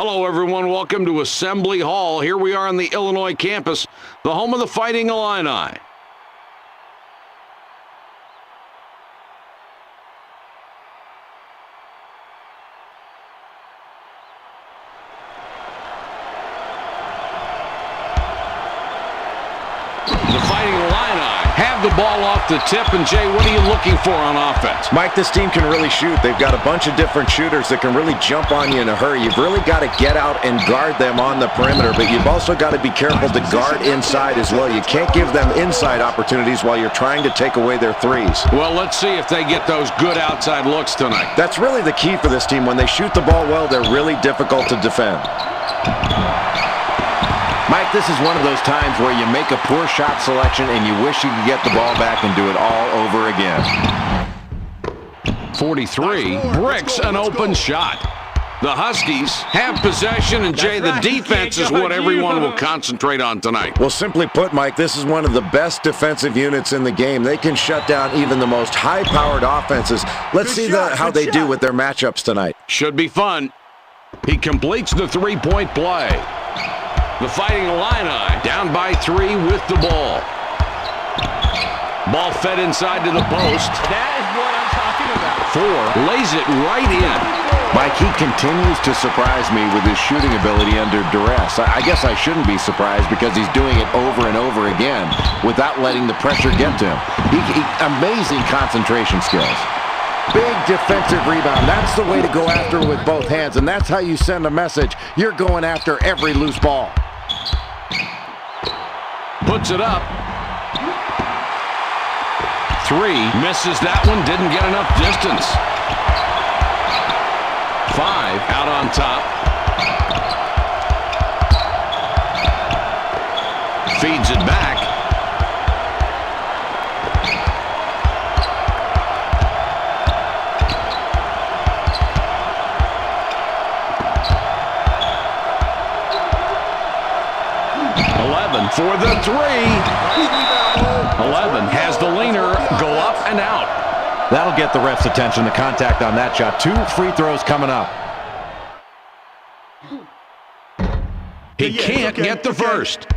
Hello, everyone. Welcome to Assembly Hall. Here we are on the Illinois campus, the home of the Fighting Illini. The Fighting Illini have the ball off the tip. And, Jay, what are you looking for on offense? Mike, this team can really shoot. They've got a bunch of different shooters that can really jump on you in a hurry. You've really got to get out and guard them on the perimeter, but you've also got to be careful to guard inside as well. You can't give them inside opportunities while you're trying to take away their threes. Well, let's see if they get those good outside looks tonight. That's really the key for this team. When they shoot the ball well, they're really difficult to defend. Mike, this is one of those times where you make a poor shot selection and you wish you could get the ball back and do it all over again. 43 bricks an open shot. The Huskies have possession, and Jay, the defense is what everyone will concentrate on tonight. Well, simply put, Mike, this is one of the best defensive units in the game. They can shut down even the most high-powered offenses. Let's see how they do with their matchups tonight. Should be fun. He completes the three-point play. The Fighting Illini down by 3 with the ball. Ball fed inside to the post. That is what I'm talking about. 4 lays it right in. Mike, he continues to surprise me with his shooting ability under duress. I guess I shouldn't be surprised because he's doing it over and over again without letting the pressure get to him. Amazing concentration skills. Big defensive rebound. That's the way to go after with both hands, and that's how you send a message. You're going after every loose ball. Puts it up. 3, misses that one, didn't get enough distance. 5 out on top. Feeds it back. For the 3. 11 has the leaner go up and out. That'll get the ref's attention, the contact on that shot. 2 free throws coming up. He can't get the first.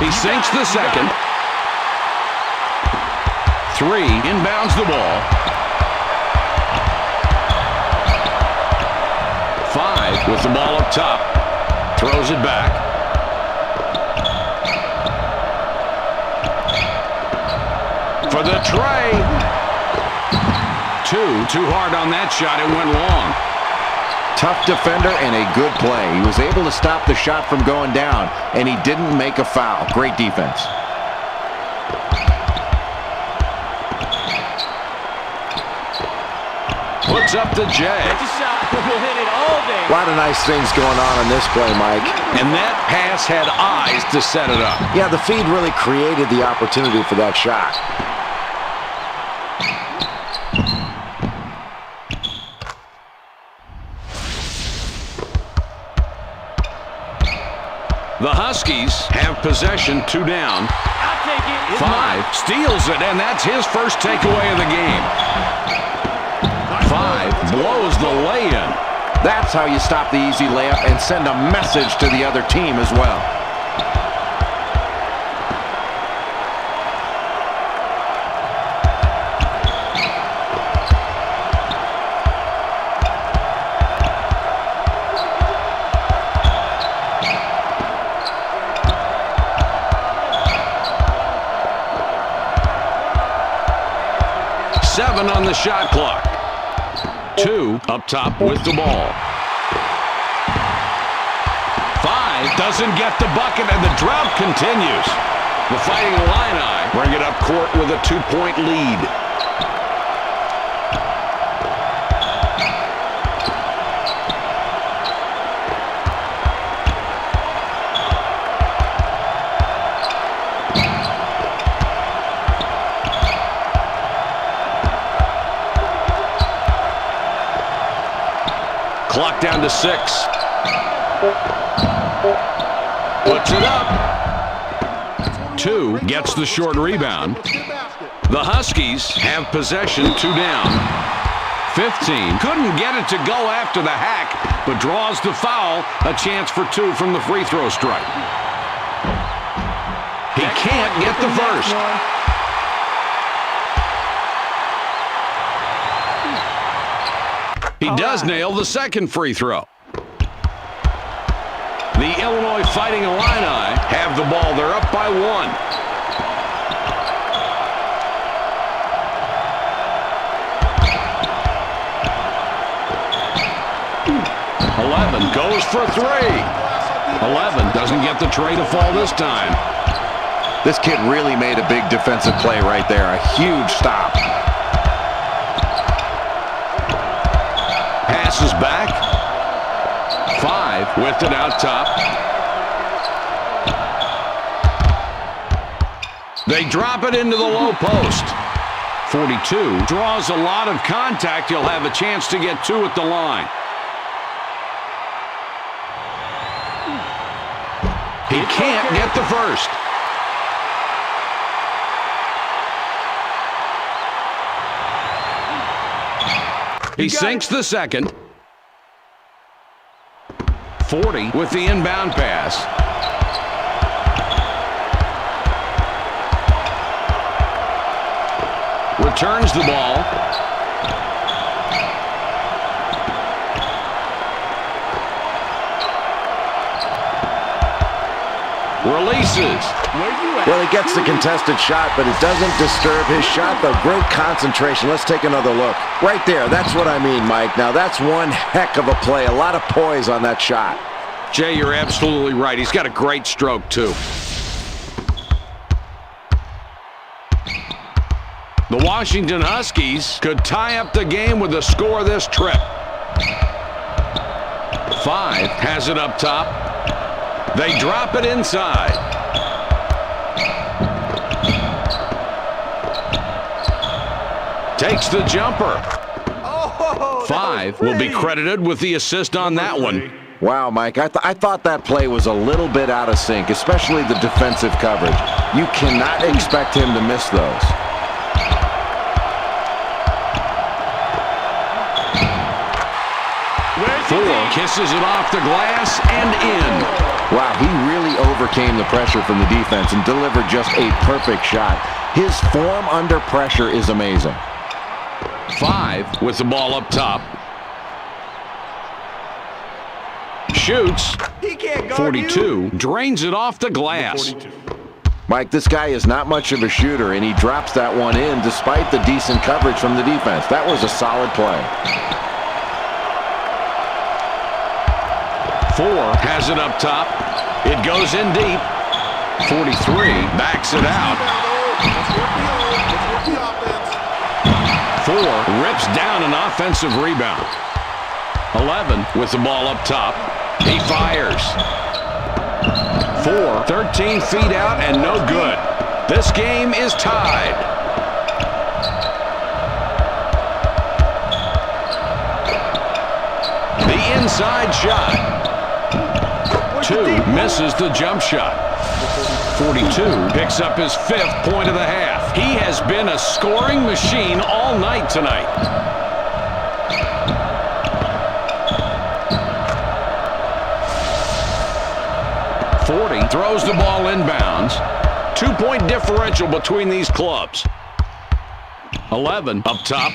He sinks the second. 3 inbounds the ball. 5 with the ball up top. Throws it back. For the tray. 2, too hard on that shot. It went long. Tough defender and a good play. He was able to stop the shot from going down, and he didn't make a foul. Great defense. Puts up the J. We'll hit it all day. A lot of nice things going on in this play, Mike. And that pass had eyes to set it up. Yeah, the feed really created the opportunity for that shot. The Huskies have possession, 2 down. I'll take it. 5 steals it, and that's his first takeaway of the game. 5 blows the lay-in. That's how you stop the easy layup and send a message to the other team as well. Seven on the shot clock. 2 up top with the ball. 5 doesn't get the bucket, and the drought continues. The Fighting Illini bring it up court with a 2-point lead. Clock down to 6. Puts it up. 2 gets the short rebound. The Huskies have possession, 2 down. 15. Couldn't get it to go after the hack, but draws the foul. A chance for 2 from the free throw strike. He can't get the first. He does nail the second free throw. The Illinois Fighting Illini have the ball. They're up by 1. Goes for 3. 11 doesn't get the tray to fall this time. This kid really made a big defensive play right there. A huge stop. Passes back. 5 with it out top. They drop it into the low post. 42 draws a lot of contact. He'll have a chance to get 2 at the line. He can't get the first. He sinks the second. 40 with the inbound pass. Returns the ball. Releases. Well, he gets the contested shot, but it doesn't disturb his shot, though. Great concentration. Let's take another look. Right there, that's what I mean, Mike. Now, that's one heck of a play. A lot of poise on that shot. Jay, you're absolutely right. He's got a great stroke, too. The Washington Huskies could tie up the game with a score this trip. 5 has it up top. They drop it inside. Takes the jumper. 5 will be credited with the assist on that one. Wow, Mike, I thought that play was a little bit out of sync, especially the defensive coverage. You cannot expect him to miss those. Kisses it off the glass and in. Wow, he really overcame the pressure from the defense and delivered just a perfect shot. His form under pressure is amazing. 5 with the ball up top. Shoots. 42 drains it off the glass. Mike, this guy is not much of a shooter, and he drops that one in despite the decent coverage from the defense. That was a solid play. 4 has it up top. It goes in deep. 43 backs it out. 4 rips down an offensive rebound. 11 with the ball up top. He fires. 4, 13 feet out and no good. This game is tied. The inside shot. 2 misses the jump shot. 42 picks up his 5th point of the half. He has been a scoring machine all night tonight. Throws the ball inbounds. 2-point differential between these clubs. 11 up top.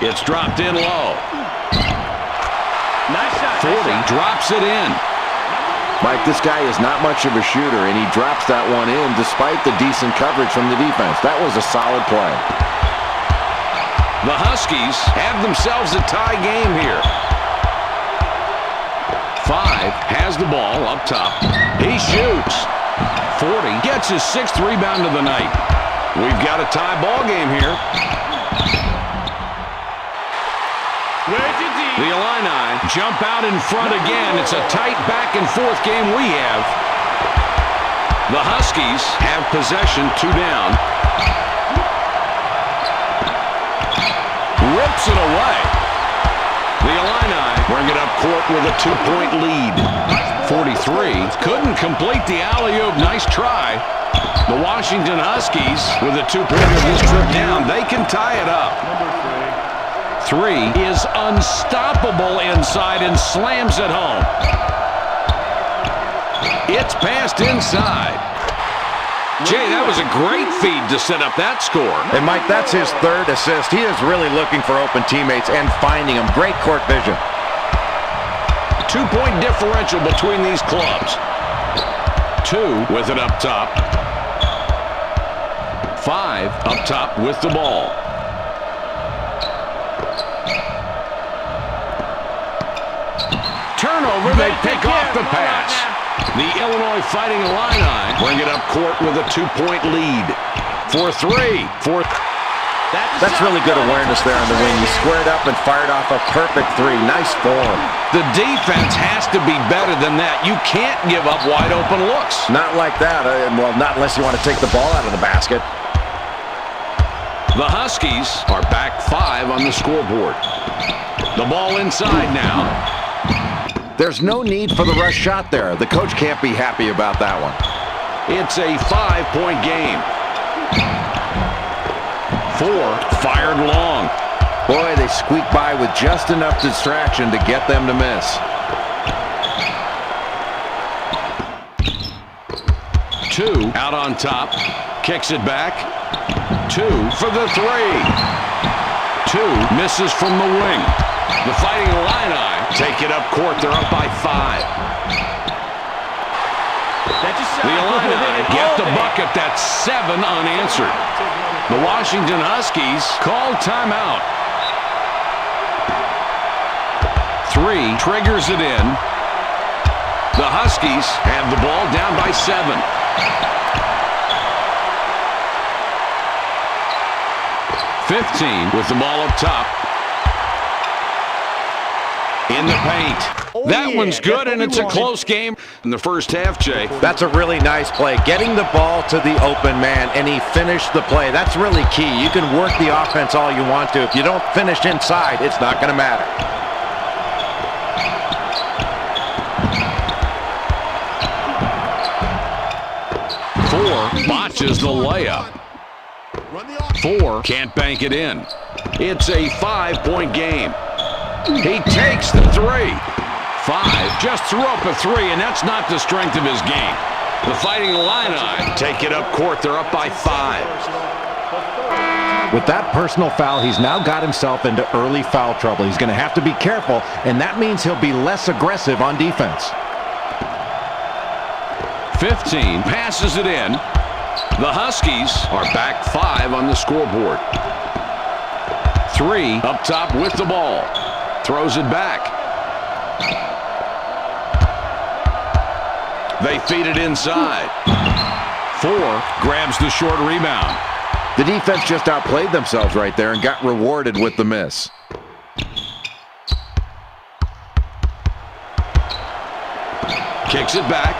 It's dropped in low. Nice shot. 40 drops it in. Mike, this guy is not much of a shooter, and he drops that one in despite the decent coverage from the defense. That was a solid play. The Huskies have themselves a tie game here. 5 has the ball up top. He shoots. 40 gets his 6th rebound of the night. We've got a tie ball game here. The Illini jump out in front again. It's a tight back and forth game we have. The Huskies have possession, 2 down. Rips it away. The Illini bring it up court with a 2-point lead. 43 couldn't complete the alley-oop. Nice try. The Washington Huskies with a 2-pointer this trip down. They can tie it up. 3 is unstoppable inside and slams it home. It's passed inside. Jay, that was a great feed to set up that score. And Mike, that's his third assist. He is really looking for open teammates and finding them. Great court vision. 2-point differential between these clubs. 2 with it up top. 5 up top with the ball. Turnover, they pick off the pass. The Illinois Fighting Illini bring it up court with a 2-point lead. 4-3. That's really good awareness there on the wing. He squared up and fired off a perfect 3. Nice form. The defense has to be better than that. You can't give up wide open looks. Not like that. Well, not unless you want to take the ball out of the basket. The Huskies are back 5 on the scoreboard. The ball inside now. There's no need for the rush shot there. The coach can't be happy about that one. It's a 5-point game. 4 fired long. Boy, they squeak by with just enough distraction to get them to miss. 2 out on top. Kicks it back. 2 for the 3. 2 misses from the wing. The Fighting Illini take it up court. They're up by 5. The Illini get the bucket. That's 7 unanswered. The Washington Huskies call timeout. 3 triggers it in. The Huskies have the ball down by 7. with the ball up top. In the paint. That one's good, and it's a close game in the first half, Jay. That's a really nice play. Getting the ball to the open man, and he finished the play. That's really key. You can work the offense all you want to. If you don't finish inside, it's not going to matter. Botches the layup. 4 can't bank it in. It's a 5-point game. He takes the 3. 5 just threw up a 3, and that's not the strength of his game. The Fighting Illini take it up court. They're up by 5. With that personal foul, he's now got himself into early foul trouble. He's going to have to be careful, and that means he'll be less aggressive on defense. 15 passes it in. The Huskies are back 5 on the scoreboard. 3 up top with the ball. Throws it back. They feed it inside. 4 grabs the short rebound. The defense just outplayed themselves right there and got rewarded with the miss. Kicks it back.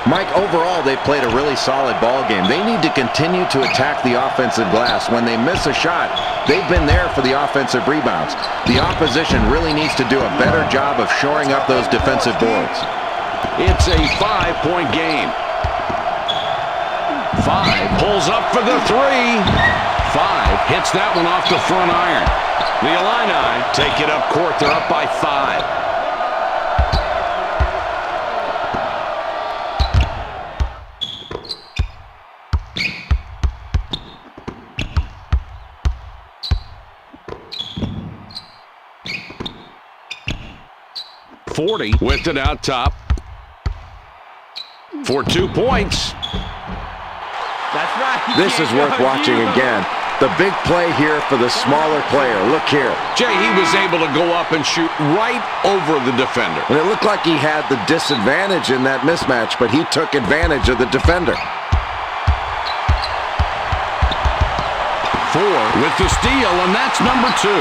Mike, overall, they've played a really solid ball game. They need to continue to attack the offensive glass. When they miss a shot, they've been there for the offensive rebounds. The opposition really needs to do a better job of shoring up those defensive boards. It's a 5-point game. 5 pulls up for the 3. 5 hits that one off the front iron. The Illini take it up court. They're up by 5. With it out top for 2 points. That's right. This is worth watching again. The big play here for the smaller player. Look here. Jay, he was able to go up and shoot right over the defender. And it looked like he had the disadvantage in that mismatch, but he took advantage of the defender. 4 with the steal, and that's number 2.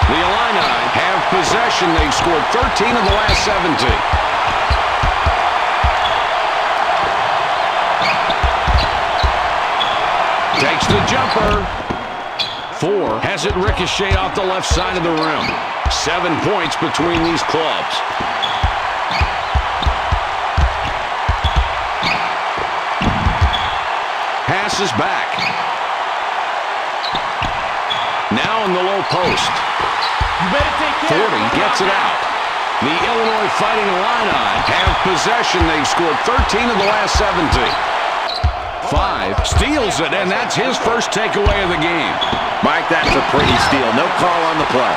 The Illini have possession. They've scored 13 of the last 17. Takes the jumper. 4 has it ricochet off the left side of the rim. 7 points between these clubs. Passes back. Now in the low post. 40 gets it out. The Illinois Fighting Illini have possession. They've scored 13 of the last 17. 5 steals it, and that's his first takeaway of the game. Mike, that's a pretty steal. No call on the play.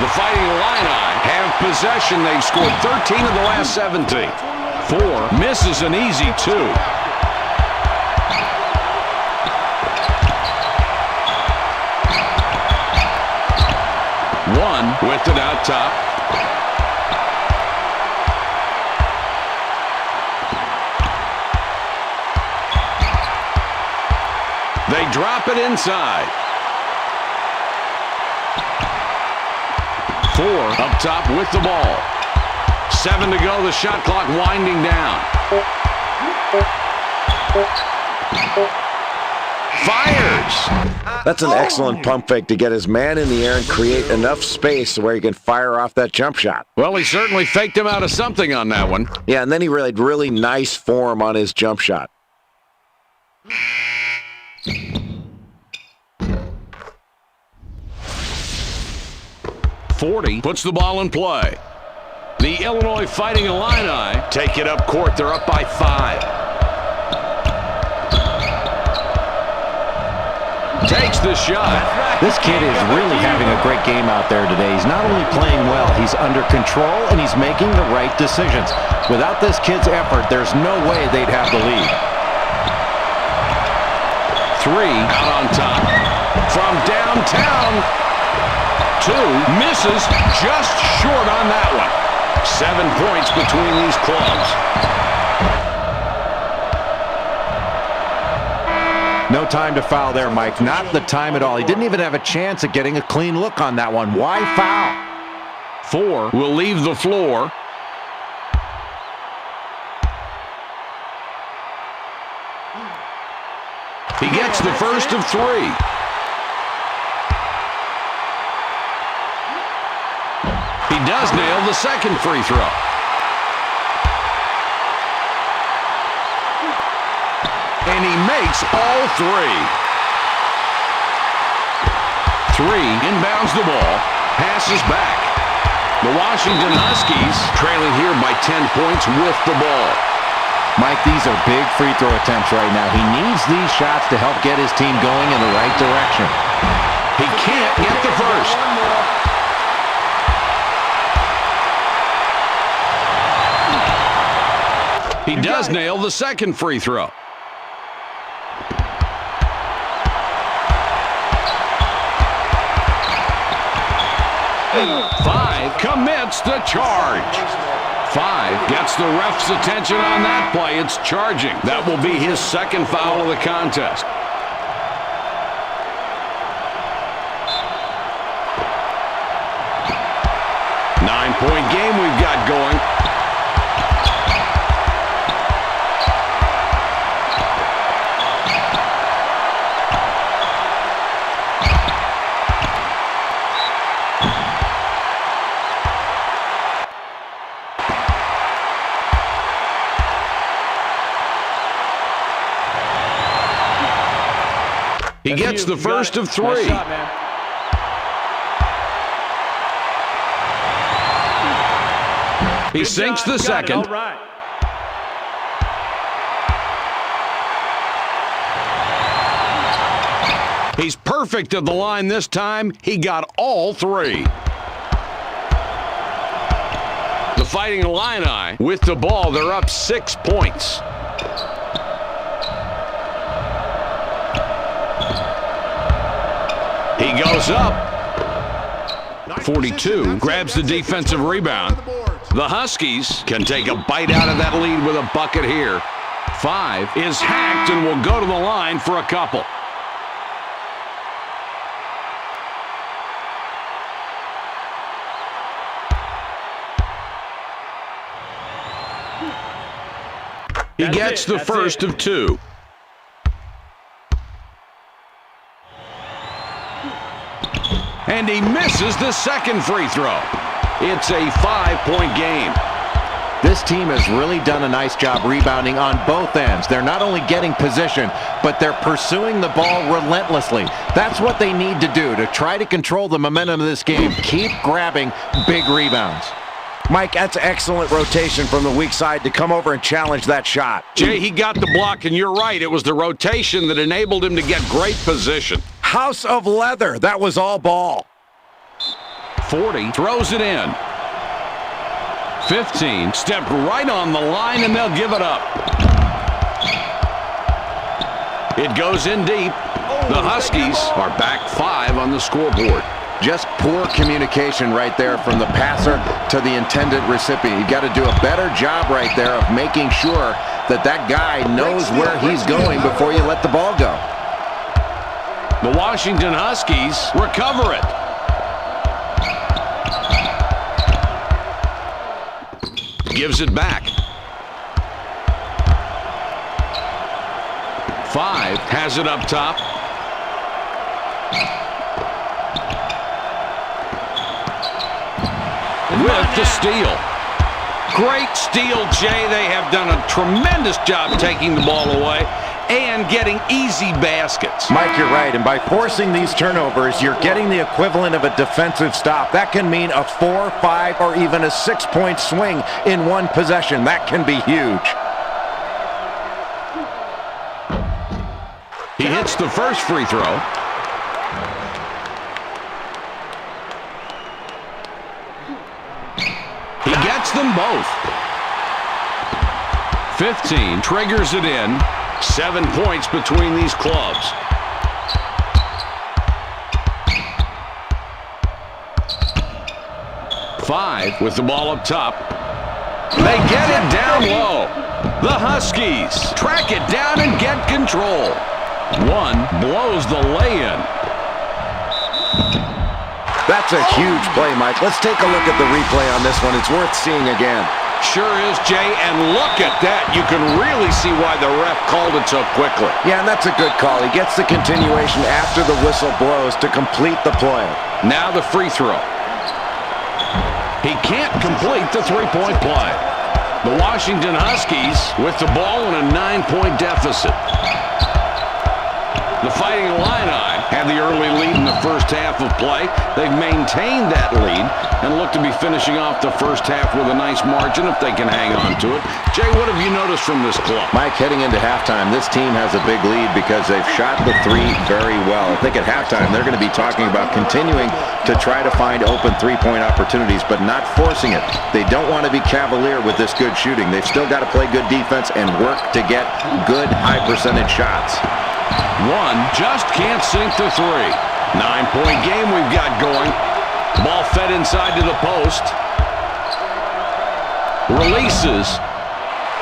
The Fighting Illini have possession. They've scored 13 of the last 17. 4 misses an easy 2. One with it out top. They drop it inside. 4 up top with the ball. 7 to go. The shot clock winding down. Fires. That's an excellent pump fake to get his man in the air and create enough space where he can fire off that jump shot. Well, he certainly faked him out of something on that one. Yeah, and then he really nice form on his jump shot. 40 puts the ball in play. The Illinois Fighting Illini take it up court. They're up by 5. Takes the shot. This kid is really having a great game out there today. He's not only playing well, he's under control, and he's making the right decisions. Without this kid's effort, there's no way they'd have the lead. 3 out on top. From downtown. 2 misses just short on that one. 7 points between these clubs. No time to foul there, Mike. Not the time at all. He didn't even have a chance at getting a clean look on that one. Why foul? 4 will leave the floor. He gets the first of 3. He does nail the second free throw. And he makes all 3. 3 inbounds the ball, passes back. The Washington Huskies trailing here by 10 points with the ball. Mike, these are big free throw attempts right now. He needs these shots to help get his team going in the right direction. He can't get the first. He does nail the second free throw. 5 commits the charge. 5 gets the ref's attention on that play. It's charging. That will be his second foul of the contest. Nine-point game we've got going. He gets the first of 3. Nice shot, man. He sinks the second. All right. He's perfect at the line this time. He got all 3. The Fighting Illini with the ball. They're up 6 points. He goes up. 42 grabs the defensive rebound. The Huskies can take a bite out of that lead with a bucket here. 5 is hacked and will go to the line for a couple. He gets the first of 2. And he misses the second free throw. It's a 5-point game. This team has really done a nice job rebounding on both ends. They're not only getting position, but they're pursuing the ball relentlessly. That's what they need to do to try to control the momentum of this game. Keep grabbing big rebounds. Mike, that's excellent rotation from the weak side to come over and challenge that shot. Jay, he got the block, and you're right. It was the rotation that enabled him to get great position. House of leather. That was all ball. 40, throws it in. 15, stepped right on the line, and they'll give it up. It goes in deep. The Huskies are back 5 on the scoreboard. Just poor communication right there from the passer to the intended recipient. You got to do a better job right there of making sure that that guy knows where he's going before you let the ball go. The Washington Huskies recover it. Gives it back. 5 has it up top. With the steal. Great steal, Jay. They have done a tremendous job taking the ball away and getting easy baskets. Mike, you're right, and by forcing these turnovers, you're getting the equivalent of a defensive stop. That can mean a 4, 5, or even a 6-point swing in one possession. That can be huge. He hits the first free throw. He gets them both. 15 triggers it in. 7 points between these clubs. Five with the ball up top. They get it down low. The Huskies track it down and get control. 1 blows the lay-in. That's a huge play, Mike. Let's take a look at the replay on this one. It's worth seeing again. Sure is, Jay, and look at that. You can really see why the ref called it so quickly. Yeah, and that's a good call. He gets the continuation after the whistle blows to complete the play. Now the free throw. He can't complete the three-point play. The Washington Huskies with the ball in a 9-point deficit. The Fighting Illini had the early lead in the first half of play. They've maintained that lead and look to be finishing off the first half with a nice margin if they can hang on to it. Jay, what have you noticed from this club? Mike, heading into halftime, this team has a big lead because they've shot the three very well. I think at halftime they're going to be talking about continuing to try to find open three-point opportunities, but not forcing it. They don't want to be cavalier with this good shooting. They've still got to play good defense and work to get good high-percentage shots. 1 just can't sink the 3. 9-point game we've got going. Ball fed inside to the post. Releases.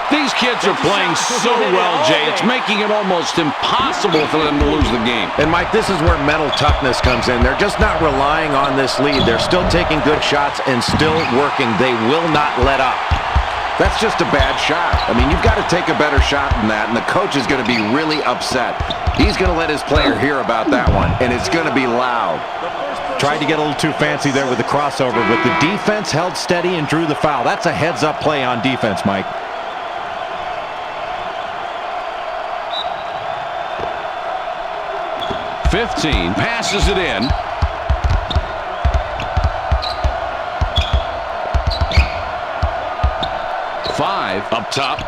These kids are playing so well, Jay. It's making it almost impossible for them to lose the game. And, Mike, this is where mental toughness comes in. They're just not relying on this lead. They're still taking good shots and still working. They will not let up. That's just a bad shot. I mean, you've got to take a better shot than that, and the coach is going to be really upset. He's going to let his player hear about that one, and it's going to be loud. Tried to get a little too fancy there with the crossover, but the defense held steady and drew the foul. That's a heads-up play on defense, Mike. .15 passes it in. Five up top.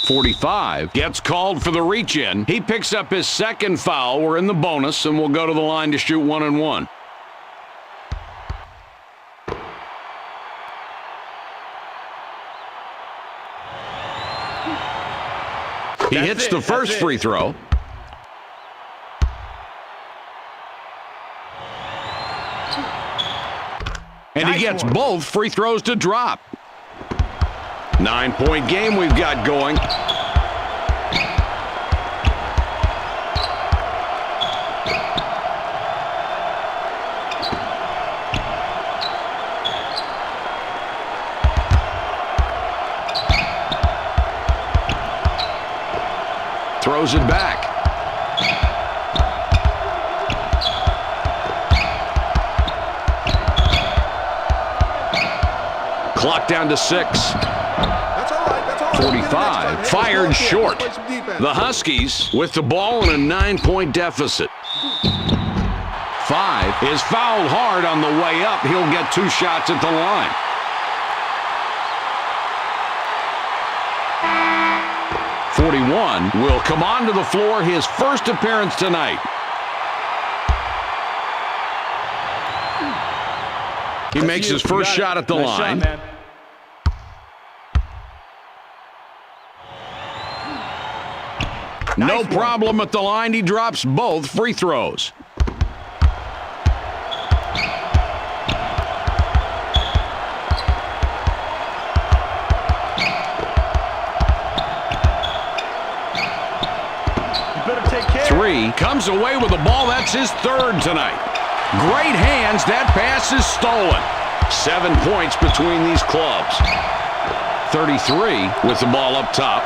.45 gets called for the reach-in. He picks up his second foul. We're in the bonus, and we'll go to the line to shoot 1-and-1. He hits the first free throw. And he gets both free throws to drop. 9-point game we've got going. Throws it back. Clock down to 6. 45, fired short. The Huskies with the ball in a 9-point deficit. 5 is fouled hard on the way up. He'll get 2 shots at the line. .41 will come onto the floor, his first appearance tonight. He makes his first shot at the line. No problem at the line. He drops both free throws. Three comes away with the ball. That's his third tonight. Great hands. That pass is stolen. 7 points between these clubs. 33 with the ball up top.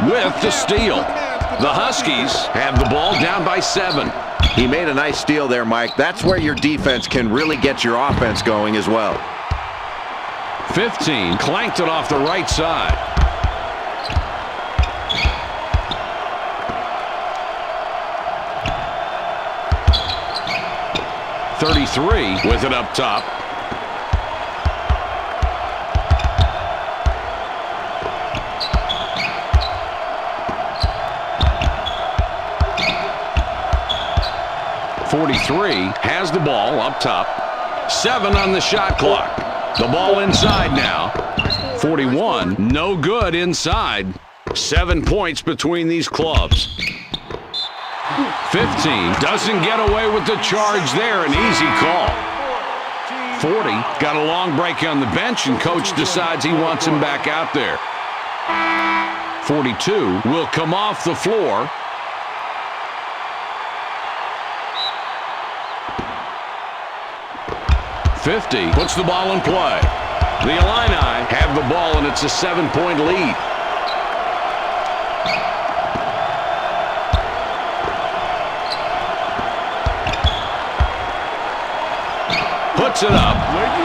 With the steal. The Huskies have the ball down by 7. He made a nice steal there, Mike. That's where your defense can really get your offense going as well. 15 clanked it off the right side. .33 with it up top. .43 has the ball up top. 7 on the shot clock. The ball inside now. 41, no good inside. 7 points between these clubs. 15 doesn't get away with the charge there. An easy call. 40 got a long break on the bench, and coach decides he wants him back out there. 42 will come off the floor. .50 puts the ball in play. The Illini have the ball, and it's a 7-point lead. Puts it up.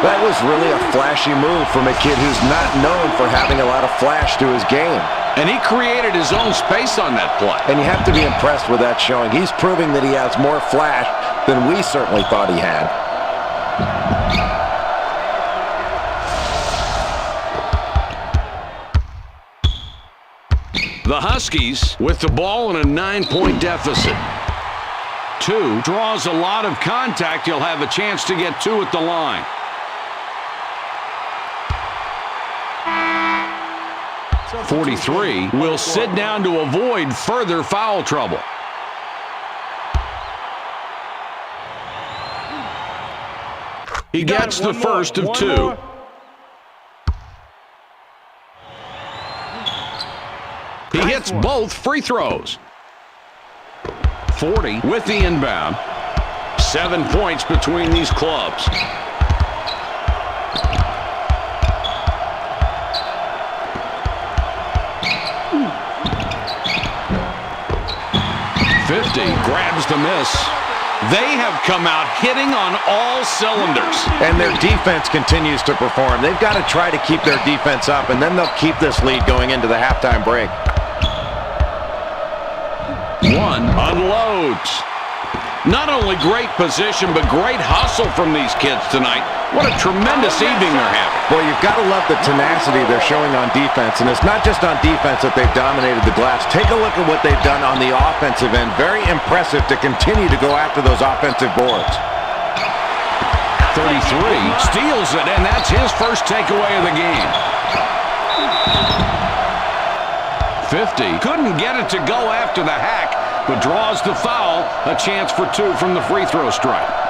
That was really a flashy move from a kid who's not known for having a lot of flash to his game. And he created his own space on that play. And you have to be impressed with that showing. He's proving that he has more flash than we certainly thought he had. The Huskies with the ball in a 9-point deficit. 2 draws a lot of contact. You'll have a chance to get 2 at the line. .43 will sit down to avoid further foul trouble. He gets the first of 2. He hits both free throws. 40 with the inbound. 7 points between these clubs. 50 grabs the miss. They have come out hitting on all cylinders. And their defense continues to perform. They've got to try to keep their defense up, and then they'll keep this lead going into the halftime break. 1 unloads. Not only great position, but great hustle from these kids tonight. What a tremendous evening they're having. Boy, you've got to love the tenacity they're showing on defense. And it's not just on defense that they've dominated the glass. Take a look at what they've done on the offensive end. Very impressive to continue to go after those offensive boards. 33 steals it, and that's his first takeaway of the game. 50 couldn't get it to go after the hack, but draws the foul. A chance for 2 from the free throw stripe.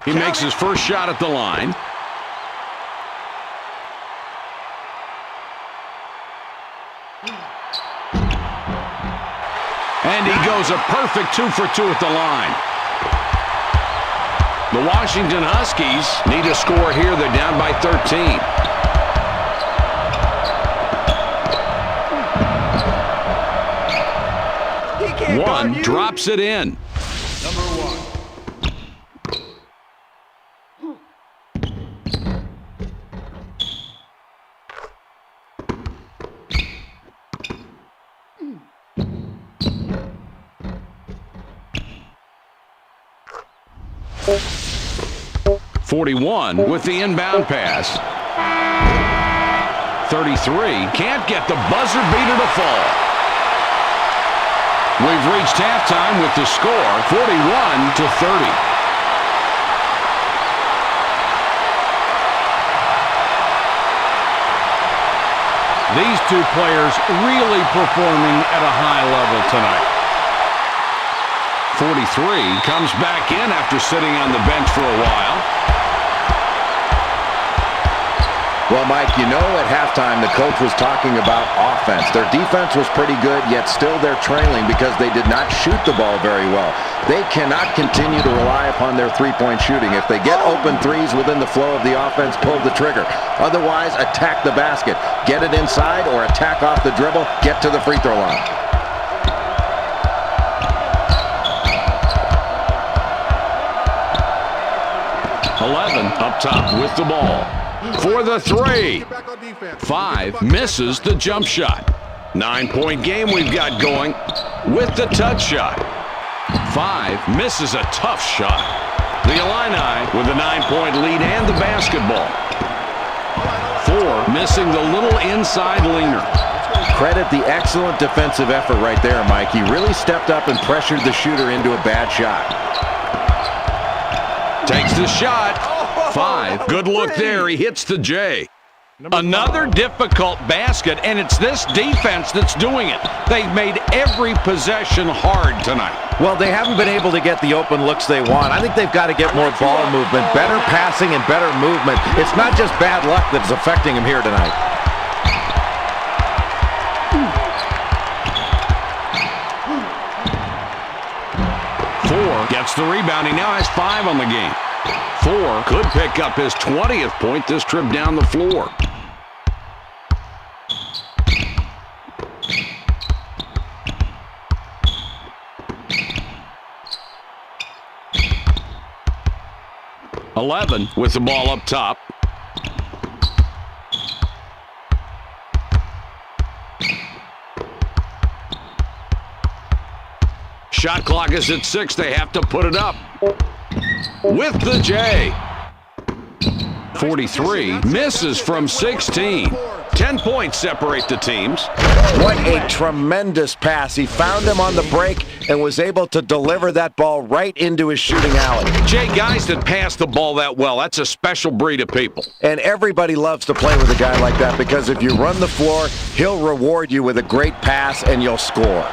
He makes his first shot at the line. And he goes a perfect 2 for 2 at the line. The Washington Huskies need a score here. They're down by 13. 41 drops it in. Number 1. 41 with the inbound pass. 33 can't get the buzzer beater to fall. We've reached halftime with the score 41-30. These two players really performing at a high level tonight. 43 comes back in after sitting on the bench for a while. Well, Mike, you know at halftime the coach was talking about offense. Their defense was pretty good, yet still they're trailing because they did not shoot the ball very well. They cannot continue to rely upon their three-point shooting. If they get open threes within the flow of the offense, pull the trigger. Otherwise, attack the basket. Get it inside or attack off the dribble. Get to the free throw line. Up top with the ball. For the three. 5 misses the jump shot. 9-point game we've got going with the touch shot. 5 misses a tough shot. The Illini with a 9-point lead and the basketball. 4 missing the little inside leaner. Credit the excellent defensive effort right there, Mike. He really stepped up and pressured the shooter into a bad shot. Takes the shot. 5. Good look there. He hits the J. Another difficult basket, and it's this defense that's doing it. They've made every possession hard tonight. Well, they haven't been able to get the open looks they want. I think they've got to get more ball movement, better passing and better movement. It's not just bad luck that's affecting him here tonight. Gets the rebound. He now has 5 on the game. 4 could pick up his 20th point this trip down the floor. .11 with the ball up top. Shot clock is at 6. They have to put it up. With the J. 43 misses from 16. 10 points separate the teams. What a tremendous pass. He found him on the break and was able to deliver that ball right into his shooting alley. Jay, guys that pass the ball that well, that's a special breed of people. And everybody loves to play with a guy like that because if you run the floor, he'll reward you with a great pass and you'll score.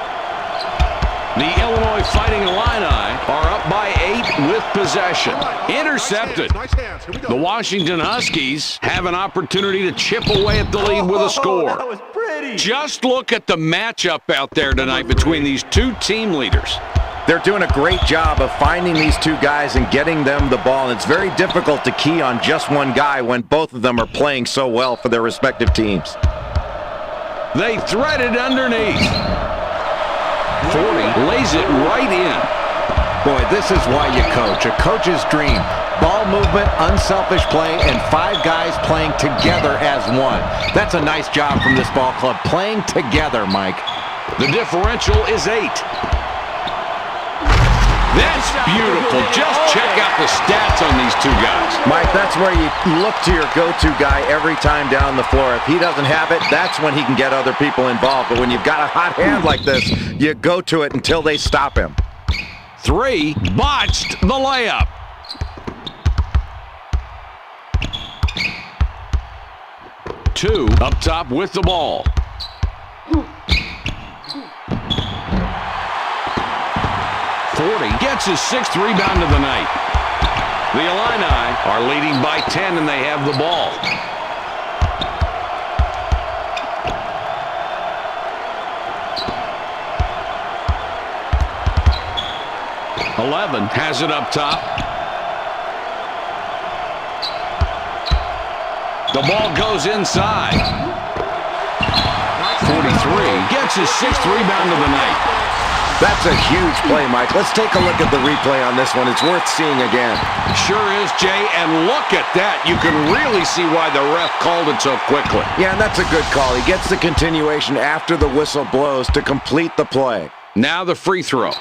The Illinois Fighting Illini are up by 8 with possession. Intercepted. The Washington Huskies have an opportunity to chip away at the lead with a score. That was pretty. Just look at the matchup out there tonight between these two team leaders. They're doing a great job of finding these two guys and getting them the ball. And it's very difficult to key on just one guy when both of them are playing so well for their respective teams. They thread it underneath. 40 lays it right in. Boy, this is why you coach. A coach's dream. Ball movement, unselfish play, and 5 guys playing together as one. That's a nice job from this ball club. Playing together, Mike. The differential is 8. That's beautiful. Just check out the stats on these two guys. Mike, that's where you look to your go-to guy every time down the floor. If he doesn't have it, that's when he can get other people involved. But when you've got a hot hand like this, you go to it until they stop him. 3 botched the layup. Two up top with the ball. Gets his 6th rebound of the night. The Illini are leading by 10 and they have the ball. .11 has it up top. The ball goes inside. 43 gets his 6th rebound of the night. That's a huge play, Mike. Let's take a look at the replay on this one. It's worth seeing again. Sure is, Jay, and look at that. You can really see why the ref called it so quickly. Yeah, and that's a good call. He gets the continuation after the whistle blows to complete the play. Now the free throw.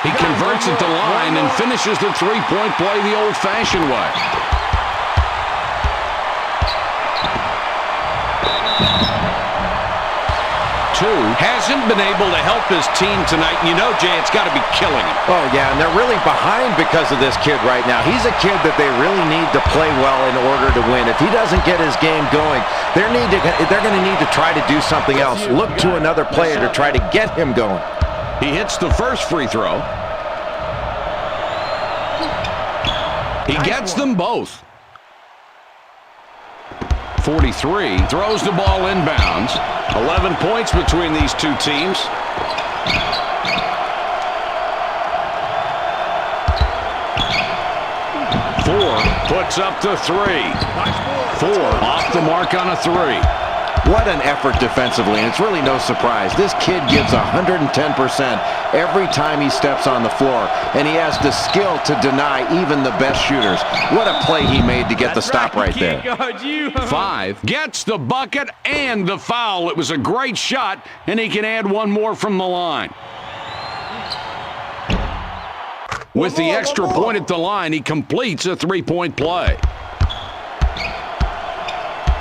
He converts at the line and finishes the three-point play the old-fashioned way. Hasn't been able to help his team tonight. And you know, Jay, it's got to be killing him. Oh, yeah, and they're really behind because of this kid right now. He's a kid that they really need to play well in order to win. If he doesn't get his game going, they're going to need to try to do something else. Look to another player to try to get him going. He hits the first free throw. He gets them both. 43, throws the ball inbounds. 11 points between these two teams. Four, puts up the three. Four, off the mark on a three. What an effort defensively, and it's really no surprise. This kid gives 110% every time he steps on the floor, and he has the skill to deny even the best shooters. What a play he made to get the stop right there. Five, gets the bucket and the foul. It was a great shot, and he can add one more from the line. With the extra point at the line, he completes a three-point play.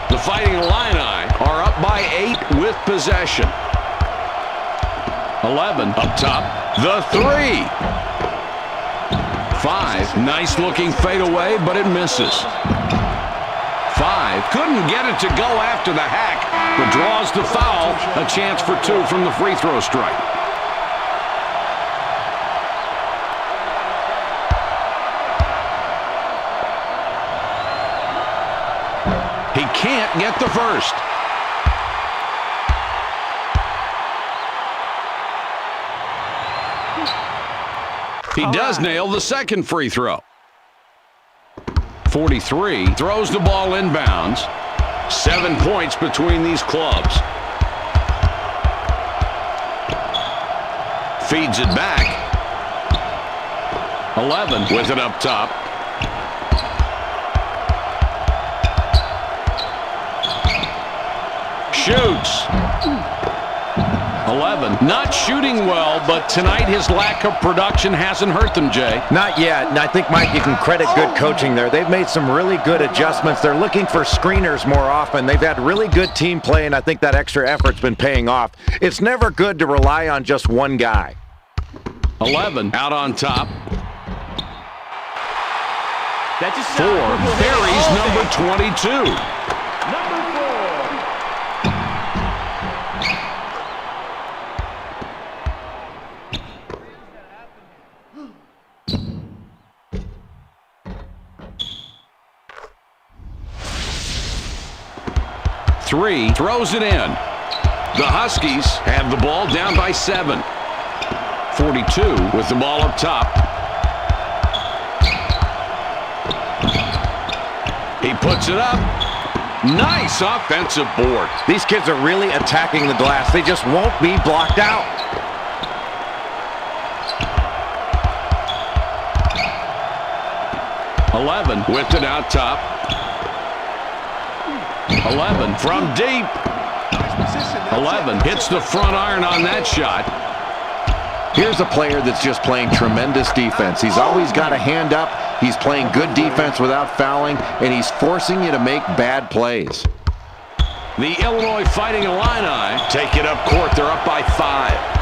The Fighting Illini are up by 8 with possession. 11 up top. The three. 5, nice looking fadeaway, but it misses. 5, couldn't get it to go after the hack, but draws the foul. A chance for 2 from the free throw strike. He can't get the first. He does nail the second free throw. 43, throws the ball inbounds. 7 points between these clubs. Feeds it back. 11 with it up top. Shoots. 11. Not shooting well, but tonight his lack of production hasn't hurt them, Jay. Not yet, and I think, Mike, you can credit good coaching there. They've made some really good adjustments. They're looking for screeners more often. They've had really good team play, and I think that extra effort's been paying off. It's never good to rely on just one guy. 11 out on top. That just 4 buries number 22. 3, throws it in. The Huskies have the ball down by 7. 42 with the ball up top. He puts it up. Nice offensive board. These kids are really attacking the glass. They just won't be blocked out. .11 with it out top. 11 from deep. 11 hits the front iron on that shot. Here's a player that's just playing tremendous defense. He's always got a hand up. He's playing good defense without fouling, and he's forcing you to make bad plays. The Illinois Fighting Illini take it up court. They're up by 5.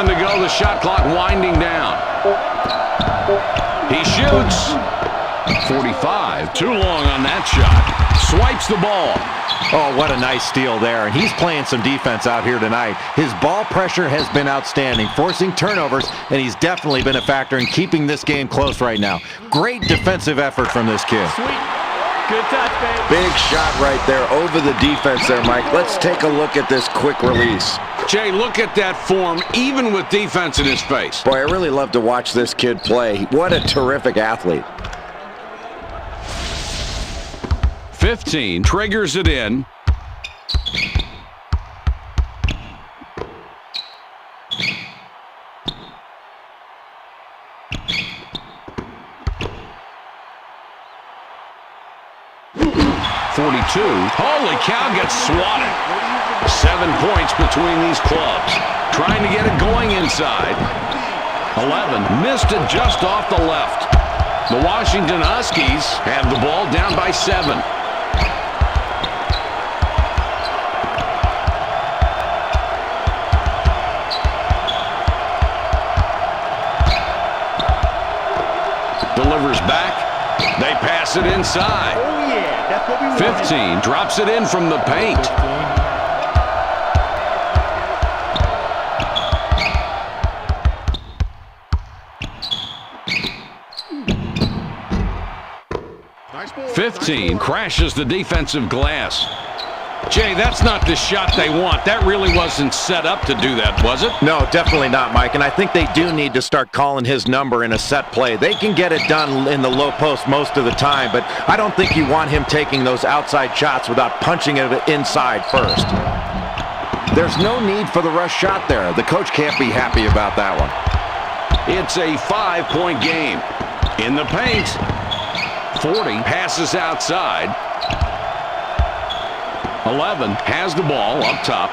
To go, the shot clock winding down. He shoots. 45, too long on that shot. swipes the ball. Oh, what a nice steal there. And he's playing some defense out here tonight. His ball pressure has been outstanding, forcing turnovers, and he's definitely been a factor in keeping this game close right now. Great defensive effort from this kid. Sweet. Good touch, babe. Big shot right there over the defense there, Mike. Let's take a look at this quick release. Jay, look at that form, even with defense in his face. Boy, I really love to watch this kid play. What a terrific athlete. 15, triggers it in. Holy cow, gets swatted. 7 points between these clubs. Trying to get it going inside. 11, missed it just off the left. The Washington Huskies have the ball down by 7. Delivers back. They pass it inside. Oh, yeah. That's what we want. 15 drops it in from the paint. Nice ball. 15 crashes the defensive glass. Jay, that's not the shot they want. That really wasn't set up to do that, was it? No, definitely not, Mike. And I think they do need to start calling his number in a set play. They can get it done in the low post most of the time, but I don't think you want him taking those outside shots without punching it inside first. There's no need for the rush shot there. The coach can't be happy about that one. It's a 5-point game. In the paint. 40 passes outside. 11 has the ball up top.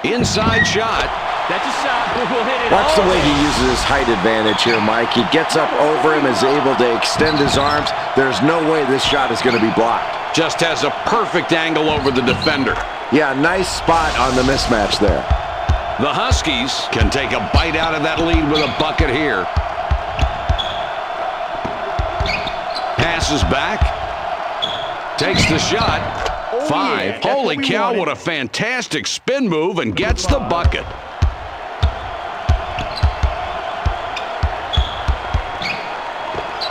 Inside shot. That's a shot. We'll hit it. Watch the way he uses his height advantage here, Mike. He gets up over him, is able to extend his arms. There's no way this shot is going to be blocked. Just has a perfect angle over the defender. Yeah, nice spot on the mismatch there. The Huskies can take a bite out of that lead with a bucket here. Passes back. Takes the shot. 5. Yeah, Holy cow, what a fantastic spin move, and gets the bucket.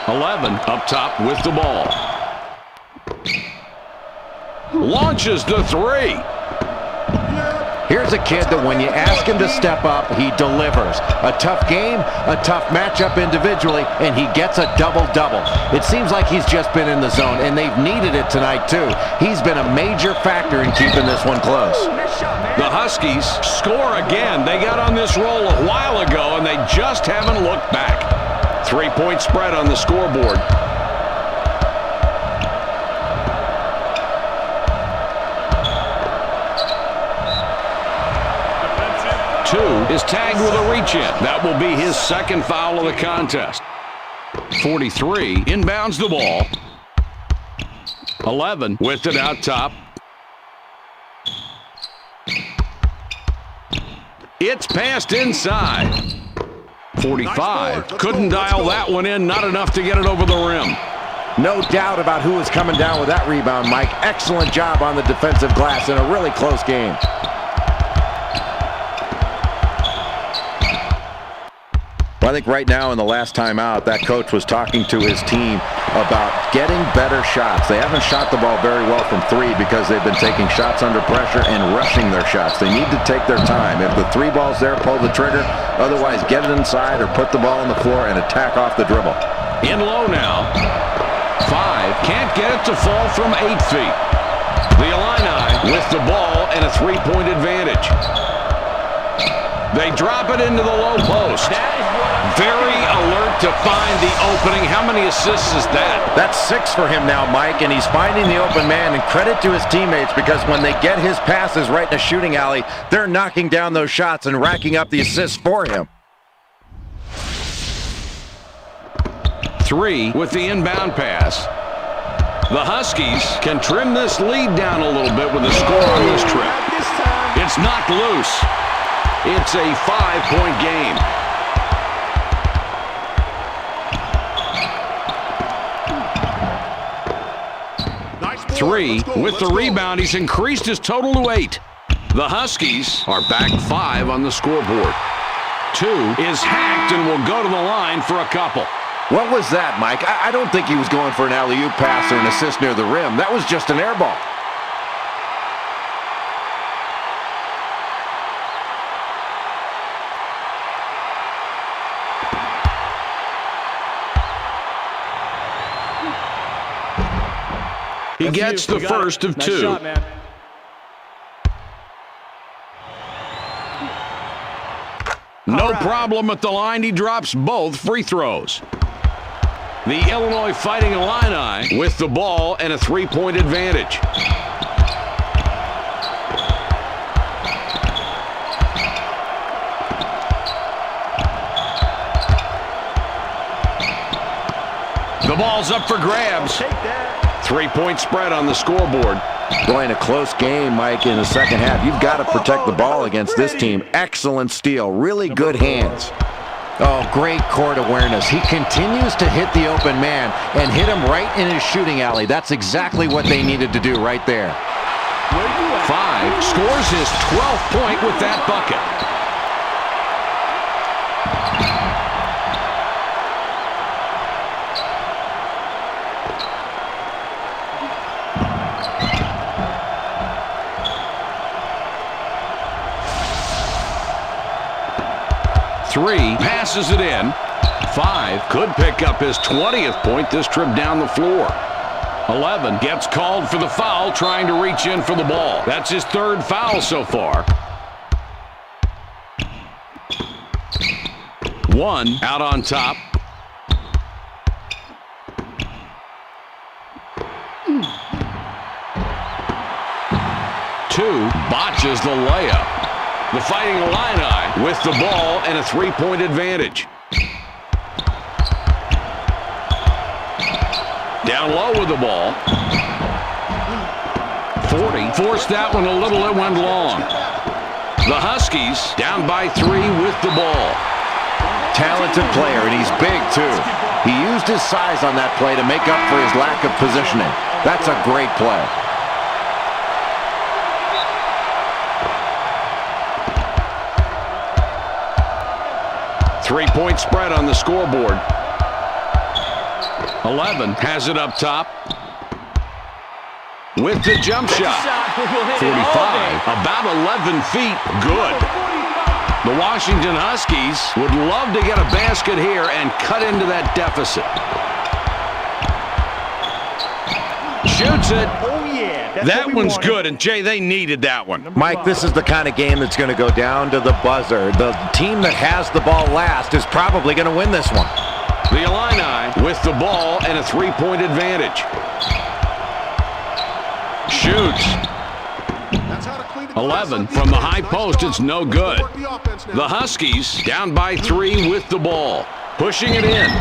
.11 up top with the ball. Launches the 3. Here's a kid that when you ask him to step up, he delivers. A tough game, a tough matchup individually, and he gets a double-double. It seems like he's just been in the zone, and they've needed it tonight, too. He's been a major factor in keeping this one close. The Huskies score again. They got on this roll a while ago, and they just haven't looked back. 3-point spread on the scoreboard. Is tagged with a reach-in. That will be his second foul of the contest. 43 inbounds the ball. 11 with it out top. It's passed inside. 45 couldn't dial that one in. Not enough to get it over the rim. No doubt about who is coming down with that rebound, Mike. Excellent job on the defensive glass in a really close game. Well, I think right now in the last time out, that coach was talking to his team about getting better shots. They haven't shot the ball very well from 3 because they've been taking shots under pressure and rushing their shots. They need to take their time. If the 3 ball's there, pull the trigger. Otherwise, get it inside or put the ball on the floor and attack off the dribble. In low now. 5 can't get it to fall from 8 feet. The Illini with the ball and a 3-point advantage. They drop it into the low post. Very alert to find the opening. How many assists is that? That's 6 for him now, Mike, and he's finding the open man, and credit to his teammates because when they get his passes right in a shooting alley, they're knocking down those shots and racking up the assists for him. 3 with the inbound pass. The Huskies can trim this lead down a little bit with a score on this trip. It's knocked loose. It's a 5-point game. 3 with the rebound. He's increased his total to 8. The Huskies are back 5 on the scoreboard. 2 is hacked and will go to the line for a couple. What was that, Mike? I don't think he was going for an alley-oop pass or an assist near the rim. That was just an air ball. He gets the first of 2. Nice shot, man. No problem at the line. He drops both free throws. The Illinois Fighting Illini with the ball and a 3-point advantage. The ball's up for grabs. Take that. 3-point spread on the scoreboard. Boy, in a close game, Mike, in the second half, you've got to protect the ball against this team. Excellent steal. Really good hands. Oh, great court awareness. He continues to hit the open man and hit him right in his shooting alley. That's exactly what they needed to do right there. 5 scores his 12th point with that bucket. Three passes it in. 5 could pick up his 20th point this trip down the floor. 11 gets called for the foul, trying to reach in for the ball. That's his 3rd foul so far. 1 out on top. 2 botches the layup. The Fighting Illini with the ball and a 3-point advantage. Down low with the ball. 40 forced that one a little. It went long. The Huskies down by 3 with the ball. Talented player, and he's big, too. He used his size on that play to make up for his lack of positioning. That's a great play. Three-point spread on the scoreboard. 11 has it up top. With the jump shot. 45, about 11 feet, good. The Washington Huskies would love to get a basket here and cut into that deficit. Shoots it. Oh, yeah. That one's good, and Jay, they needed that one. Mike, this is the kind of game that's going to go down to the buzzer. The team that has the ball last is probably going to win this one. The Illini with the ball and a 3-point advantage. Shoots. 11 from the high post. It's no good. The Huskies down by 3 with the ball. Pushing it in. 5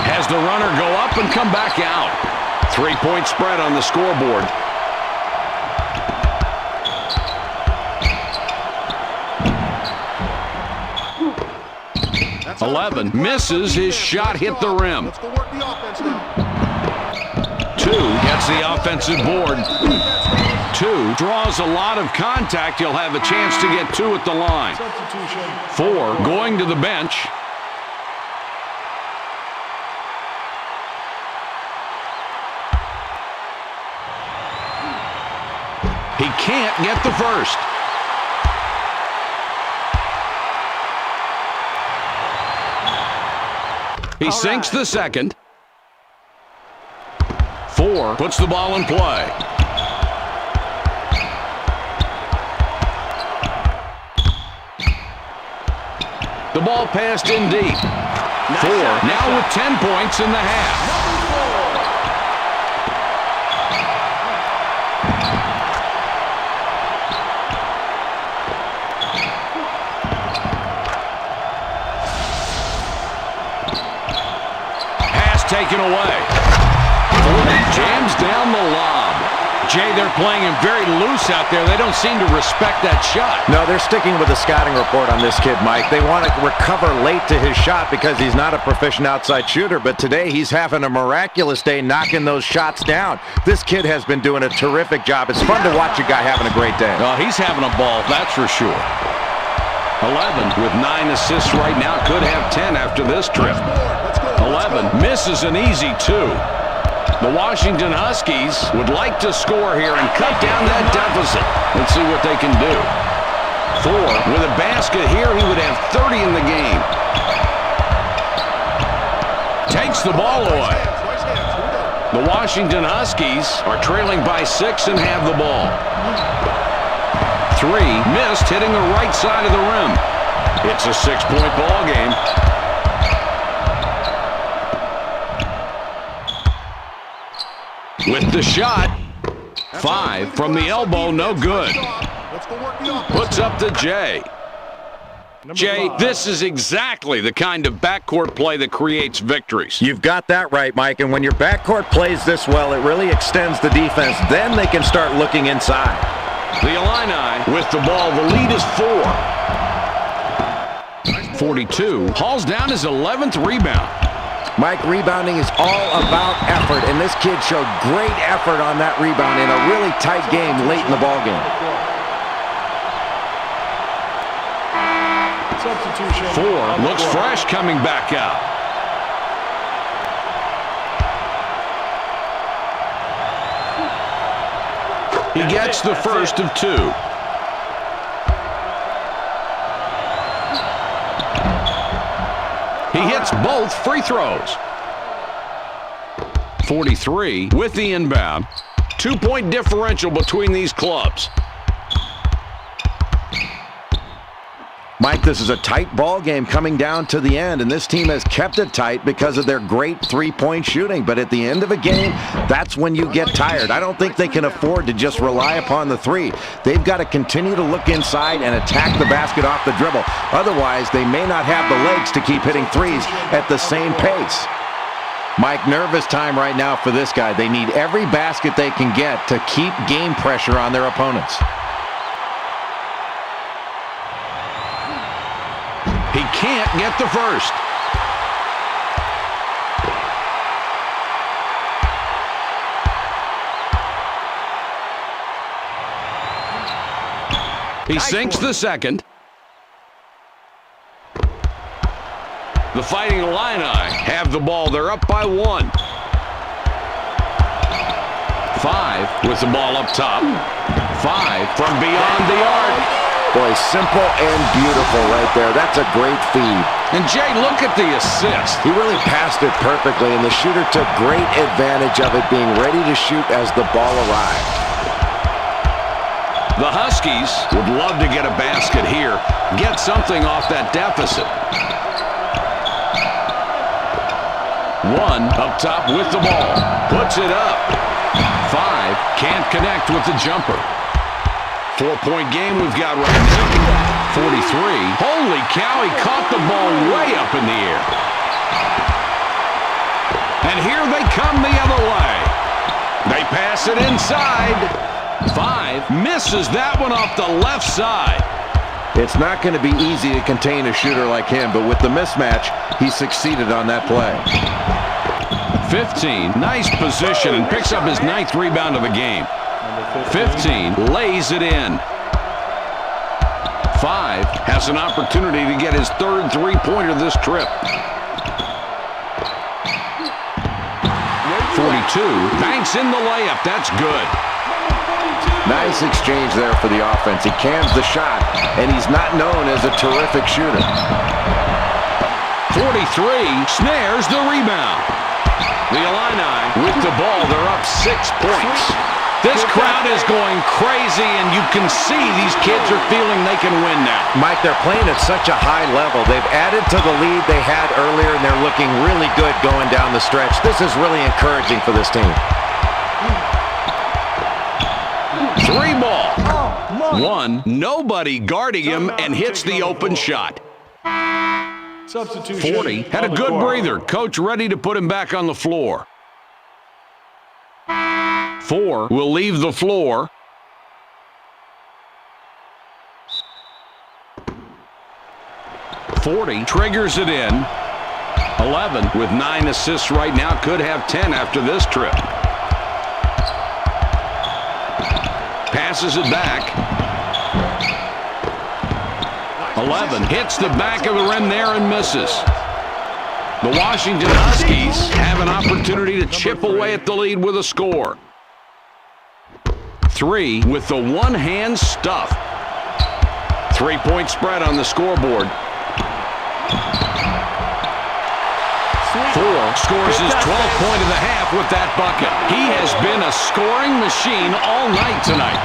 has the runner go up and come back out. 3-point spread on the scoreboard. That's 11 misses. His shot hit the rim. 2 gets the offensive board. 2 draws a lot of contact. He'll have a chance to get 2 at the line. 4 going to the bench. He can't get the first. He sinks the second. 4 puts the ball in play. The ball passed in deep. 4 now with 10 points in the half. Taken away. 40 jams down the lob. Jay, they're playing him very loose out there. They don't seem to respect that shot. No, they're sticking with the scouting report on this kid, Mike. They want to recover late to his shot because he's not a proficient outside shooter, but today he's having a miraculous day knocking those shots down. This kid has been doing a terrific job. It's fun to watch a guy having a great day. Oh, he's having a ball, that's for sure. 11 with 9 assists right now. Could have 10 after this trip. 11 misses an easy 2. The Washington Huskies would like to score here and cut down that deficit. Let's see what they can do. 4 with a basket here, he would have 30 in the game. Takes the ball away. The Washington Huskies are trailing by 6 and have the ball. 3 missed, hitting the right side of the rim. It's a 6-point ball game. With the shot, 5 from the elbow, no good. Puts up to Jay. Jay, this is exactly the kind of backcourt play that creates victories. You've got that right, Mike, and when your backcourt plays this well, it really extends the defense. Then they can start looking inside. The Illini with the ball. The lead is 4. 42 hauls down his 11th rebound. Mike, rebounding is all about effort, and this kid showed great effort on that rebound in a really tight game late in the ballgame. 4 looks fresh coming back out. He gets the first of 2. He hits both free throws. 43 with the inbound. 2-point differential between these clubs. Mike, this is a tight ball game coming down to the end, and this team has kept it tight because of their great three-point shooting. But at the end of a game, that's when you get tired. I don't think they can afford to just rely upon the 3. They've got to continue to look inside and attack the basket off the dribble. Otherwise, they may not have the legs to keep hitting threes at the same pace. Mike, nervous time right now for this guy. They need every basket they can get to keep game pressure on their opponents. He can't get the first. He sinks the second. The Fighting Illini have the ball. They're up by 1. 5 with the ball up top. 5 from beyond the arc. Boy, simple and beautiful right there. That's a great feed. And Jay, look at the assist. He really passed it perfectly, and the shooter took great advantage of it, being ready to shoot as the ball arrived. The Huskies would love to get a basket here, get something off that deficit. 1 up top with the ball. Puts it up. 5 can't connect with the jumper. 4-point game we've got right now. 43. Holy cow, he caught the ball way up in the air. And here they come the other way. They pass it inside. 5 misses that one off the left side. It's not going to be easy to contain a shooter like him, but with the mismatch, he succeeded on that play. 15, nice position, and picks up his 9th rebound of the game. 15 lays it in. 5 has an opportunity to get his 3rd three-pointer this trip. 42 banks in the layup. That's good. Nice exchange there for the offense. He cans the shot, and he's not known as a terrific shooter. 43 snares the rebound. The Illini with the ball. They're up 6 points. This crowd is going crazy, and you can see these kids are feeling they can win now. Mike, they're playing at such a high level. They've added to the lead they had earlier, and they're looking really good going down the stretch. This is really encouraging for this team. 3 ball. 1, nobody guarding him, and hits the open shot. 40 had a good breather. Coach ready to put him back on the floor. 4 will leave the floor. .40 triggers it in. 11 with 9 assists right now. Could have 10 after this trip. Passes it back. 11 hits the back of the rim there and misses. The Washington Huskies have an opportunity to chip away at the lead with a score. 3 with the one-hand stuff. 3-point spread on the scoreboard. 4 scores his 12th point of the half with that bucket. He has been a scoring machine all night tonight.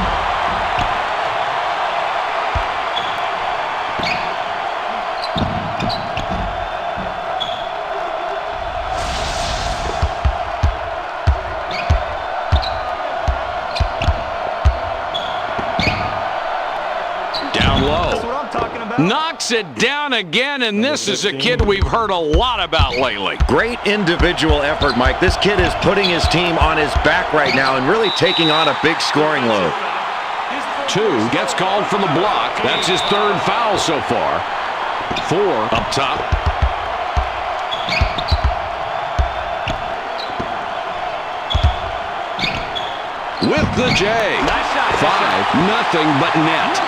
Knocks it down again, and this is a kid we've heard a lot about lately. Great individual effort, Mike. This kid is putting his team on his back right now and really taking on a big scoring load. 2 gets called for the block. That's his 3rd foul so far. 4 up top. With the J. 5, nothing but net.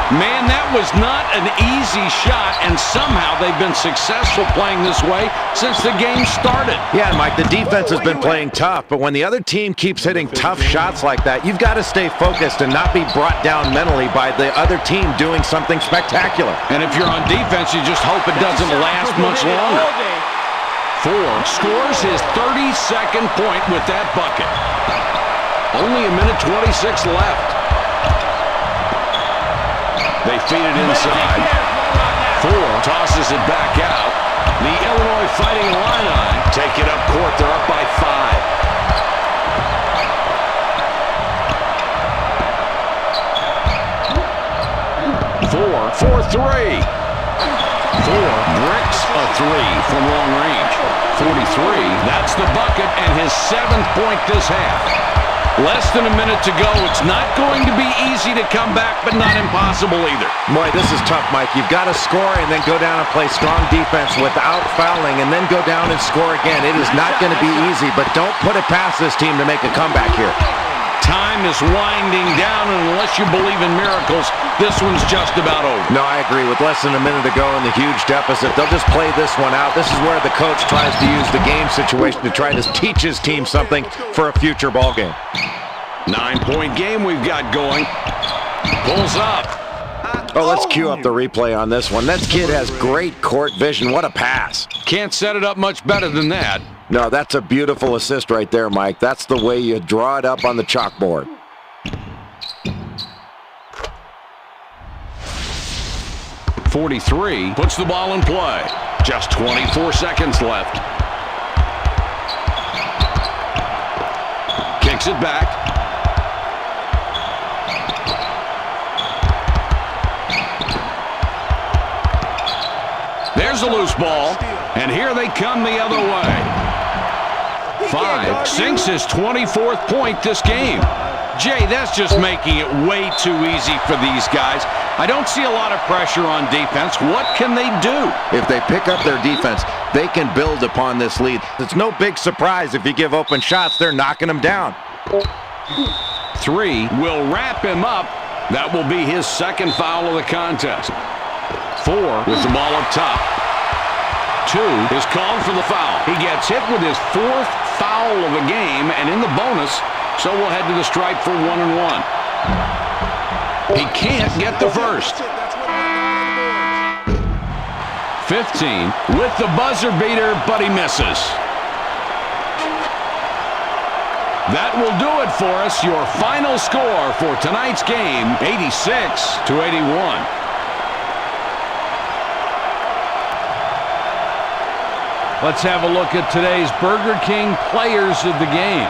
Man, that was not an easy shot, and somehow they've been successful playing this way since the game started. Yeah, Mike, the defense has been playing tough, but when the other team keeps hitting tough shots like that, you've got to stay focused and not be brought down mentally by the other team doing something spectacular. And if you're on defense, you just hope it doesn't last much longer. 4 scores his 32nd point with that bucket. Only a minute 26 left. They feed it inside. 4 tosses it back out. The Illinois Fighting Illini take it up court. They're up by 5. 4 for 3. 4 bricks a 3 from long range. 43, that's the bucket, and his 7th point this half. Less than a minute to go. It's not going to be easy to come back, but not impossible either. Boy, this is tough, Mike. You've got to score and then go down and play strong defense without fouling and then go down and score again. It is not going to be easy, but don't put it past this team to make a comeback here. Time is winding down, and unless you believe in miracles, this one's just about over. No, I agree. With less than a minute to go in the huge deficit, they'll just play this one out. This is where the coach tries to use the game situation to try to teach his team something for a future ball game. 9-point game we've got going. Pulls up. Oh, let's cue up the replay on this one. That kid has great court vision. What a pass. Can't set it up much better than that. No, that's a beautiful assist right there, Mike. That's the way you draw it up on the chalkboard. 43 puts the ball in play. Just 24 seconds left. Kicks it back. There's a loose ball, and here they come the other way. 5 sinks his 24th point this game. Jay, that's just making it way too easy for these guys. I don't see a lot of pressure on defense. What can they do? If they pick up their defense, they can build upon this lead. It's no big surprise if you give open shots, they're knocking them down. 3 will wrap him up. That will be his 2nd foul of the contest. 4 with the ball up top. 2 is called for the foul. He gets hit with his 4th foul of the game and in the bonus, so we'll head to the stripe for 1 and 1. He can't get the first. 15 with the buzzer beater, but he misses. That will do it for us. Your final score for tonight's game, 86-81. Let's have a look at today's Burger King players of the game.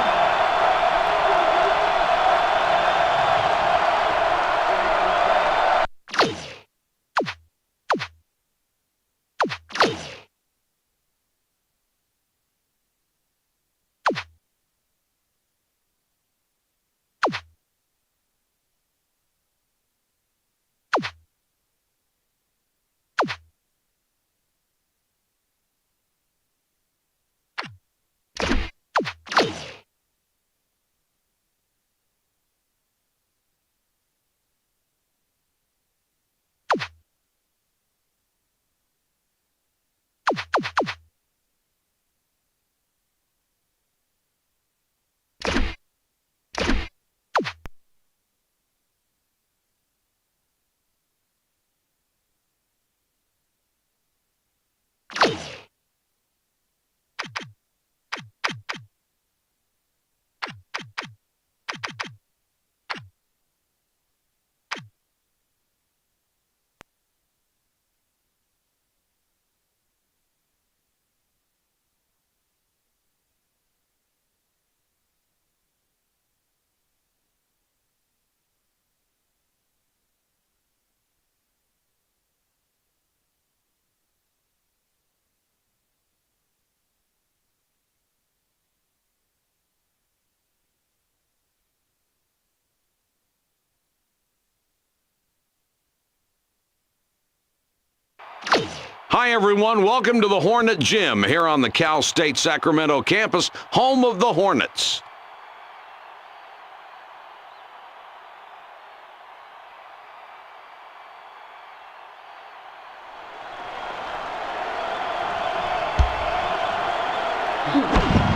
Hi, everyone. Welcome to the Hornet Gym here on the Cal State Sacramento campus, home of the Hornets.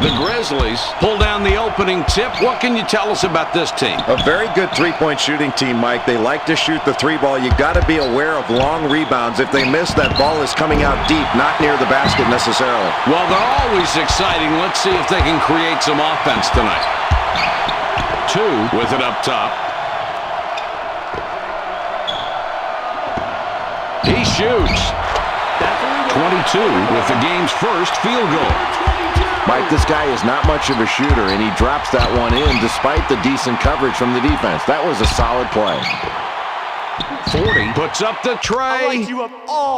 The Grizzlies pull down the opening tip. What can you tell us about this team? A very good three-point shooting team, Mike. They like to shoot the three ball. You got to be aware of long rebounds. If they miss, that ball is coming out deep, not near the basket necessarily. Well, they're always exciting. Let's see if they can create some offense tonight. 2 with it up top. He shoots. 22 with the game's first field goal. Mike, this guy is not much of a shooter, and he drops that one in despite the decent coverage from the defense. That was a solid play. 40 puts up the tray.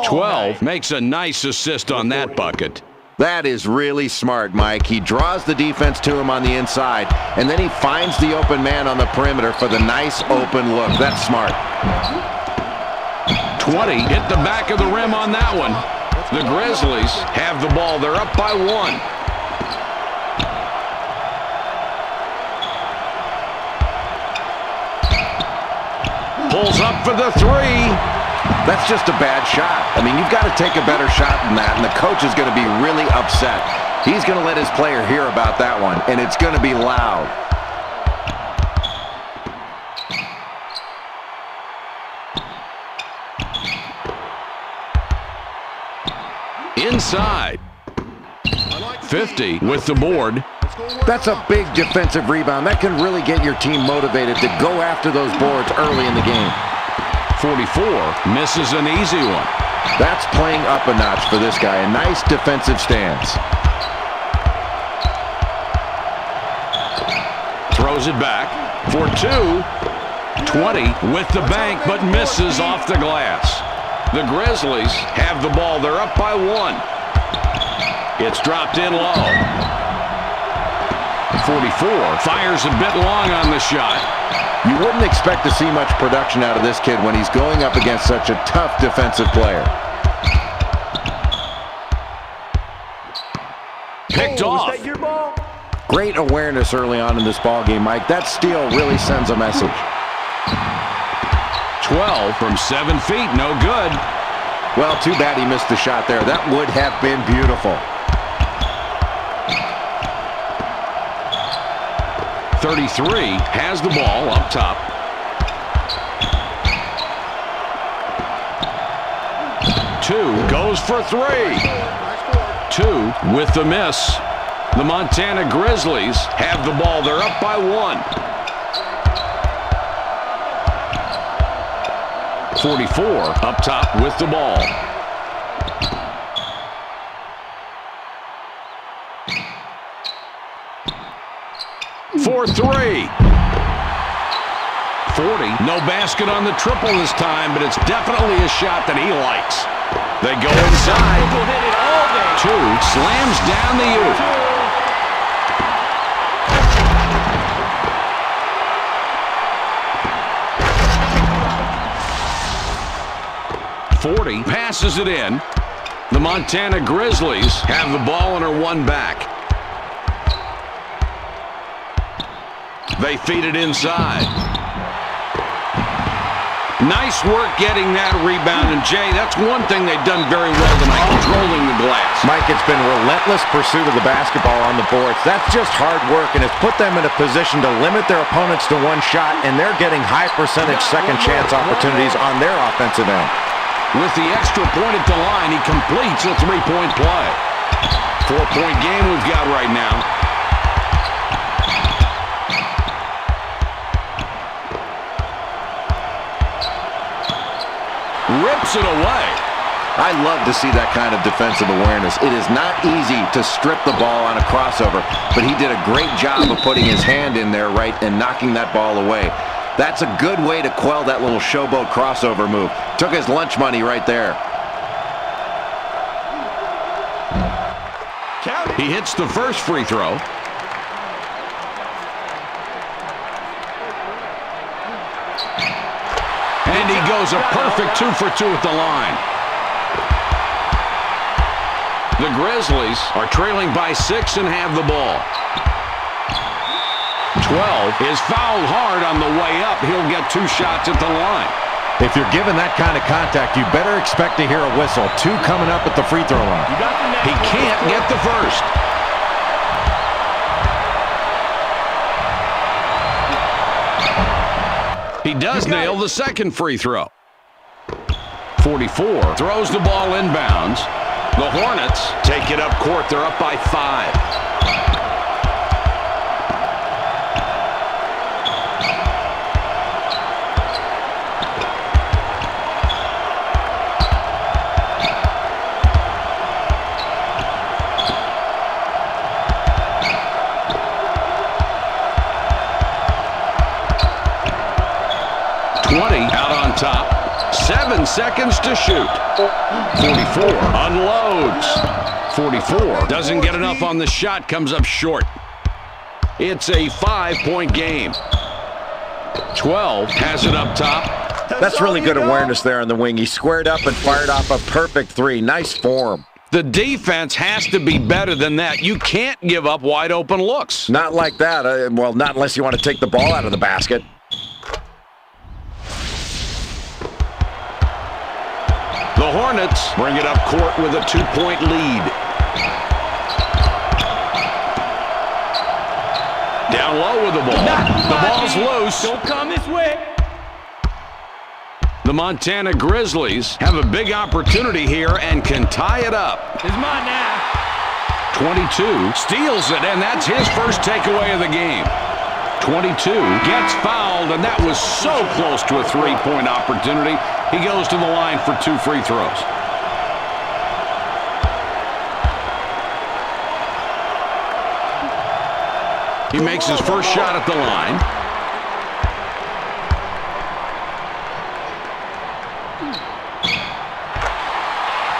12 night. makes a nice assist on that bucket. That is really smart, Mike. He draws the defense to him on the inside, and then he finds the open man on the perimeter for the nice open look. That's smart. 20 hit the back of the rim on that one. The Grizzlies have the ball. They're up by 1. Pulls up for the 3. That's just a bad shot. I mean, you've got to take a better shot than that, and the coach is going to be really upset. He's going to let his player hear about that one, and it's going to be loud. Inside. 50 with the board. That's a big defensive rebound. That can really get your team motivated to go after those boards early in the game. 44 misses an easy one. That's playing up a notch for this guy. A nice defensive stance. Throws it back for 2. 20 with the bank, but misses off the glass. The Grizzlies have the ball. They're up by 1. It's dropped in low. 44 fires a bit long on the shot. You wouldn't expect to see much production out of this kid when he's going up against such a tough defensive player. Picked off. Is that your ball? Great awareness early on in this ball game, Mike. That steal really sends a message. 12 from 7 feet, no good. Well, too bad he missed the shot there. That would have been beautiful. 33 has the ball up top. 2 goes for 3. 2 with the miss. The Montana Grizzlies have the ball. They're up by 1. 44 up top with the ball. For 3. 40. No basket on the triple this time, but it's definitely a shot that he likes. They go inside. Will hit it all day. 2 slams down the U. 40 passes it in. The Montana Grizzlies have the ball and are 1 back. They feed it inside. Nice work getting that rebound. And, Jay, that's one thing they've done very well tonight, controlling the glass. Mike, it's been relentless pursuit of the basketball on the boards. That's just hard work, and it's put them in a position to limit their opponents to 1 shot, and they're getting high percentage second chance opportunities on their offensive end. With the extra point at the line, he completes a 3-point play. 4-point game we've got right now. Rips it away. I love to see that kind of defensive awareness. It is not easy to strip the ball on a crossover, but he did a great job of putting his hand in there right and knocking that ball away. That's a good way to quell that little showboat crossover move. Took his lunch money right there. He hits the first free throw. And he goes a perfect 2 for 2 at the line. The Grizzlies are trailing by 6 and have the ball. 12 is fouled hard on the way up. He'll get 2 shots at the line. If you're given that kind of contact, you better expect to hear a whistle. 2 coming up at the free throw line. He can't get the first. He does nail the second free throw. 44 throws the ball inbounds. The Hornets take it up court. They're up by 5. Out on top. 7 seconds to shoot. 44 unloads. 44 doesn't get enough on the shot, comes up short. It's a 5-point game. 12 has it up top. That's really good awareness there on the wing. He squared up and fired off a perfect 3. Nice form. The defense has to be better than that. You can't give up wide open looks. Not like that. Well, not unless you want to take the ball out of the basket. The Hornets bring it up court with a 2-point lead. Down low with the ball. The ball's loose. Don't come this way. The Montana Grizzlies have a big opportunity here and can tie it up. It's mine now. 22 steals it, and that's his first takeaway of the game. 22 gets fouled, and that was so close to a 3-point opportunity. He goes to the line for 2 free throws. He makes his first shot at the line.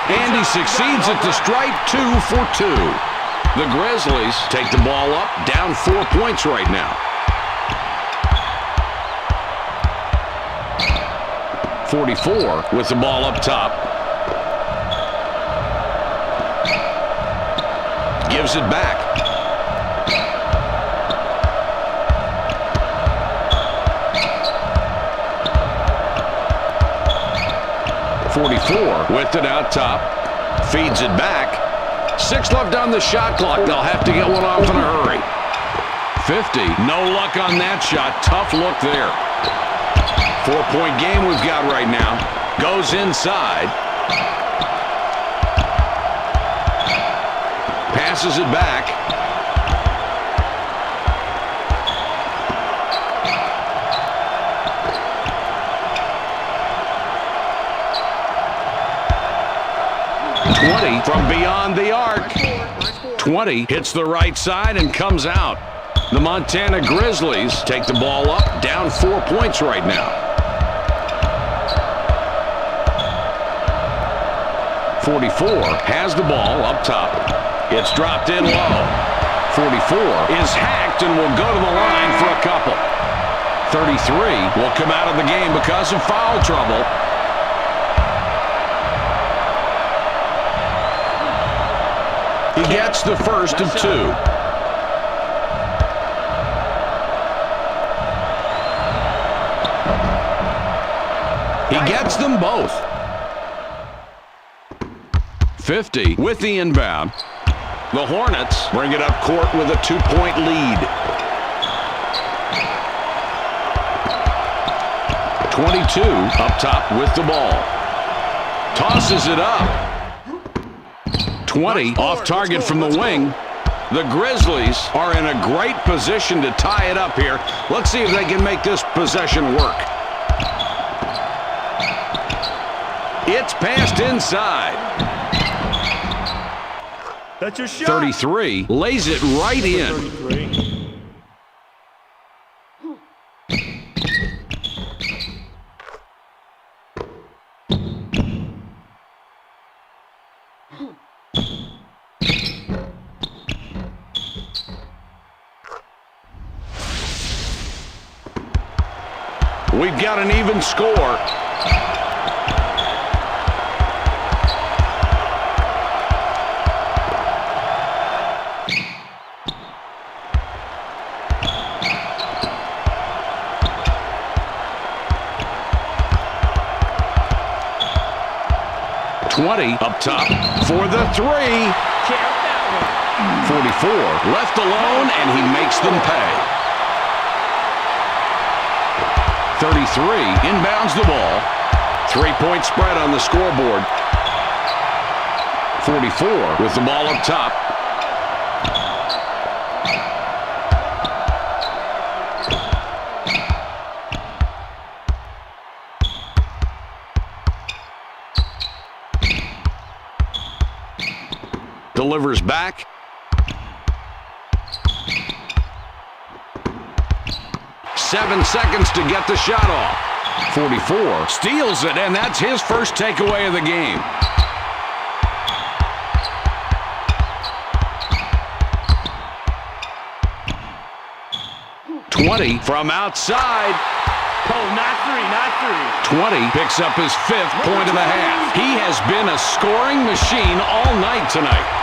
And he succeeds at the stripe. 2 for 2. The Grizzlies take the ball up, down 4 points right now. 44 with the ball up top. Gives it back. .44 with it out top. Feeds it back. 6 left on the shot clock. They'll have to get one off in a hurry. 50. No luck on that shot. Tough look there. 4-point game we've got right now. Goes inside. Passes it back. From beyond the arc. 20 hits the right side and comes out. The Montana Grizzlies take the ball up, down 4 points right now. 44 has the ball up top. It's dropped in low. 44 is hacked and will go to the line for a couple. 33 will come out of the game because of foul trouble. He gets the first of 2. He gets them both. 50 with the inbound. The Hornets bring it up court with a 2-point lead. 22 up top with the ball. Tosses it up. 20 off target from the wing. The Grizzlies are in a great position to tie it up here. Let's see if they can make this possession work. It's passed inside. That's your shot. 33 lays it right in. 33. We've got an even score. 20 up top for the three. Count that one. 44 left alone, and he makes them pay. 33 inbounds the ball. 3-point spread on the scoreboard. 44 with the ball up top. Delivers back. Seven seconds to get the shot off. 44 steals it, and that's his first takeaway of the game. .20 from outside. Oh, not three. 20 picks up his 5th point of the half. He has been a scoring machine all night tonight.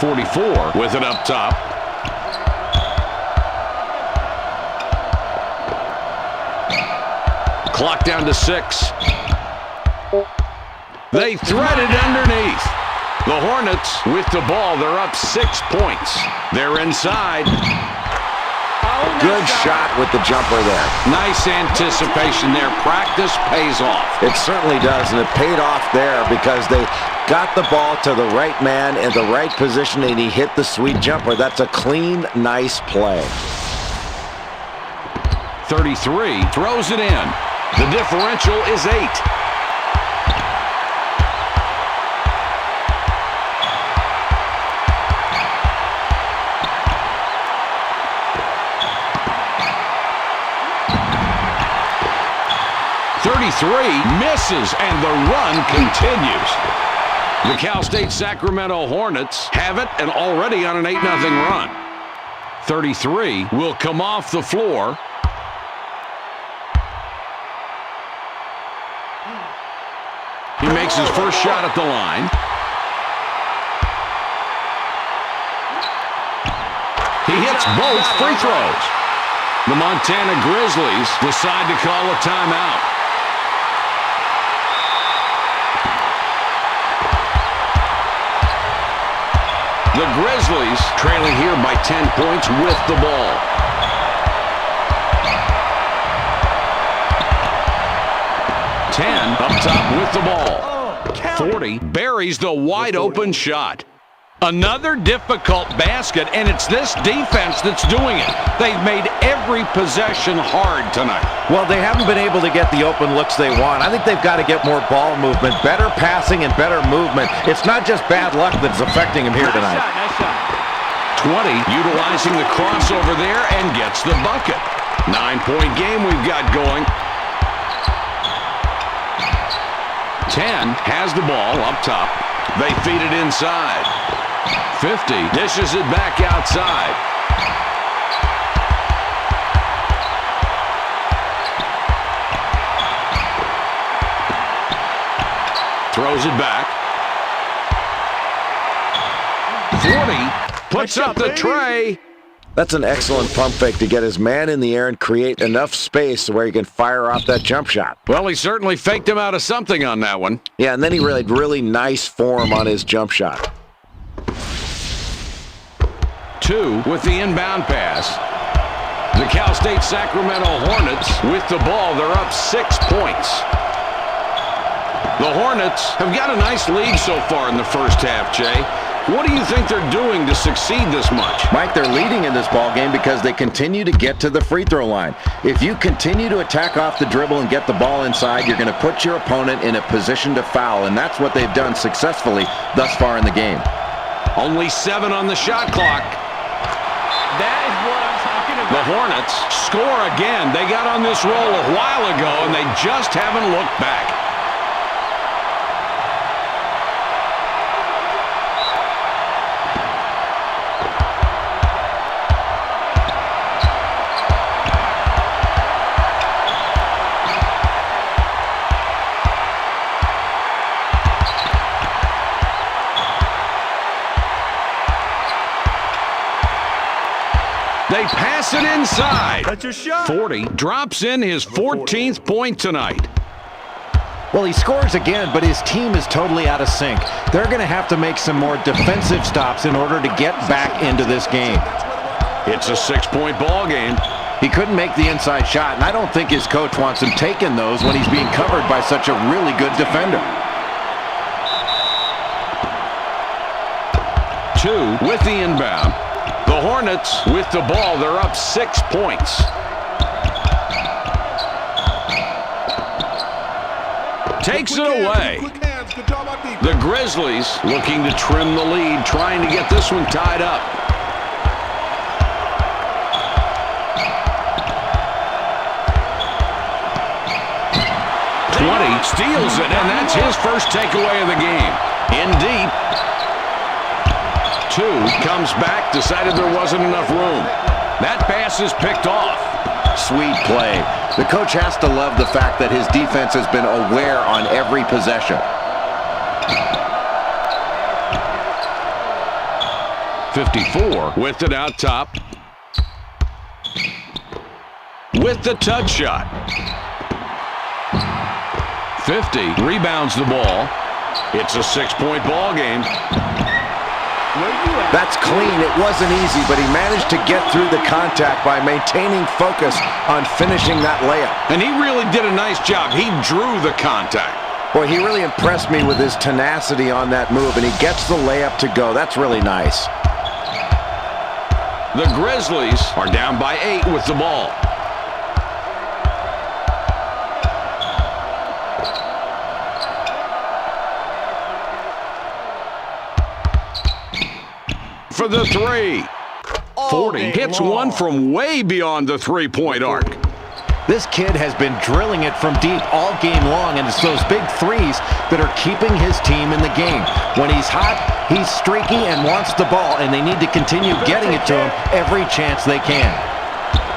.44 with it up top. Clock down to 6. They thread it underneath. The Hornets with the ball. They're up 6 points. They're inside. Good shot with the jumper there. Nice anticipation there. Practice pays off. It certainly does, and it paid off there because they got the ball to the right man in the right position, and he hit the sweet jumper. That's a clean, nice play. 33 throws it in. The differential is 8. Misses, and the run continues. The Cal State Sacramento Hornets have it and already on an 8-0 run. 33 will come off the floor. He makes his first shot at the line. He hits both free throws. The Montana Grizzlies decide to call a timeout. The Grizzlies trailing here by 10 points with the ball. Up top with the ball. 40 buries the wide open shot. Another difficult basket, and it's this defense that's doing it. They've made every possession hard tonight. Well, they haven't been able to get the open looks they want. I think they've got to get more ball movement, better passing and better movement. It's not just bad luck that's affecting him here tonight. Nice shot. 20 utilizing the crossover there and gets the bucket. 9-point game we've got going. 10 has the ball up top. They feed it inside. 50 dishes it back outside. Throws it back. 40 puts up the tray. That's an excellent pump fake to get his man in the air and create enough space where he can fire off that jump shot. Well, he certainly faked him out of something on that one. Yeah, and then he really nice form on his jump shot. 2 with the inbound pass. The Cal State Sacramento Hornets with the ball. They're up 6 points. The Hornets have got a nice lead so far in the first half, Jay. What do you think they're doing to succeed this much? Mike, they're leading in this ball game because they continue to get to the free throw line. If you continue to attack off the dribble and get the ball inside, you're going to put your opponent in a position to foul, and that's what they've done successfully thus far in the game. Only 7 on the shot clock. That is what I'm talking about. The Hornets score again. They got on this roll a while ago, and they just haven't looked back. They pass it inside. That's your shot. 40 drops in his 14th point tonight. Well, he scores again, but his team is totally out of sync. They're going to have to make some more defensive stops in order to get back into this game. It's a 6-point ball game. He couldn't make the inside shot, and I don't think his coach wants him taking those when he's being covered by such a really good defender. 2 with the inbound. The Hornets with the ball. They're up 6 points. Takes it away. The Grizzlies looking to trim the lead, trying to get this one tied up. Steals it, and that's his first takeaway of the game. In deep. 2 comes back, decided there wasn't enough room. That pass is picked off. Sweet play. The coach has to love the fact that his defense has been aware on every possession. 54 with it out top. With the touch shot. 50 rebounds the ball. It's a 6-point ball game. That's clean. It wasn't easy, but he managed to get through the contact by maintaining focus on finishing that layup. And he really did a nice job. He drew the contact. Boy, he really impressed me with his tenacity on that move, and he gets the layup to go. That's really nice. The Grizzlies are down by 8 with the ball. For the 3. 40 hits one from way beyond the 3-point arc. This kid has been drilling it from deep all game long, and it's those big threes that are keeping his team in the game. When he's hot, he's streaky and wants the ball, and they need to continue getting it to him every chance they can.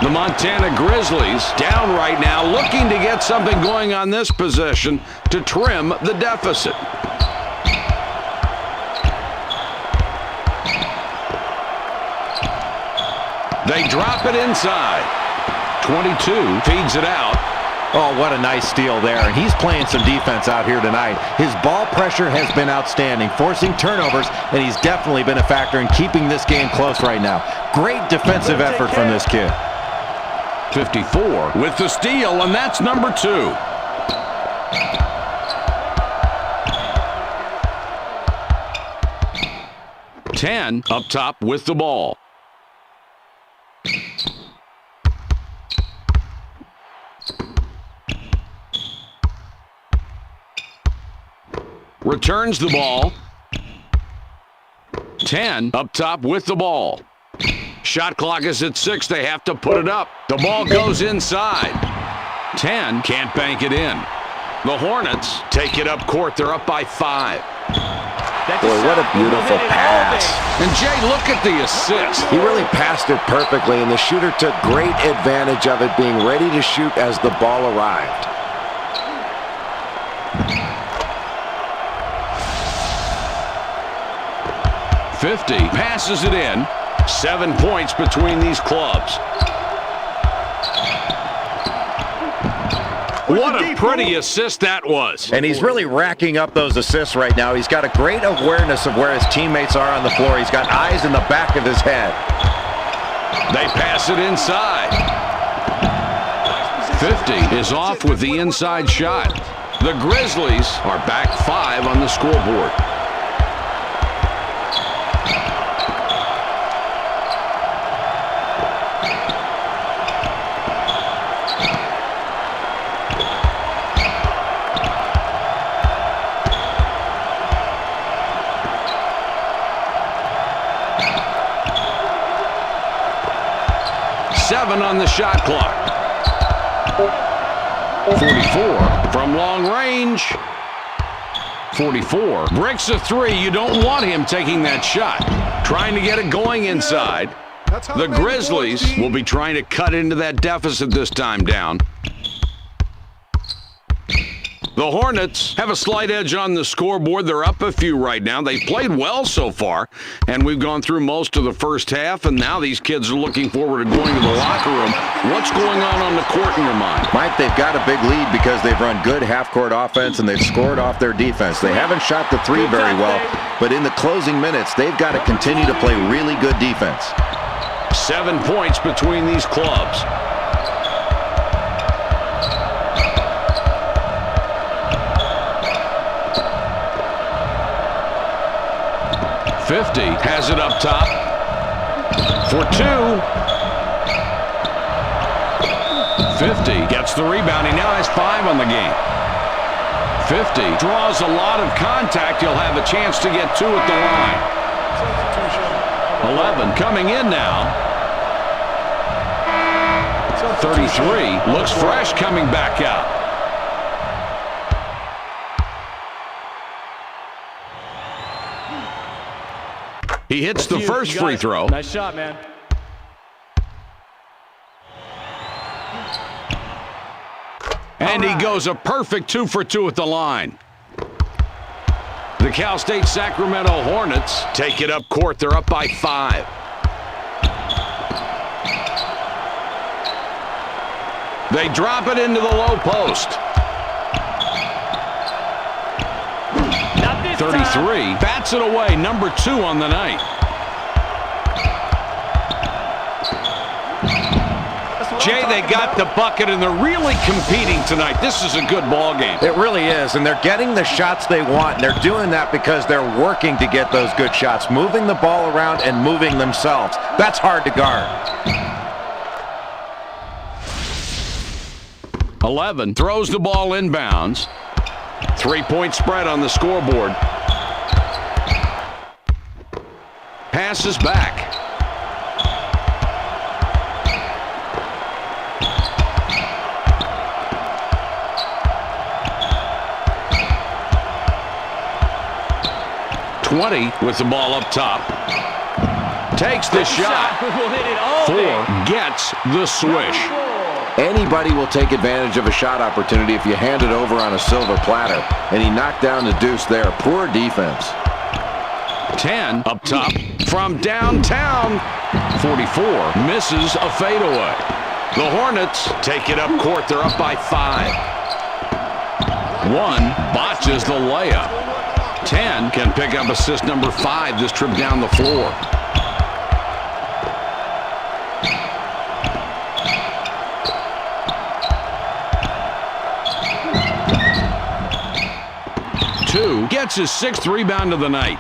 The Montana Grizzlies down right now, looking to get something going on this possession to trim the deficit. They drop it inside. 22 feeds it out. Oh, what a nice steal there. And he's playing some defense out here tonight. His ball pressure has been outstanding, forcing turnovers, and he's definitely been a factor in keeping this game close right now. Great defensive effort from this kid. 54 with the steal, and that's number 2. Ten up top with the ball. Returns the ball. 10 up top with the ball. Shot clock is at 6. They have to put it up. The ball goes inside. 10 can't bank it in. The Hornets take it up court. They're up by 5. Boy, what a beautiful pass. And Jay, look at the assist. He really passed it perfectly, and the shooter took great advantage of it, being ready to shoot as the ball arrived. Passes it in. 7 points between these clubs. What a pretty assist that was. And he's really racking up those assists right now. He's got a great awareness of where his teammates are on the floor. He's got eyes in the back of his head. They pass it inside. 50 is off with the inside shot. The Grizzlies are back 5 on the scoreboard. On the shot clock. 44 from long range. 44 breaks a 3. You don't want him taking that shot. Trying to get it going inside. The Grizzlies will be trying to cut into that deficit this time down. The Hornets have a slight edge on the scoreboard. They're up a few right now. They've played well so far, and we've gone through most of the first half, and now these kids are looking forward to going to the locker room. What's going on the court in your mind? Mike, they've got a big lead because they've run good half-court offense and they've scored off their defense. They haven't shot the three very well, but in the closing minutes, they've got to continue to play really good defense. 7 points between these clubs. 50 has it up top for two. 50 gets the rebound. He now has 5 on the game. 50 draws a lot of contact. He'll have a chance to get 2 at the line. 11 coming in now. 33 looks fresh coming back out. He hits the first free throw. Nice shot, man. And he goes a perfect 2 for 2 at the line. The Cal State Sacramento Hornets take it up court. They're up by 5. They drop it into the low post. 33 bats it away, number 2 on the night. Jay, they got the bucket, and they're really competing tonight. This is a good ball game. It really is, and they're getting the shots they want. And they're doing that because they're working to get those good shots, moving the ball around and moving themselves. That's hard to guard. 11 throws the ball inbounds. 3-point spread on the scoreboard. Passes back. With the ball up top. Takes the shot. 4 gets the swish. Anybody will take advantage of a shot opportunity if you hand it over on a silver platter. And he knocked down the deuce there. Poor defense. 10 up top from downtown. 44 misses a fadeaway. The Hornets take it up court. They're up by 5. 1 botches the layup. 10 can pick up assist number 5 this trip down the floor. Two gets his 6th rebound of the night.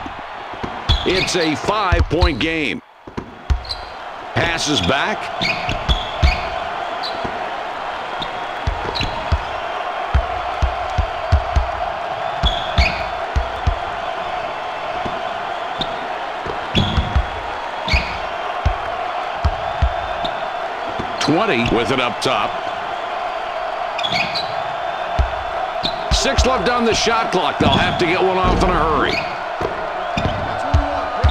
It's a 5-point game. Passes back. With it up top. 6 left on the shot clock. They'll have to get one off in a hurry.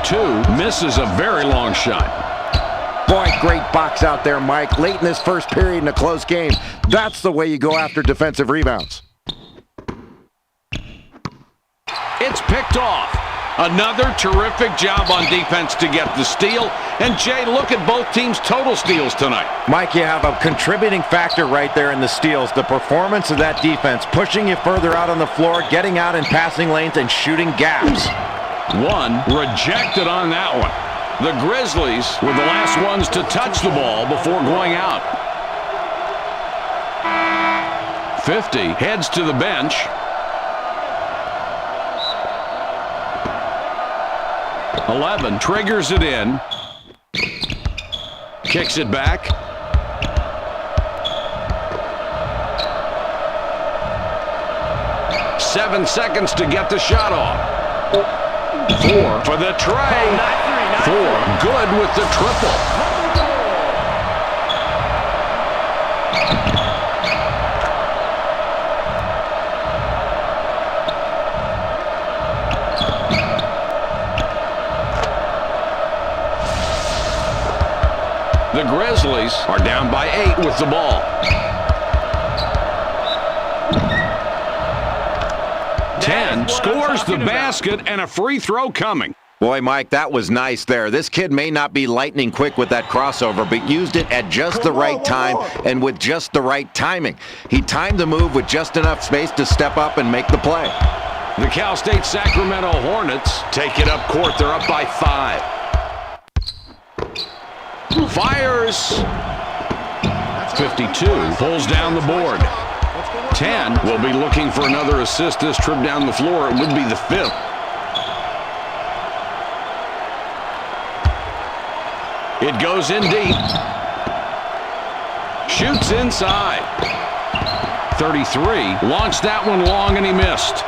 2 misses a very long shot. Boy, great box out there, Mike. Late in this first period in a close game. That's the way you go after defensive rebounds. It's picked off. Another terrific job on defense to get the steal. And, Jay, look at both teams' total steals tonight. Mike, you have a contributing factor right there in the steals. The performance of that defense, pushing you further out on the floor, getting out in passing lanes, and shooting gaps. 1 rejected on that one. The Grizzlies were the last ones to touch the ball before going out. 50 heads to the bench. 11 triggers it in. Kicks it back. Seven seconds to get the shot off. 4 for the tray. 4 good with the triple. The Grizzlies are down by 8 with the ball. 10 scores the basket and a free throw coming. Boy, Mike, that was nice there. This kid may not be lightning quick with that crossover, but used it at just the right time and with just the right timing. He timed the move with just enough space to step up and make the play. The Cal State Sacramento Hornets take it up court. They're up by 5. Fires. 52 pulls down the board. 10 will be looking for another assist this trip down the floor. It would be the 5th. It goes in deep. Shoots inside. 33 launched that one long and he missed.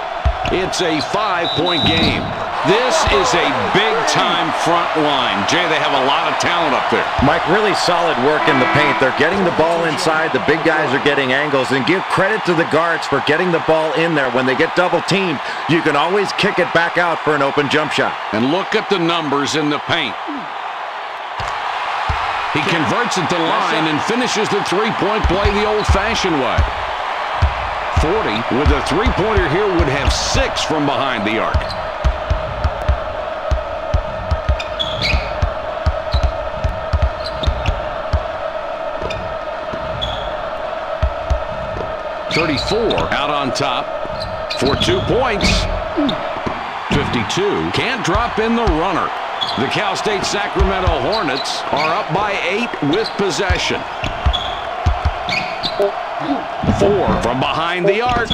It's a 5-point game. This is a big-time front line. Jay, they have a lot of talent up there. Mike, really solid work in the paint. They're getting the ball inside. The big guys are getting angles. And give credit to the guards for getting the ball in there. When they get double-teamed, you can always kick it back out for an open jump shot. And look at the numbers in the paint. He converts at the line and finishes the three-point play the old-fashioned way. 40 with a three-pointer here would have 6 from behind the arc. .34 out on top for 2 points. 52 can't drop in the runner. The Cal State Sacramento Hornets are up by 8 with possession. 4 from behind the arc.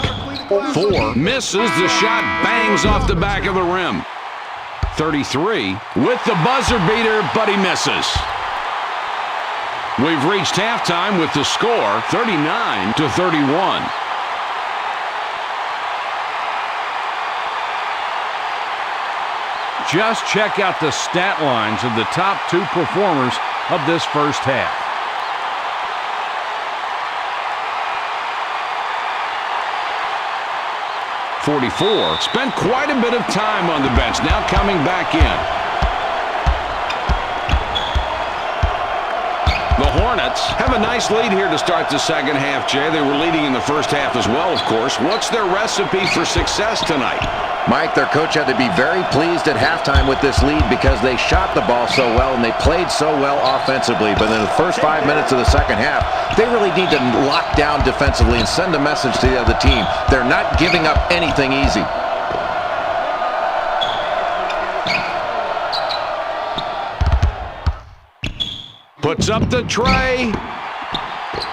4 misses. The shot bangs off the back of the rim. 33 with the buzzer beater, but he misses. We've reached halftime with the score 39-31. Just check out the stat lines of the top 2 performers of this first half. .44 spent quite a bit of time on the bench, now coming back in. The Hornets have a nice lead here to start the second half, Jay. They were leading in the first half as well, of course. What's their recipe for success tonight? Mike, their coach had to be very pleased at halftime with this lead because they shot the ball so well and they played so well offensively. But in the first 5 minutes of the second half, they really need to lock down defensively and send a message to the other team. They're not giving up anything easy. Puts up the tray.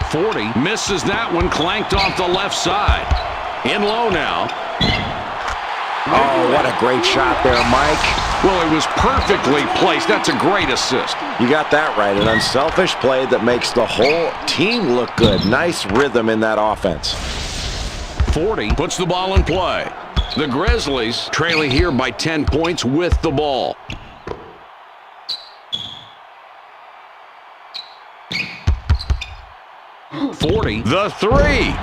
40 misses that one, clanked off the left side. In low now. Oh, what a great shot there, Mike. Well, it was perfectly placed. That's a great assist. You got that right. An unselfish play that makes the whole team look good. Nice rhythm in that offense. 40 puts the ball in play. The Grizzlies trailing here by 10 points with the ball. .40, the 3.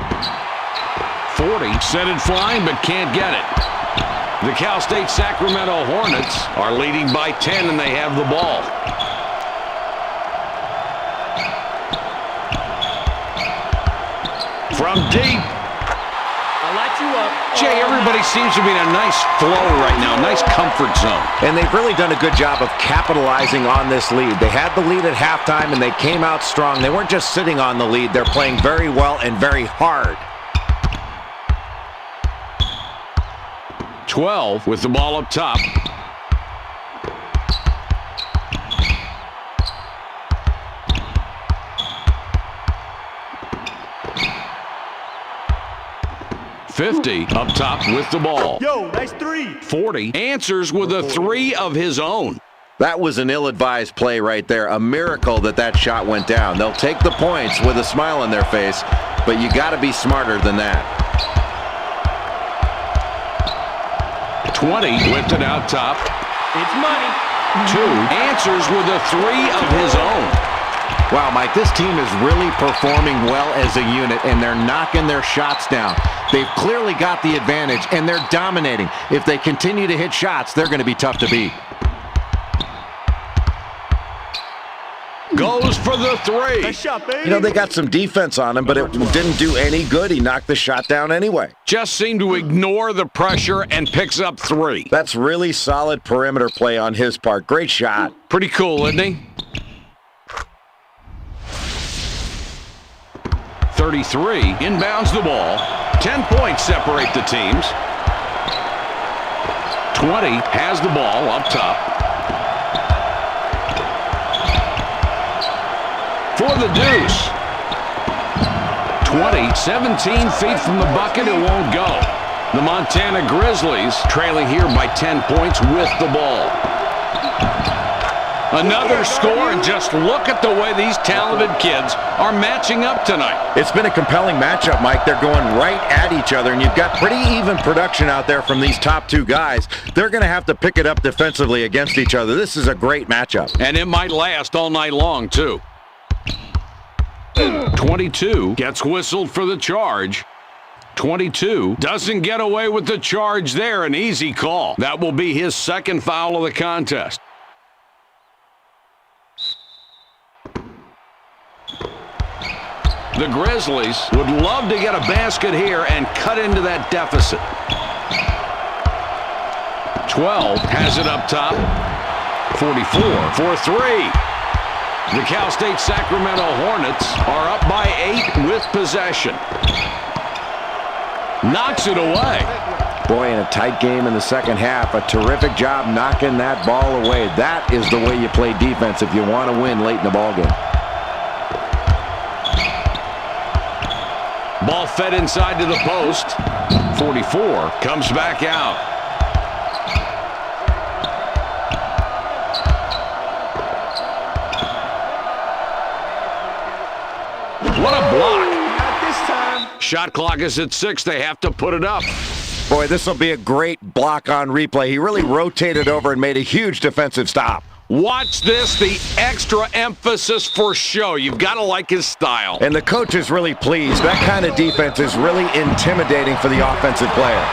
40 sent it flying but can't get it. The Cal State Sacramento Hornets are leading by 10 and they have the ball. From deep. I'll let you up. Jay, everybody seems to be in a nice flow right now, nice comfort zone. And they've really done a good job of capitalizing on this lead. They had the lead at halftime and they came out strong. They weren't just sitting on the lead. They're playing very well and very hard. 12 with the ball up top. .50 up top with the ball. Yo, nice 3. 40 answers with a 3 of his own. That was an ill-advised play right there. A miracle that that shot went down. They'll take the points with a smile on their face, but you got to be smarter than that. 20 whipped it out top. It's money. 2 answers with a 3 of his own. Wow, Mike, this team is really performing well as a unit, and they're knocking their shots down. They've clearly got the advantage, and they're dominating. If they continue to hit shots, they're going to be tough to beat. Goes for the three. Nice shot, baby. You know, they got some defense on him, but it didn't do any good. He knocked the shot down anyway. Just seemed to ignore the pressure and picks up three. That's really solid perimeter play on his part. Great shot. Pretty cool, isn't he? 33 inbounds the ball. 10 points separate the teams. 20 has the ball up top. For the deuce. 20, 17 feet from the bucket, it won't go. The Montana Grizzlies trailing here by 10 points with the ball. Another score, and just look at the way these talented kids are matching up tonight. It's been a compelling matchup, Mike. They're going right at each other, and you've got pretty even production out there from these top two guys. They're going to have to pick it up defensively against each other. This is a great matchup. And it might last all night long, too. 22 gets whistled for the charge. 22 doesn't get away with the charge there. An easy call. That will be his second foul of the contest. The Grizzlies would love to get a basket here and cut into that deficit. 12 has it up top. 44 for three. The Cal State Sacramento Hornets are up by 8 with possession. Knocks it away. Boy, in a tight game in the second half, a terrific job knocking that ball away. That is the way you play defense if you want to win late in the ballgame. Ball fed inside to the post. 44 comes back out. What a block. Not this time. Shot clock is at 6. They have to put it up. Boy, this will be a great block on replay. He really rotated over and made a huge defensive stop. Watch this, the extra emphasis for show. You've got to like his style. And the coach is really pleased. That kind of defense is really intimidating for the offensive player.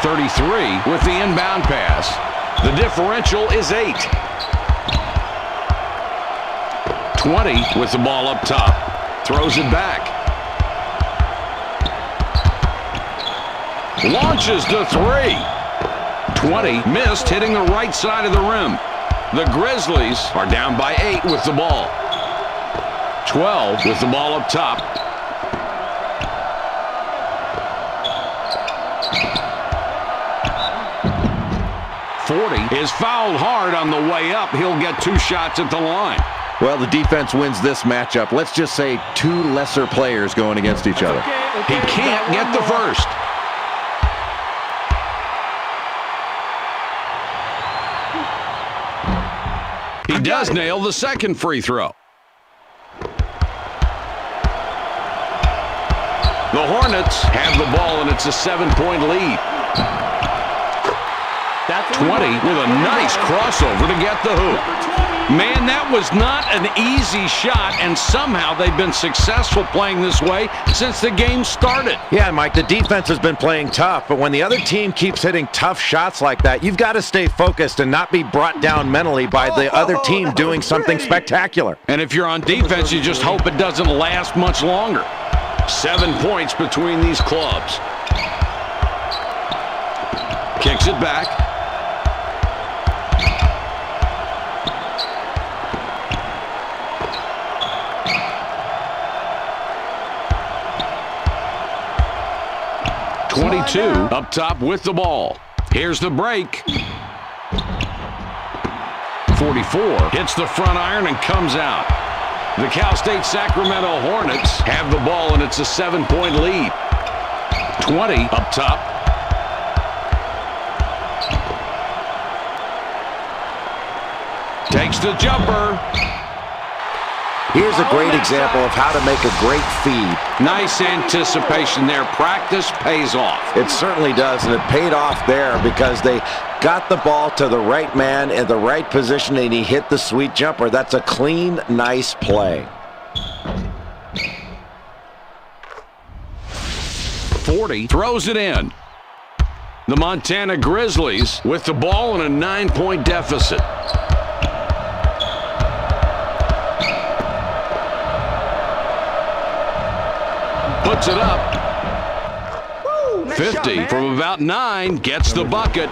.33 with the inbound pass. The differential is 8. 20 with the ball up top. Throws it back. Launches to 3. 20 missed, hitting the right side of the rim. The Grizzlies are down by 8 with the ball. 12 with the ball up top. .40 is fouled hard on the way up. He'll get 2 shots at the line. Well, the defense wins this matchup. Let's just say 2 lesser players going against each other. He can't get the first. He does nail the second free throw. The Hornets have the ball, and it's a 7-point lead. 20 with a nice crossover to get the hoop. Man, that was not an easy shot, and somehow they've been successful playing this way since the game started. Yeah, Mike, the defense has been playing tough, but when the other team keeps hitting tough shots like that, you've got to stay focused and not be brought down mentally by the other team doing something spectacular. And if you're on defense, you just hope it doesn't last much longer. 7 points between these clubs. Kicks it back. .22 up top with the ball. Here's the break. 44 hits the front iron and comes out. The Cal State Sacramento Hornets have the ball, and it's a 7-point lead. 20 up top. Takes the jumper. Here's a great example of how to make a great feed. Nice anticipation there. Practice pays off. It certainly does, and it paid off there because they got the ball to the right man in the right position, and he hit the sweet jumper. That's a clean, nice play. 40 throws it in. The Montana Grizzlies with the ball in a 9-point deficit. Puts it up. 50 from about 9, gets the bucket.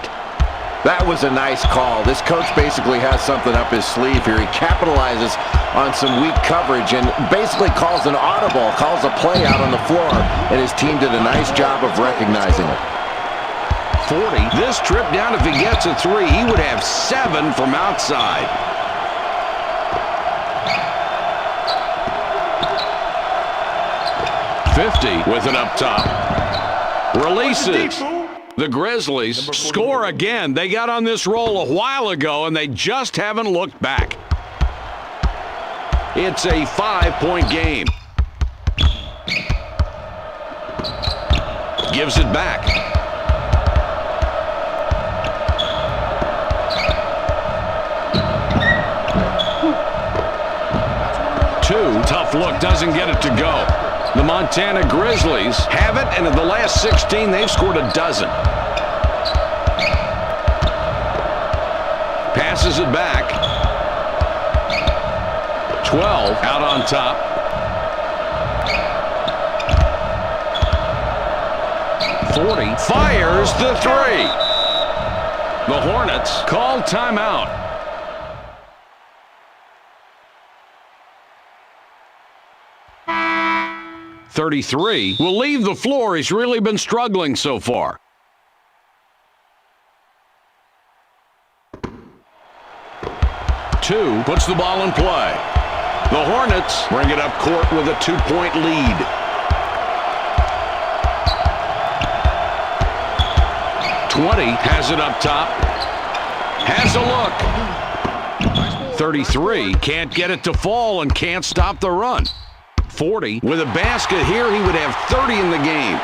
That was a nice call. This coach basically has something up his sleeve here. He capitalizes on some weak coverage and basically calls an audible, calls a play out on the floor, and his team did a nice job of recognizing it. 40. This trip down, if he gets a 3, he would have 7 from outside. With it up top. Releases. The Grizzlies score again. They got on this roll a while ago, and they just haven't looked back. It's a 5-point game. Gives it back. Tough look, doesn't get it to go. The Montana Grizzlies have it, and in the last 16, they've scored a dozen. Passes it back. 12 out on top. Fires the 3. The Hornets call timeout. 33 will leave the floor. He's really been struggling so far. Two puts the ball in play. The Hornets bring it up court with a 2-point lead. Has it up top. Has a look. 33 can't get it to fall and can't stop the run. 40 with a basket here, he would have 30 in the game.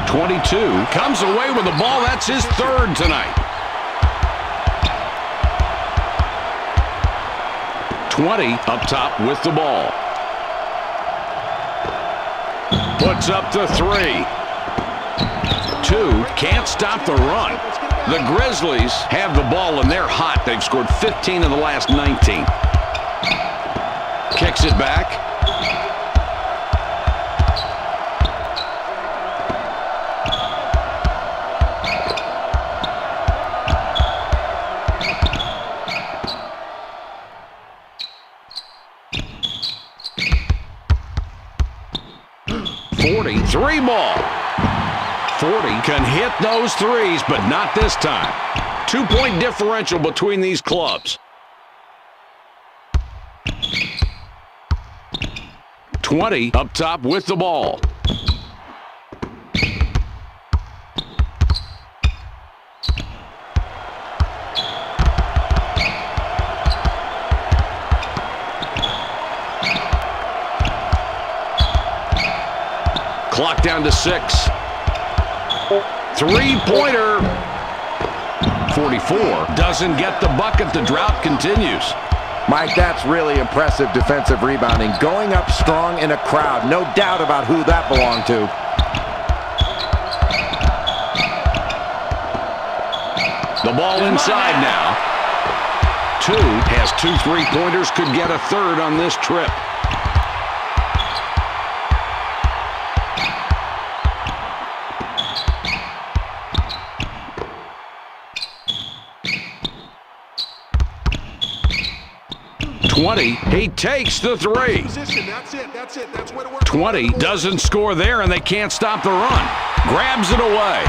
22 comes away with the ball. That's his 3rd tonight. 20 up top with the ball. Puts up the 3. 2 can't stop the run. The Grizzlies have the ball and they're hot. They've scored 15 of the last 19. Kicks it back. Three ball. 40 can hit those threes, but not this time. 2-point differential between these clubs. 20 up top with the ball. Clock down to 6. 3-pointer. 44 doesn't get the bucket. The drought continues. Mike, that's really impressive defensive rebounding. Going up strong in a crowd. No doubt about who that belonged to. The ball inside now. 2 has 2 3-pointers. Could get a 3rd on this trip. He takes the 3. 20 doesn't score there, and they can't stop the run. Grabs it away.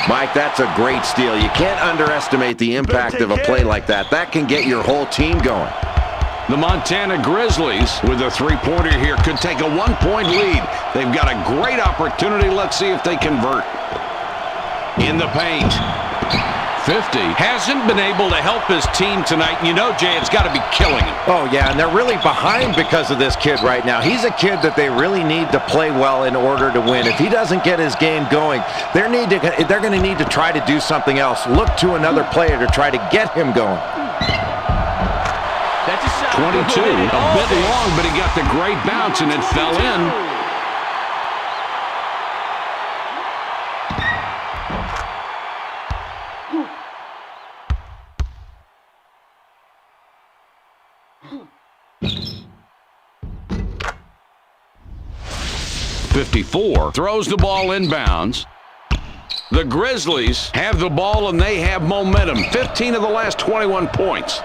Mike, that's a great steal. You can't underestimate the impact of a play like that. That can get your whole team going. The Montana Grizzlies, with a 3-pointer here, could take a 1-point lead. They've got a great opportunity. Let's see if they convert. In the paint. 50 hasn't been able to help his team tonight. You know, Jay, it's got to be killing him. Oh, yeah, and they're really behind because of this kid right now. He's a kid that they really need to play well in order to win. If he doesn't get his game going, they're going to need to try to do something else. Look to another player to try to get him going. That's a shot. 22, a bit long, but he got the great bounce, and it fell in. 54 throws the ball inbounds. The Grizzlies have the ball and they have momentum. 15 of the last 21 points.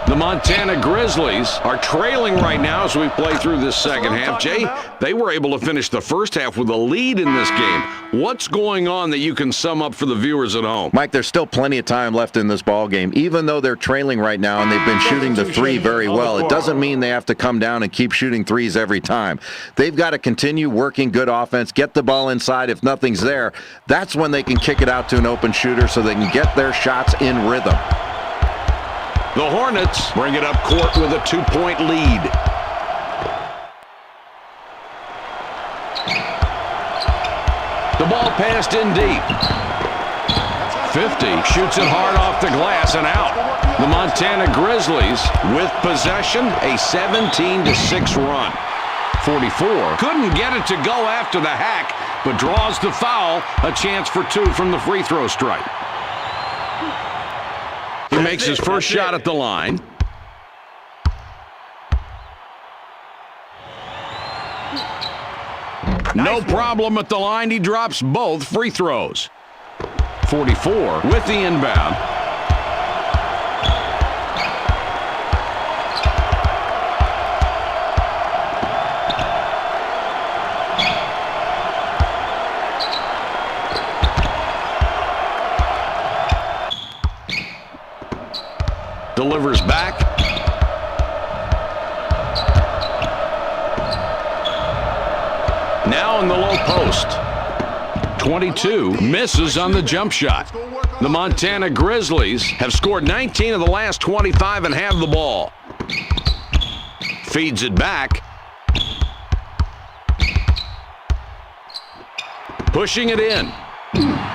The Montana Grizzlies are trailing right now as we play through this second half. Jay, they were able to finish the first half with a lead in this game. What's going on that you can sum up for the viewers at home? Mike, there's still plenty of time left in this ball game. Even though they're trailing right now and they've been shooting the three very well, it doesn't mean they have to come down and keep shooting threes every time. They've got to continue working good offense, get the ball inside. If nothing's there, that's when they can kick it out to an open shooter so they can get their shots in rhythm. The Hornets bring it up court with a 2-point lead. The ball passed in deep. 50 shoots it hard off the glass and out. The Montana Grizzlies with possession, a 17-6 run. 44 couldn't get it to go after the hack, but draws the foul, a chance for two from the free throw stripe. He makes his first shot at the line. No problem at the line. He drops both free throws. 44 with the inbound. Delivers back. Now in the low post. 22 misses on the jump shot. The Montana Grizzlies have scored 19 of the last 25 and have the ball. Feeds it back. Pushing it in.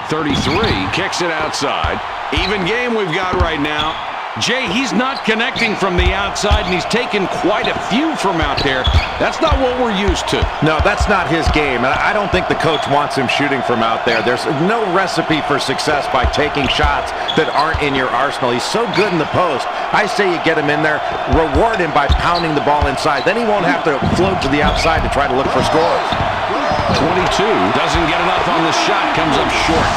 33 kicks it outside. Even game we've got right now. Jay, he's not connecting from the outside, and he's taken quite a few from out there. That's not what we're used to. No, that's not his game. I don't think the coach wants him shooting from out there. There's no recipe for success by taking shots that aren't in your arsenal. He's so good in the post. I say you get him in there, reward him by pounding the ball inside. Then he won't have to float to the outside to try to look for scores. 22 doesn't get enough on the shot, comes up short.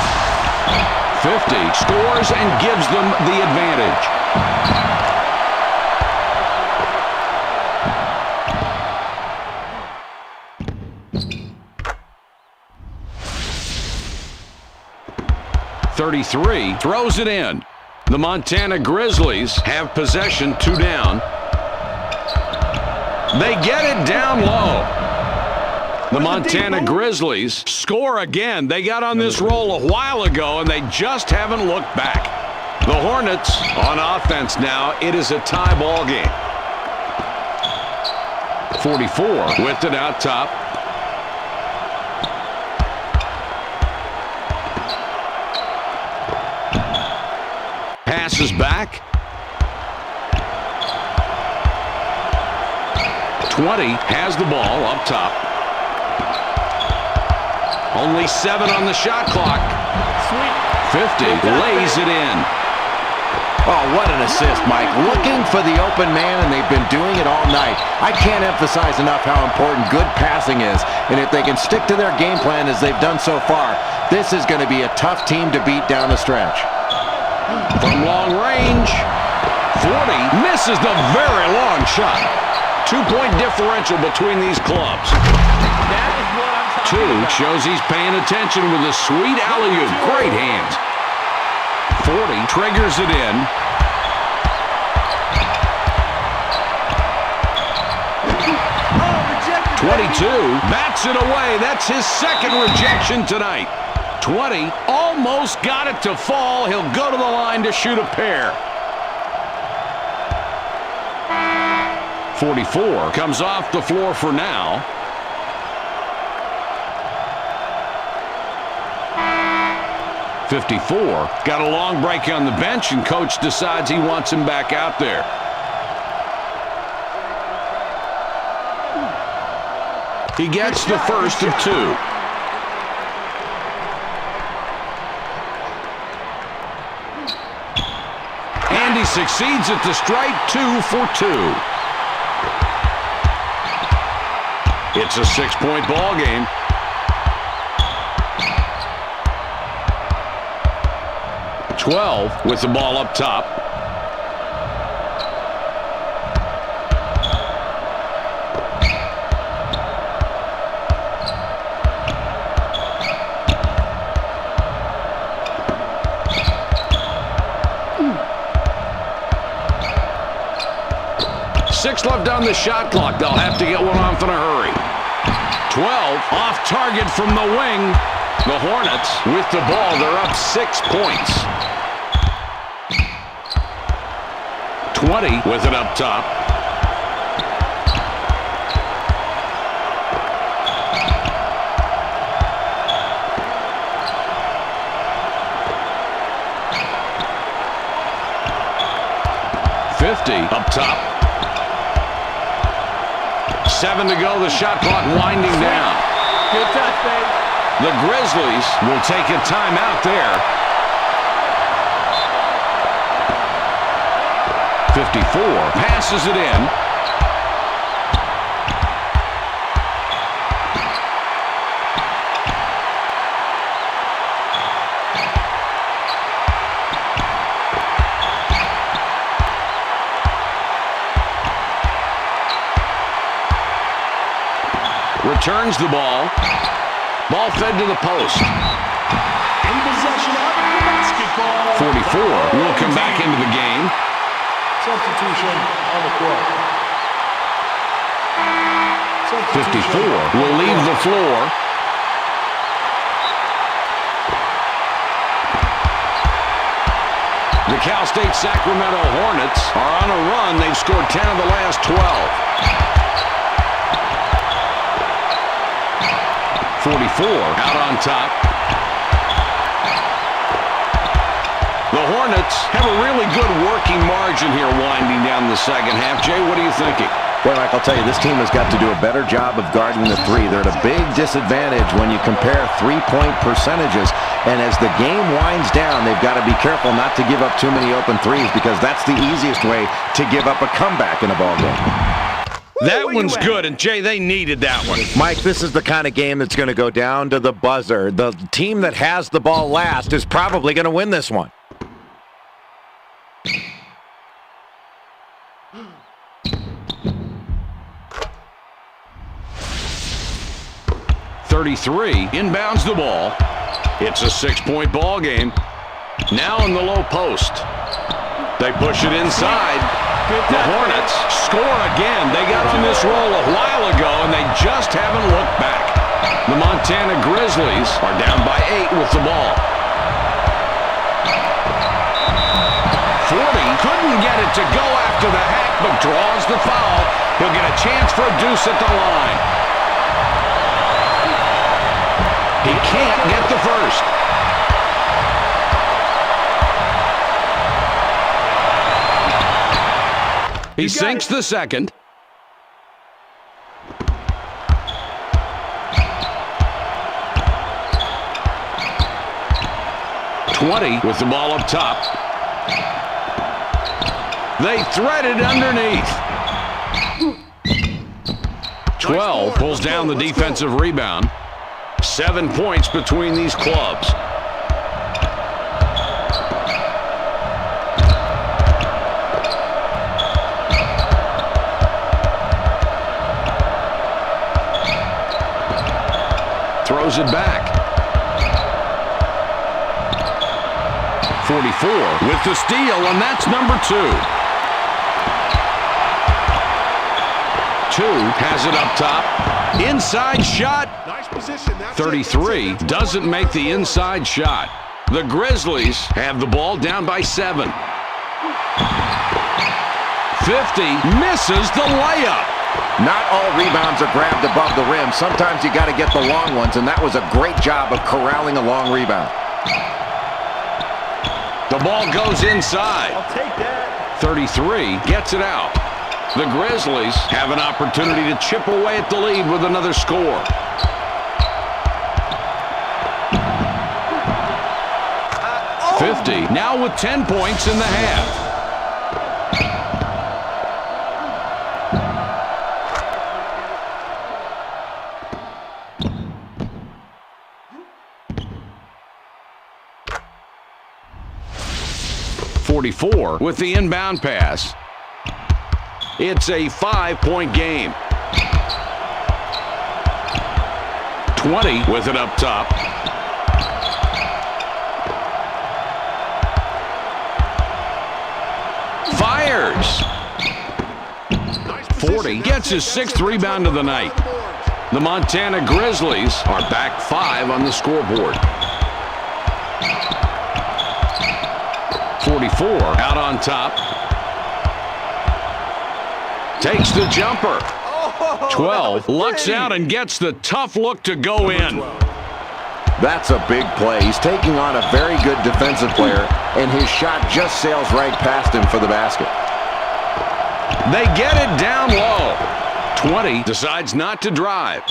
50 scores and gives them the advantage. .33 throws it in. The Montana Grizzlies have possession, 2 down. They get it down low. The Montana Grizzlies score again. They got on this roll a while ago, and they just haven't looked back. The Hornets on offense now. It is a tie ball game. 44 whipped it out top. Passes back. 20 has the ball up top. Only 7 on the shot clock. 50 lays it in. Oh, what an assist, Mike. Looking for the open man, and they've been doing it all night. I can't emphasize enough how important good passing is. And if they can stick to their game plan as they've done so far, this is going to be a tough team to beat down the stretch. From long range, 40 misses the very long shot. 2-point differential between these clubs. That is what I'm talking 2 about. shows he's paying attention with a sweet alley-oop. Great hands. 40 triggers it in. Oh, rejected. 22 bats it away. That's his second rejection tonight. 20 almost got it to fall. He'll go to the line to shoot a pair. 44 comes off the floor for now. .54 got a long break on the bench, and coach decides he wants him back out there. He gets the first of 2. And he succeeds at the strike. 2 for 2. It's a 6-point ball game. With the ball up top. Six left on the shot clock. They'll have to get one off in a hurry. 12 off target from the wing. The Hornets with the ball. They're up 6 points. 20 with it up top. Up top. 7 to go. The shot clock winding down. Good touch, babe. The Grizzlies will take a timeout there. 54 passes it in. Returns the ball. Ball fed to the post. In possession of the basketball. 44 will come back into the game. Substitution on the court. 54 will leave the floor. The Cal State Sacramento Hornets are on a run. They've scored 10 of the last 12. 44 out on top. The Hornets have a really good working margin here winding down the second half. Jay, what are you thinking? Well, Mike, I'll tell you, this team has got to do a better job of guarding the three. They're at a big disadvantage when you compare three-point percentages. And as the game winds down, they've got to be careful not to give up too many open threes because that's the easiest way to give up a comeback in a ball game. That one's good, and Jay, they needed that one. Mike, this is the kind of game that's going to go down to the buzzer. The team that has the ball last is probably going to win this one. .33 inbounds the ball. It's a 6-point ball game. Now in the low post. They push it inside. The Hornets score again. They got on this roll a while ago, and they just haven't looked back. The Montana Grizzlies are down by 8 with the ball. 40 couldn't get it to go after the hack, but draws the foul. He'll get a chance for a deuce at the line. He can't get the first. He sinks the second. .20 with the ball up top. They thread it underneath. 12 pulls down the defensive rebound. 7 points between these clubs. Throws it back. 44 with the steal, and that's number 2. 2 has it up top. Inside shot. Nice position. 33 doesn't make the inside shot. The Grizzlies have the ball down by 7. 50 misses the layup. Not all rebounds are grabbed above the rim. Sometimes you got to get the long ones, and that was a great job of corralling a long rebound. The ball goes inside. I'll take that. 33 gets it out. The Grizzlies have an opportunity to chip away at the lead with another score. Oh. 50 now with 10 points in the half. 44 with the inbound pass. It's a 5-point game. 20 with it up top. Fires. 40 gets his 6th rebound of the night. The Montana Grizzlies are back 5 on the scoreboard. 44 out on top. Takes the jumper. 12 lucks out and gets the tough look to go in. That's a big play. He's taking on a very good defensive player, and his shot just sails right past him for the basket. They get it down low. 20 decides not to drive.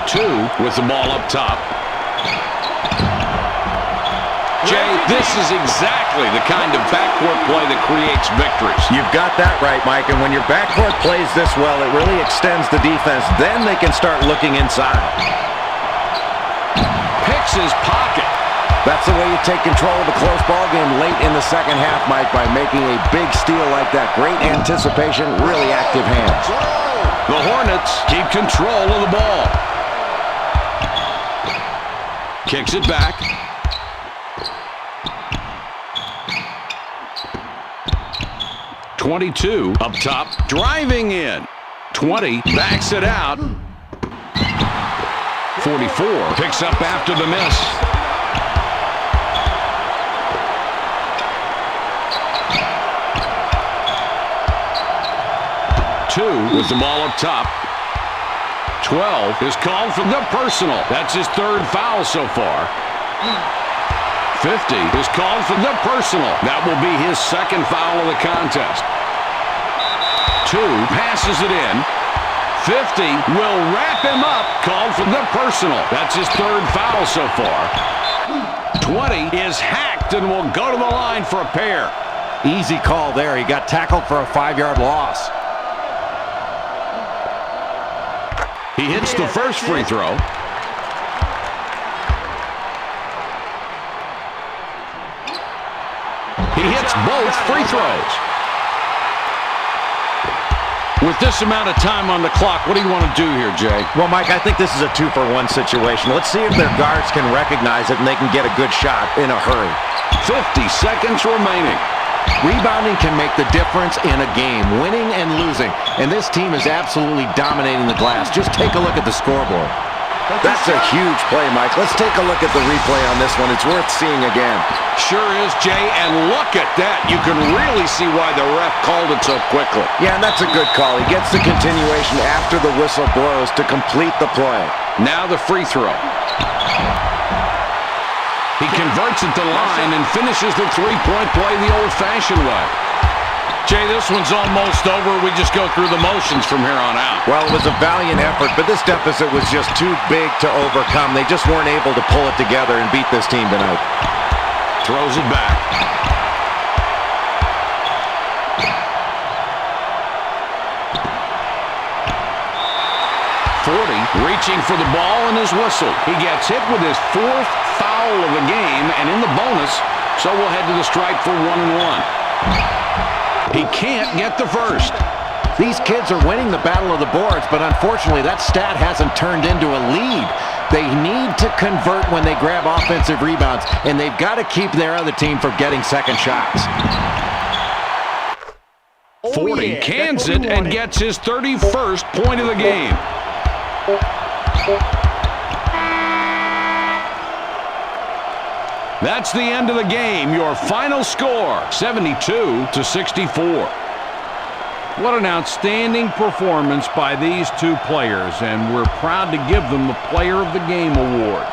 2 with the ball up top. Jay, this is exactly the kind of backcourt play that creates victories. You've got that right, Mike, and when your backcourt plays this well, it really extends the defense. Then they can start looking inside. Picks his pocket. That's the way you take control of a close ball game late in the second half, Mike, by making a big steal like that. Great anticipation, really active hands. The Hornets keep control of the ball. Kicks it back. 22 up top, driving in. 20 backs it out. 44 picks up after the miss. Two with the ball up top. 12 is called for the personal. That's his 3rd foul so far. 50 is called for the personal. That will be his 2nd foul of the contest. 2 passes it in. 50 will wrap him up. Called for the personal. That's his 3rd foul so far. 20 is hacked and will go to the line for a pair. Easy call there. He got tackled for a 5-yard loss. He hits the first free throw. He hits both free throws. With this amount of time on the clock, what do you want to do here, Jay? Well, Mike, I think this is a 2-for-1 situation. Let's see if their guards can recognize it and they can get a good shot in a hurry. 50 seconds remaining. Rebounding can make the difference in a game, winning and losing. And this team is absolutely dominating the glass. Just take a look at the scoreboard. That's a huge play, Mike. Let's take a look at the replay on this one. It's worth seeing again. Sure is, Jay, and look at that. You can really see why the ref called it so quickly. Yeah, and that's a good call. He gets the continuation after the whistle blows to complete the play. Now the free throw. He converts at the line and finishes the three-point play the old-fashioned way. Jay, this one's almost over. We just go through the motions from here on out. Well, it was a valiant effort, but this deficit was just too big to overcome. They just weren't able to pull it together and beat this team tonight. Throws it back. Reaching for the ball and his whistle. He gets hit with his 4th foul of the game and in the bonus, so we'll head to the stripe for 1-1. He can't get the first. These kids are winning the battle of the boards, but unfortunately that stat hasn't turned into a lead. They need to convert when they grab offensive rebounds, and they've got to keep their other team from getting second shots. 40 cans it and gets his 31st point of the game. That's the end of the game. Your final score, 72-64. What an outstanding performance by these two players, and we're proud to give them the Player of the Game award.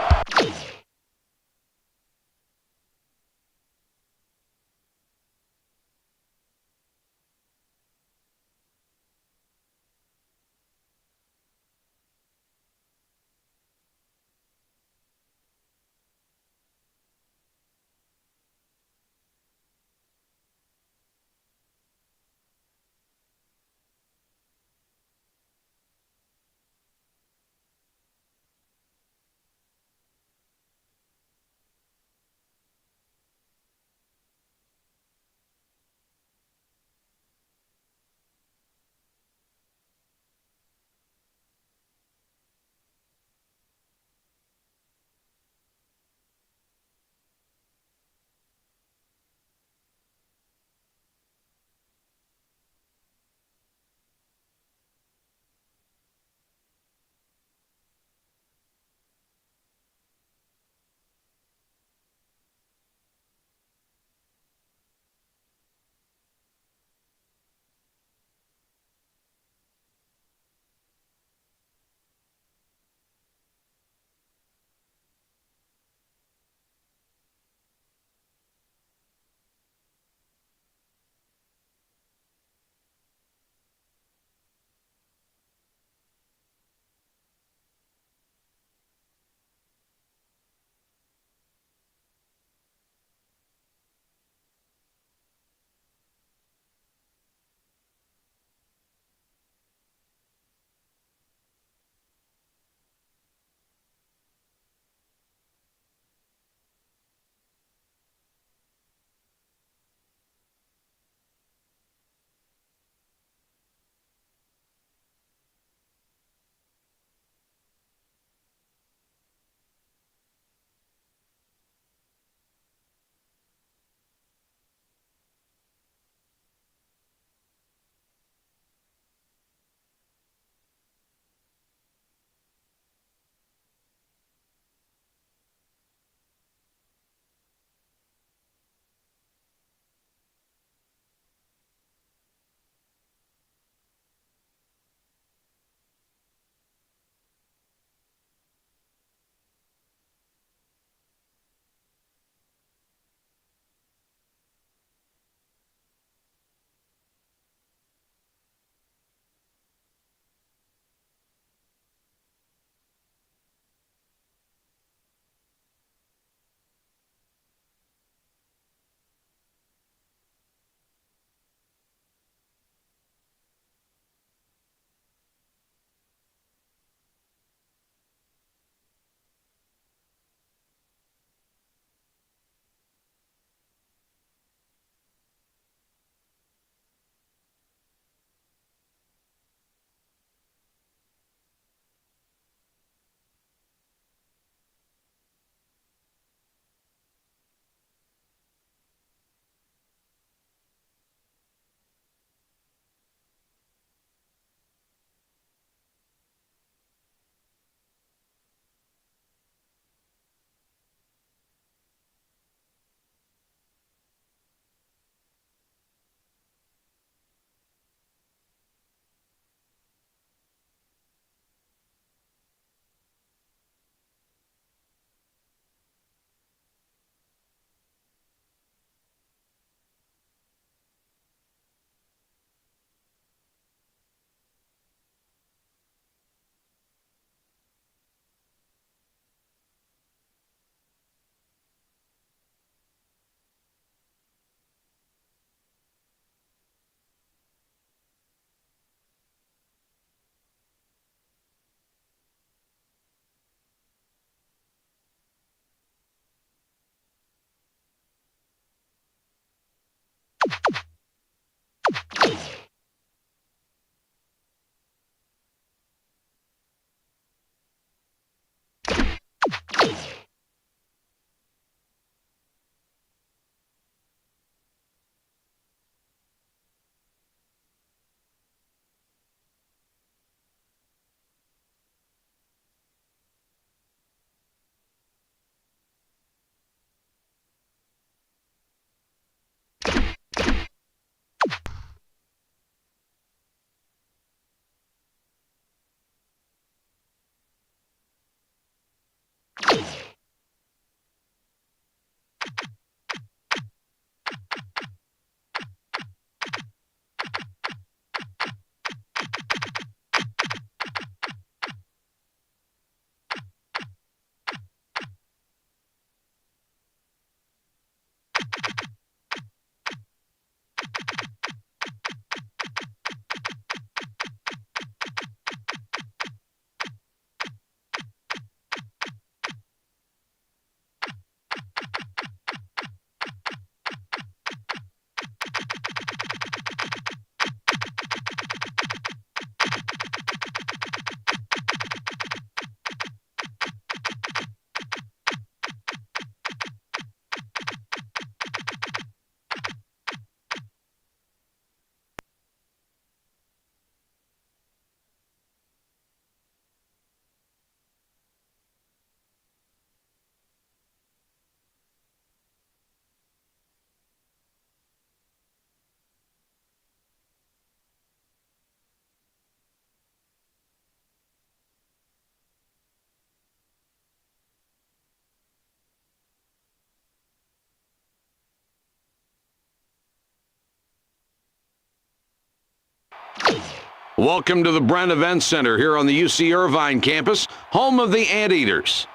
Welcome to the Brent Event Center here on the UC Irvine campus, home of the Anteaters.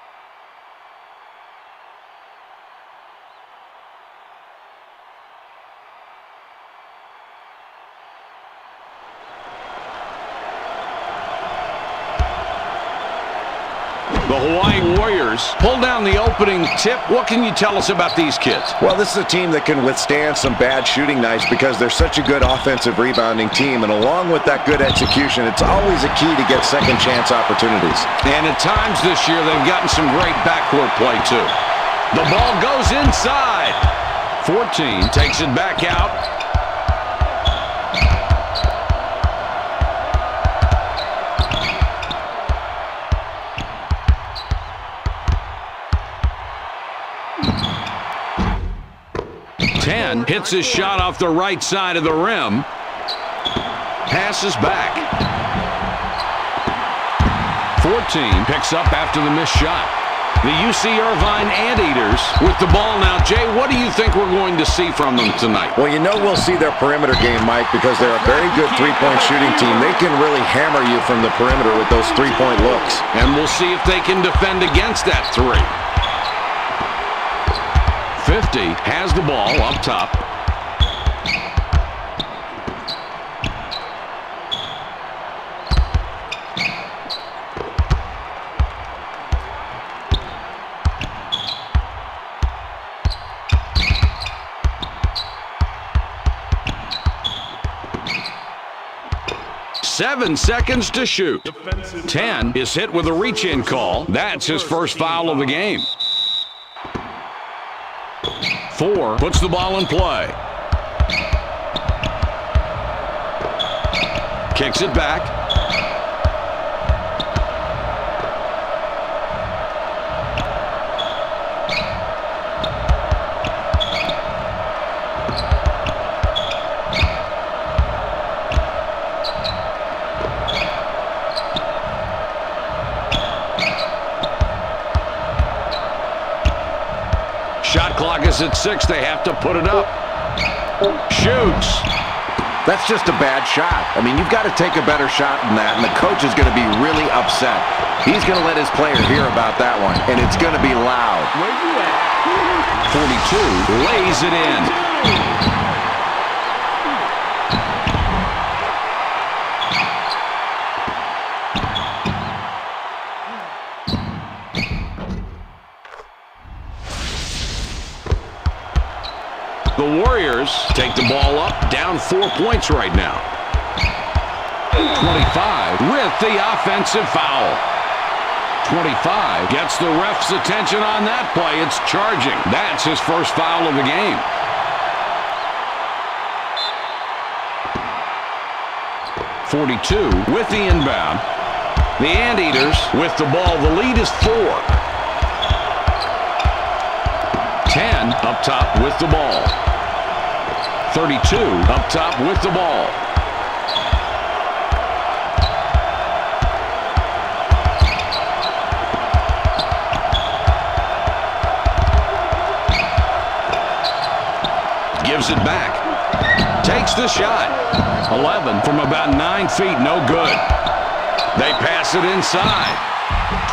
The Hawaii Warriors pull down the opening tip. What can you tell us about these kids? Well, this is a team that can withstand some bad shooting nights because they're such a good offensive rebounding team. And along with that good execution, it's always a key to get second chance opportunities. And at times this year, they've gotten some great backcourt play, too. The ball goes inside. 14 takes it back out. Hits his shot off the right side of the rim. Passes back. 14 picks up after the missed shot. The UC Irvine Anteaters with the ball now. Jay, what do you think we're going to see from them tonight? Well, you know we'll see their perimeter game, Mike, because they're a very good three-point shooting team. They can really hammer you from the perimeter with those three-point looks. And we'll see if they can defend against that three. 50 has the ball up top. Seven seconds to shoot. 10 is hit with a reach-in call. That's his first foul of the game. 4 puts the ball in play. Kicks it back. Shot clock is at 6. They have to put it up. Shoots. That's just a bad shot. I mean, you've got to take a better shot than that, and the coach is going to be really upset. He's going to let his player hear about that one, and it's going to be loud. Where you at? 42 lays it in. The Warriors take the ball up, down 4 points right now. 25 with the offensive foul. 25 gets the ref's attention on that play. It's charging. That's his first foul of the game. .42 with the inbound. The Anteaters with the ball. The lead is 4. 10 up top with the ball. 32 up top with the ball. Gives it back. Takes the shot. 11 from about 9 feet. No good. They pass it inside.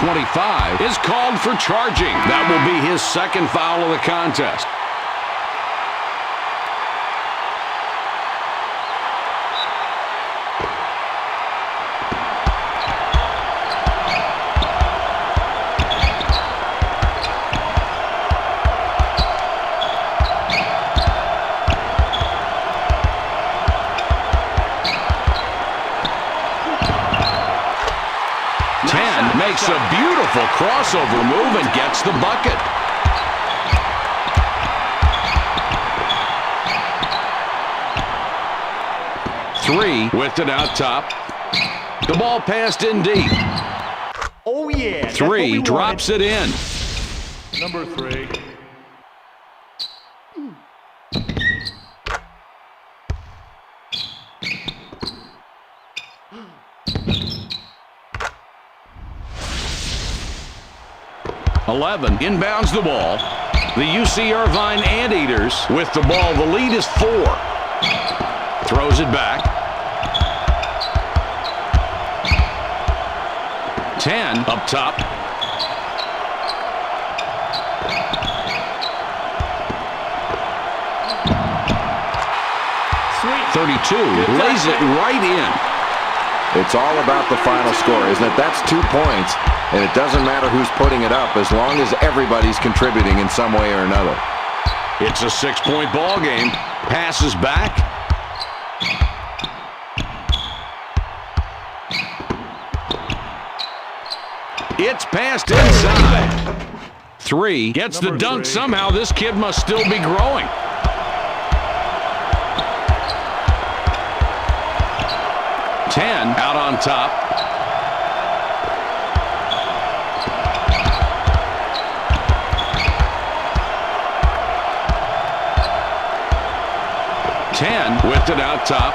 25 is called for charging. That will be his second foul of the contest. Makes a beautiful crossover move and gets the bucket. Three with it out top. The ball passed in deep. Oh, yeah. 3 drops it in. Number 3. .11 inbounds the ball. The UC Irvine Anteaters with the ball. The lead is 4. Throws it back. 10 up top. Sweet. 32 lays it right in. It's all about the final score, isn't it? That's 2 points, and it doesn't matter who's putting it up as long as everybody's contributing in some way or another. It's a 6-point ball game. Passes back. It's passed inside. 3 gets the dunk. Somehow this kid must still be growing. Out on top. Whipped it out top.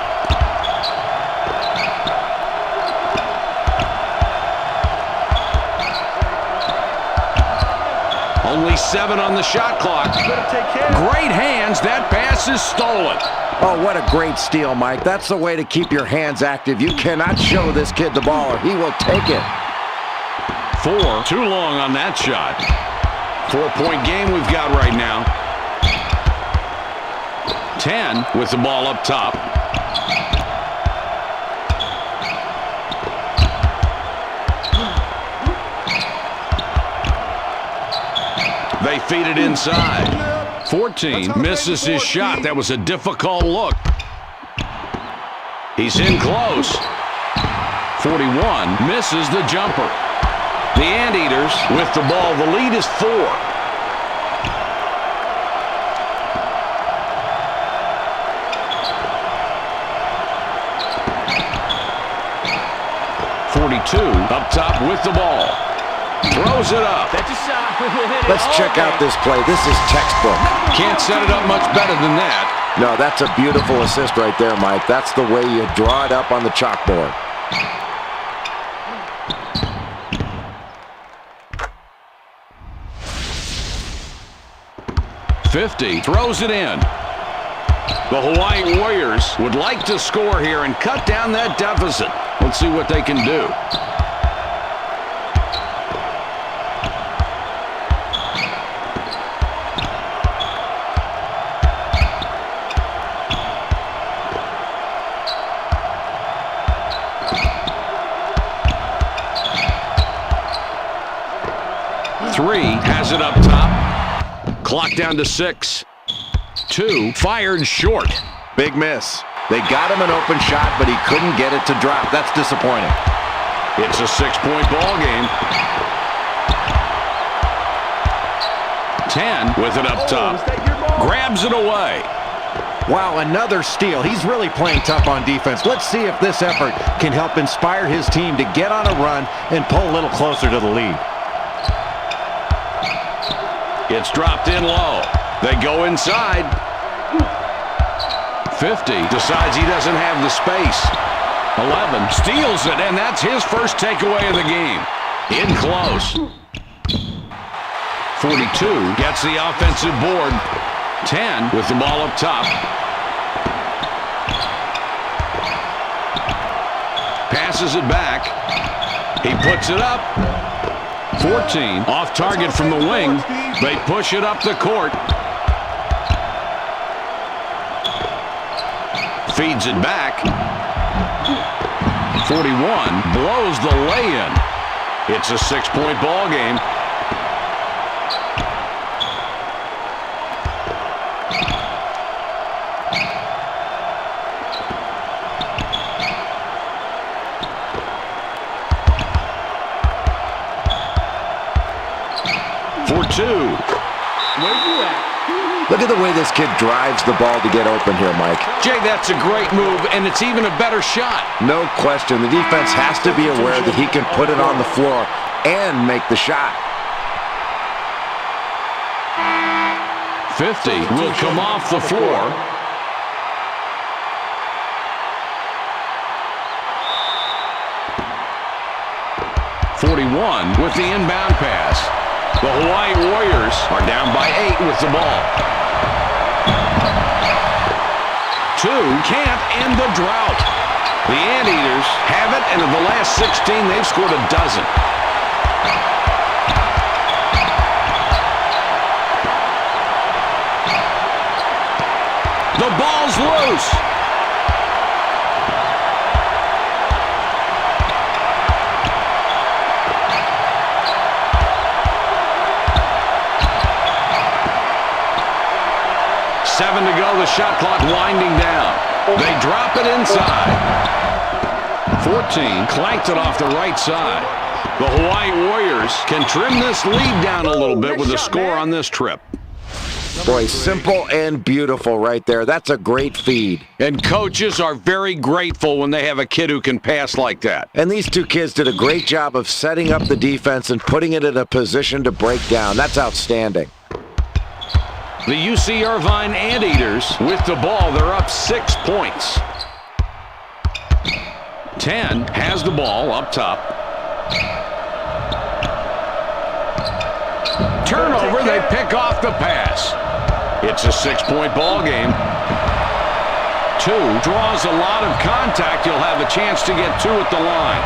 Only 7 on the shot clock. Great hands. That pass is stolen. Oh, what a great steal, Mike. That's the way to keep your hands active. You cannot show this kid the ball or he will take it. 4, too long on that shot. 4-point game we've got right now. 10 with the ball up top. They feed it inside. 14 misses his shot. That was a difficult look. He's in close. 41 misses the jumper. The Anteaters with the ball. The lead is 4. Up top with the ball. Throws it up. That's a shot. Let's check out this play. This is textbook. Can't set it up much better than that. No, that's a beautiful assist right there, Mike. That's the way you draw it up on the chalkboard. Throws it in. The Hawaii Warriors would like to score here and cut down that deficit. Let's see what they can do. Has it up top. Clock down to 6. 2 fired short. Big miss. They got him an open shot, but he couldn't get it to drop. That's disappointing. It's a 6-point ball game. 10 with it up top. Grabs it away. Wow, another steal. He's really playing tough on defense. Let's see if this effort can help inspire his team to get on a run and pull a little closer to the lead. It's dropped in low. They go inside. 50 decides he doesn't have the space. 11 steals it, and that's his first takeaway of the game. In close. 42 gets the offensive board. 10 with the ball up top. Passes it back. He puts it up. 14 off target from the wing. They push it up the court. Feeds it back. 41 blows the lay-in. It's a 6-point ball game. For 2. Where you at? Look at the way this kid drives the ball to get open here, Mike. Jay, that's a great move, and it's even a better shot. No question. The defense has to be aware that he can put it on the floor and make the shot. 50 will come off the floor. .41 with the inbound pass. The Hawaii Warriors are down by 8 with the ball. 2 can't end the drought. The Anteaters have it, and in the last 16, they've scored a dozen. The ball's loose. Seven to go, the shot clock winding down. They drop it inside. 14 clanked it off the right side. The Hawaii Warriors can trim this lead down a little bit with a score on this trip. Boy, simple and beautiful right there. That's a great feed. And coaches are very grateful when they have a kid who can pass like that. And these two kids did a great job of setting up the defense and putting it in a position to break down. That's outstanding. The UC Irvine Anteaters with the ball. They're up 6 points. 10 has the ball up top. Turnover, they pick off the pass. It's a 6-point ball game. 2 draws a lot of contact. You'll have a chance to get 2 at the line.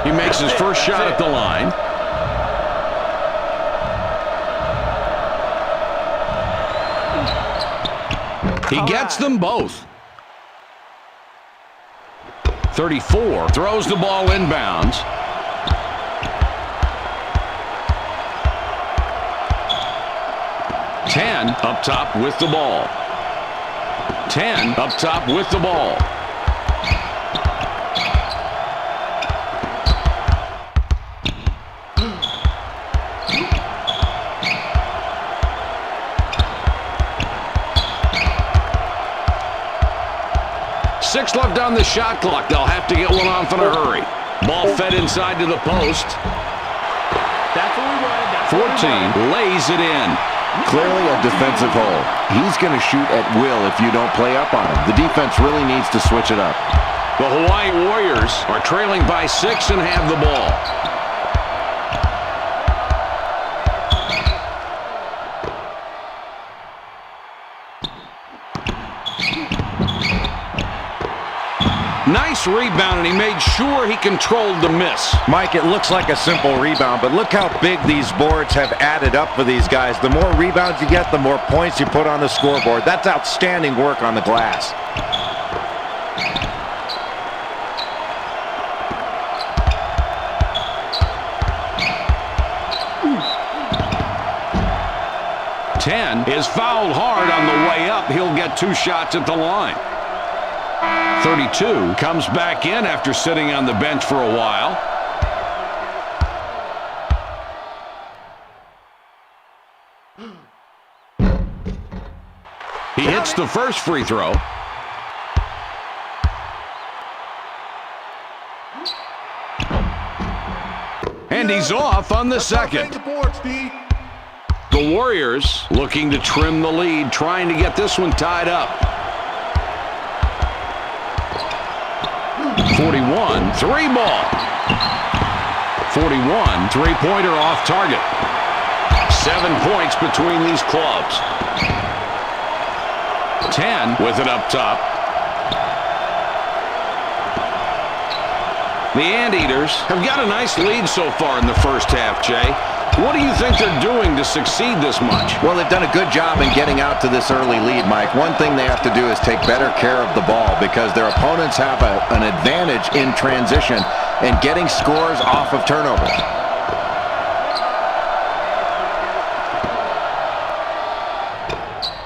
He makes his first shot at the line. He gets them both. 34 throws the ball inbounds. Ten up top with the ball. 10 up top with the ball. Six left on the shot clock. They'll have to get one off in a hurry. Ball fed inside to the post. That's what we wanted. 14 lays it in. Clearly a defensive hole. He's going to shoot at will if you don't play up on him. The defense really needs to switch it up. The Hawaii Warriors are trailing by 6 and have the ball. Nice rebound, and he made sure he controlled the miss. Mike, it looks like a simple rebound, but look how big these boards have added up for these guys. The more rebounds you get, the more points you put on the scoreboard. That's outstanding work on the glass. Ten is fouled hard on the way up. He'll get 2 shots at the line. 32 comes back in after sitting on the bench for a while. He hits the first free throw. And he's off on the second. The Warriors looking to trim the lead, trying to get this one tied up. 41, 3-ball. 41, three-pointer off target. 7 points between these clubs. 10 with it up top. The Anteaters have got a nice lead so far in the first half, Jay. What do you think they're doing to succeed this much? Well, they've done a good job in getting out to this early lead, Mike. One thing they have to do is take better care of the ball because their opponents have an advantage in transition and getting scores off of turnovers.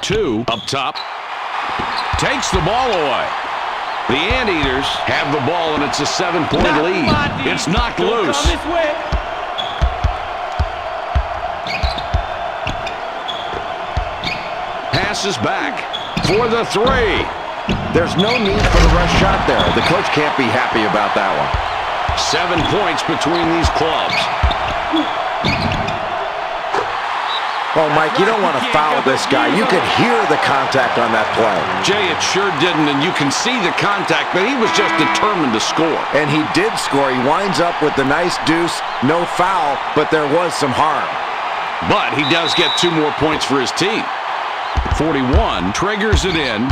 Two up top. Takes the ball away. The Anteaters have the ball, and it's a 7-point lead. It's knocked loose. Passes back for the 3. There's no need for the rush shot there. The coach can't be happy about that one. 7 points between these clubs. Oh, Mike, you don't want to foul this guy. You could hear the contact on that play. Jay, it sure didn't, and you can see the contact, but he was just determined to score. And he did score. He winds up with the nice deuce. No foul, but there was some harm. But he does get 2 more points for his team. 41 triggers it in.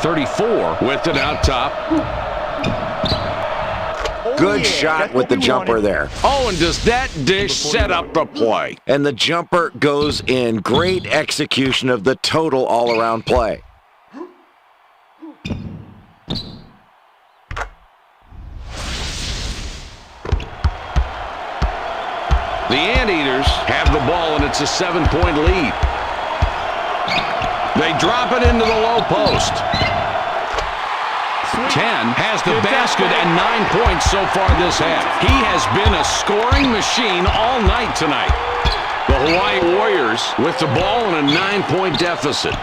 34 with it out top. Good shot with the jumper there. Oh, and does that dish set up the play? And the jumper goes in. Great execution of the total all-around play. The Anteaters have the ball, and it's a 7-point lead. They drop it into the low post. 10 has the basket and 9 points so far this half. He has been a scoring machine all night tonight. The Hawaii Warriors with the ball in a 9-point deficit.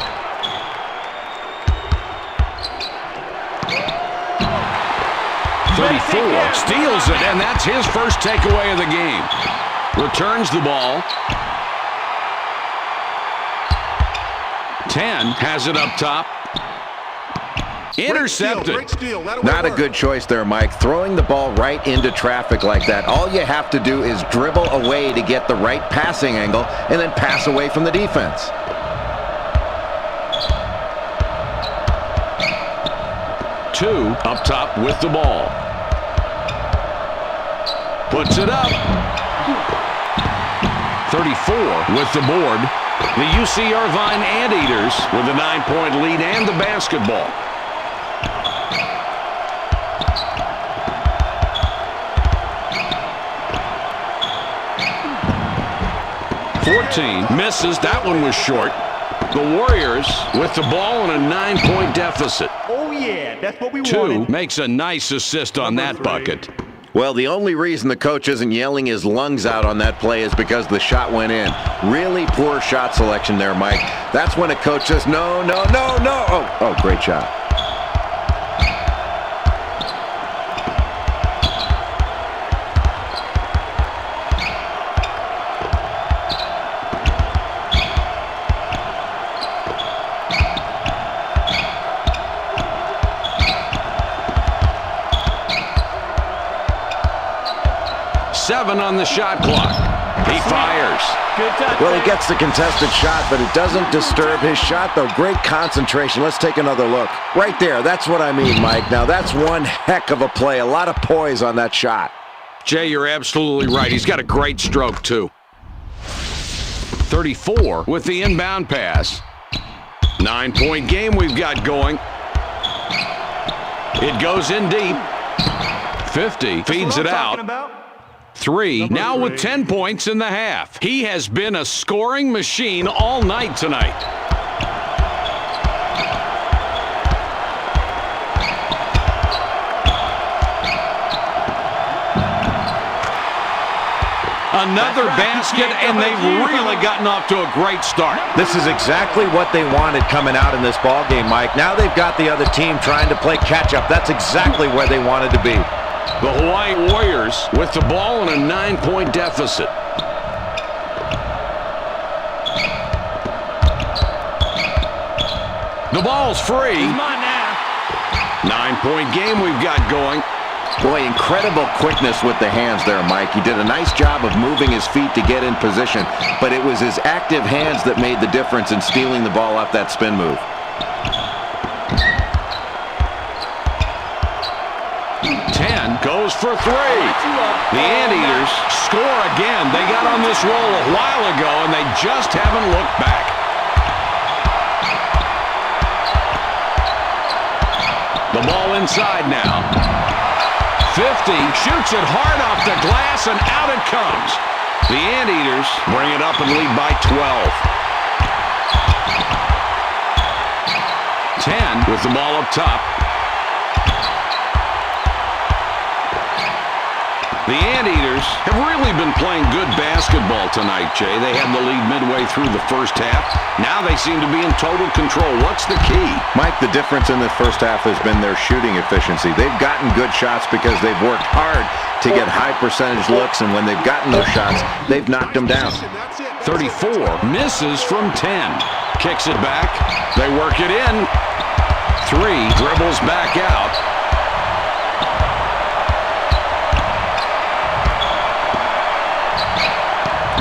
Steals it, and that's his first takeaway of the game. Returns the ball. 10 has it up top. Intercepted. Not a good choice there, Mike. Throwing the ball right into traffic like that. All you have to do is dribble away to get the right passing angle and then pass away from the defense. Two up top with the ball. Puts it up. 34 with the board. The UC Irvine Anteaters with a 9-point lead and the basketball. Misses. That one was short. The Warriors with the ball in a 9-point deficit. Oh, yeah, that's what we 2 wanted. makes a nice assist on that bucket. Well, the only reason the coach isn't yelling his lungs out on that play is because the shot went in. Really poor shot selection there, Mike. That's when a coach says, no, no, no, no. Oh, great shot. On the shot clock. He fires. Good touch. Well, he gets the contested shot, but it doesn't disturb his shot, though. Great concentration. Let's take another look. Right there. That's what I mean, Mike. Now, that's one heck of a play. A lot of poise on that shot. Jay, you're absolutely right. He's got a great stroke, too. 34 with the inbound pass. 9-point game we've got going. It goes in deep. 50 feeds it out. 3 now with 10 points in the half. He has been a scoring machine all night tonight. Another basket, and they've really gotten off to a great start. This is exactly what they wanted coming out in this ballgame, Mike. Now they've got the other team trying to play catch-up. That's exactly where they wanted to be. The Hawaii Warriors with the ball in a 9-point deficit. The ball's free. Come on now. 9-point game we've got going. Boy, incredible quickness with the hands there, Mike. He did a nice job of moving his feet to get in position, but it was his active hands that made the difference in stealing the ball off that spin move. 10 goes for 3. The Anteaters score again. They got on this roll a while ago, and they just haven't looked back. The ball inside now. 50 shoots it hard off the glass, and out it comes. The Anteaters bring it up and lead by 12. 10 with the ball up top. The Anteaters have really been playing good basketball tonight, Jay. They had the lead midway through the first half. Now they seem to be in total control. What's the key? Mike, the difference in the first half has been their shooting efficiency. They've gotten good shots because they've worked hard to get high percentage looks, and when they've gotten those shots, they've knocked them down. 34 misses from 10. Kicks it back. They work it in. 3 dribbles back out.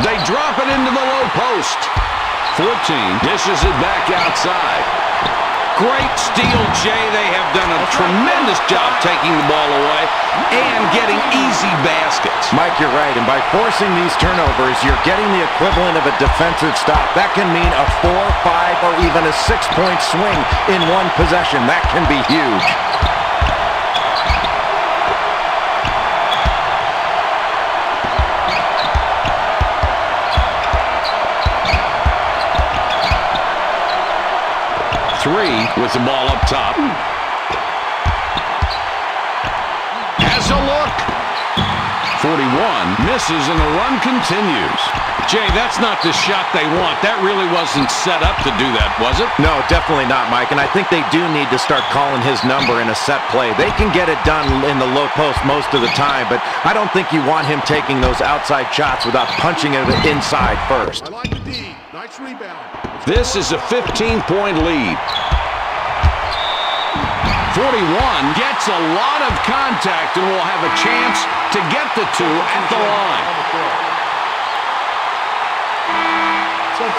They drop it into the low post. 14 dishes it back outside. Great steal, Jay. They have done a tremendous job taking the ball away and getting easy baskets. Mike, you're right, and by forcing these turnovers, you're getting the equivalent of a defensive stop. That can mean a 4, 5, or even a 6-point swing in one possession. That can be huge. Three with the ball up top. Has a look. 41 misses and the run continues. Jay, that's not the shot they want. That really wasn't set up to do that, was it? No, definitely not, Mike, and I think they do need to start calling his number in a set play. They can get it done in the low post most of the time, but I don't think you want him taking those outside shots without punching it inside first. I like the D. Nice rebound. This is a 15-point lead. 41 gets a lot of contact and will have a chance to get the two at the line.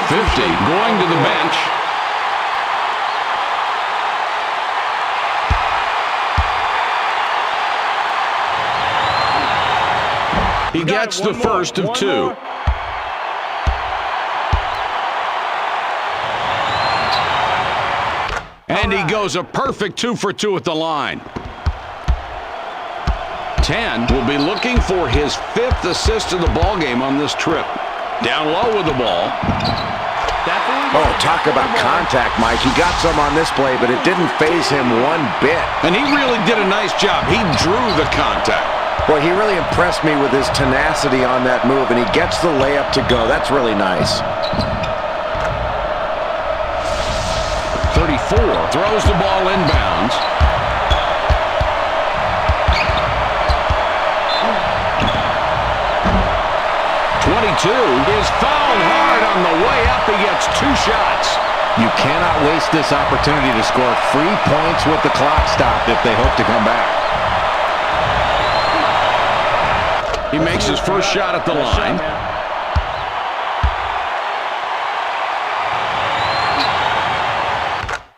50 going to the bench. He gets the first of two. And he goes a perfect 2 for 2 at the line. 10 will be looking for his 5th assist of the ballgame on this trip. Down low with the ball. Oh, talk about contact, Mike. He got some on this play, but it didn't faze him one bit. And he really did a nice job. He drew the contact. Boy, he really impressed me with his tenacity on that move, and he gets the layup to go. That's really nice. 34 throws the ball inbounds. Is fouled hard on the way up. He gets 2 shots. You cannot waste this opportunity to score free points with the clock stopped if they hope to come back. He makes his first shot at the line.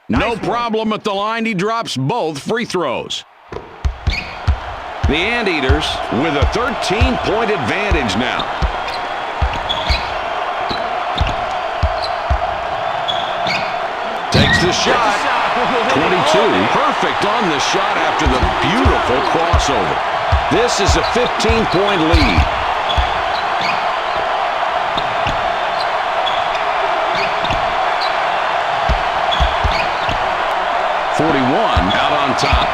No problem at the line. He drops both free throws. The Anteaters with a 13-point advantage now. Takes the shot. 22. Perfect on the shot after the beautiful crossover. This is a 15-point lead. Out on top.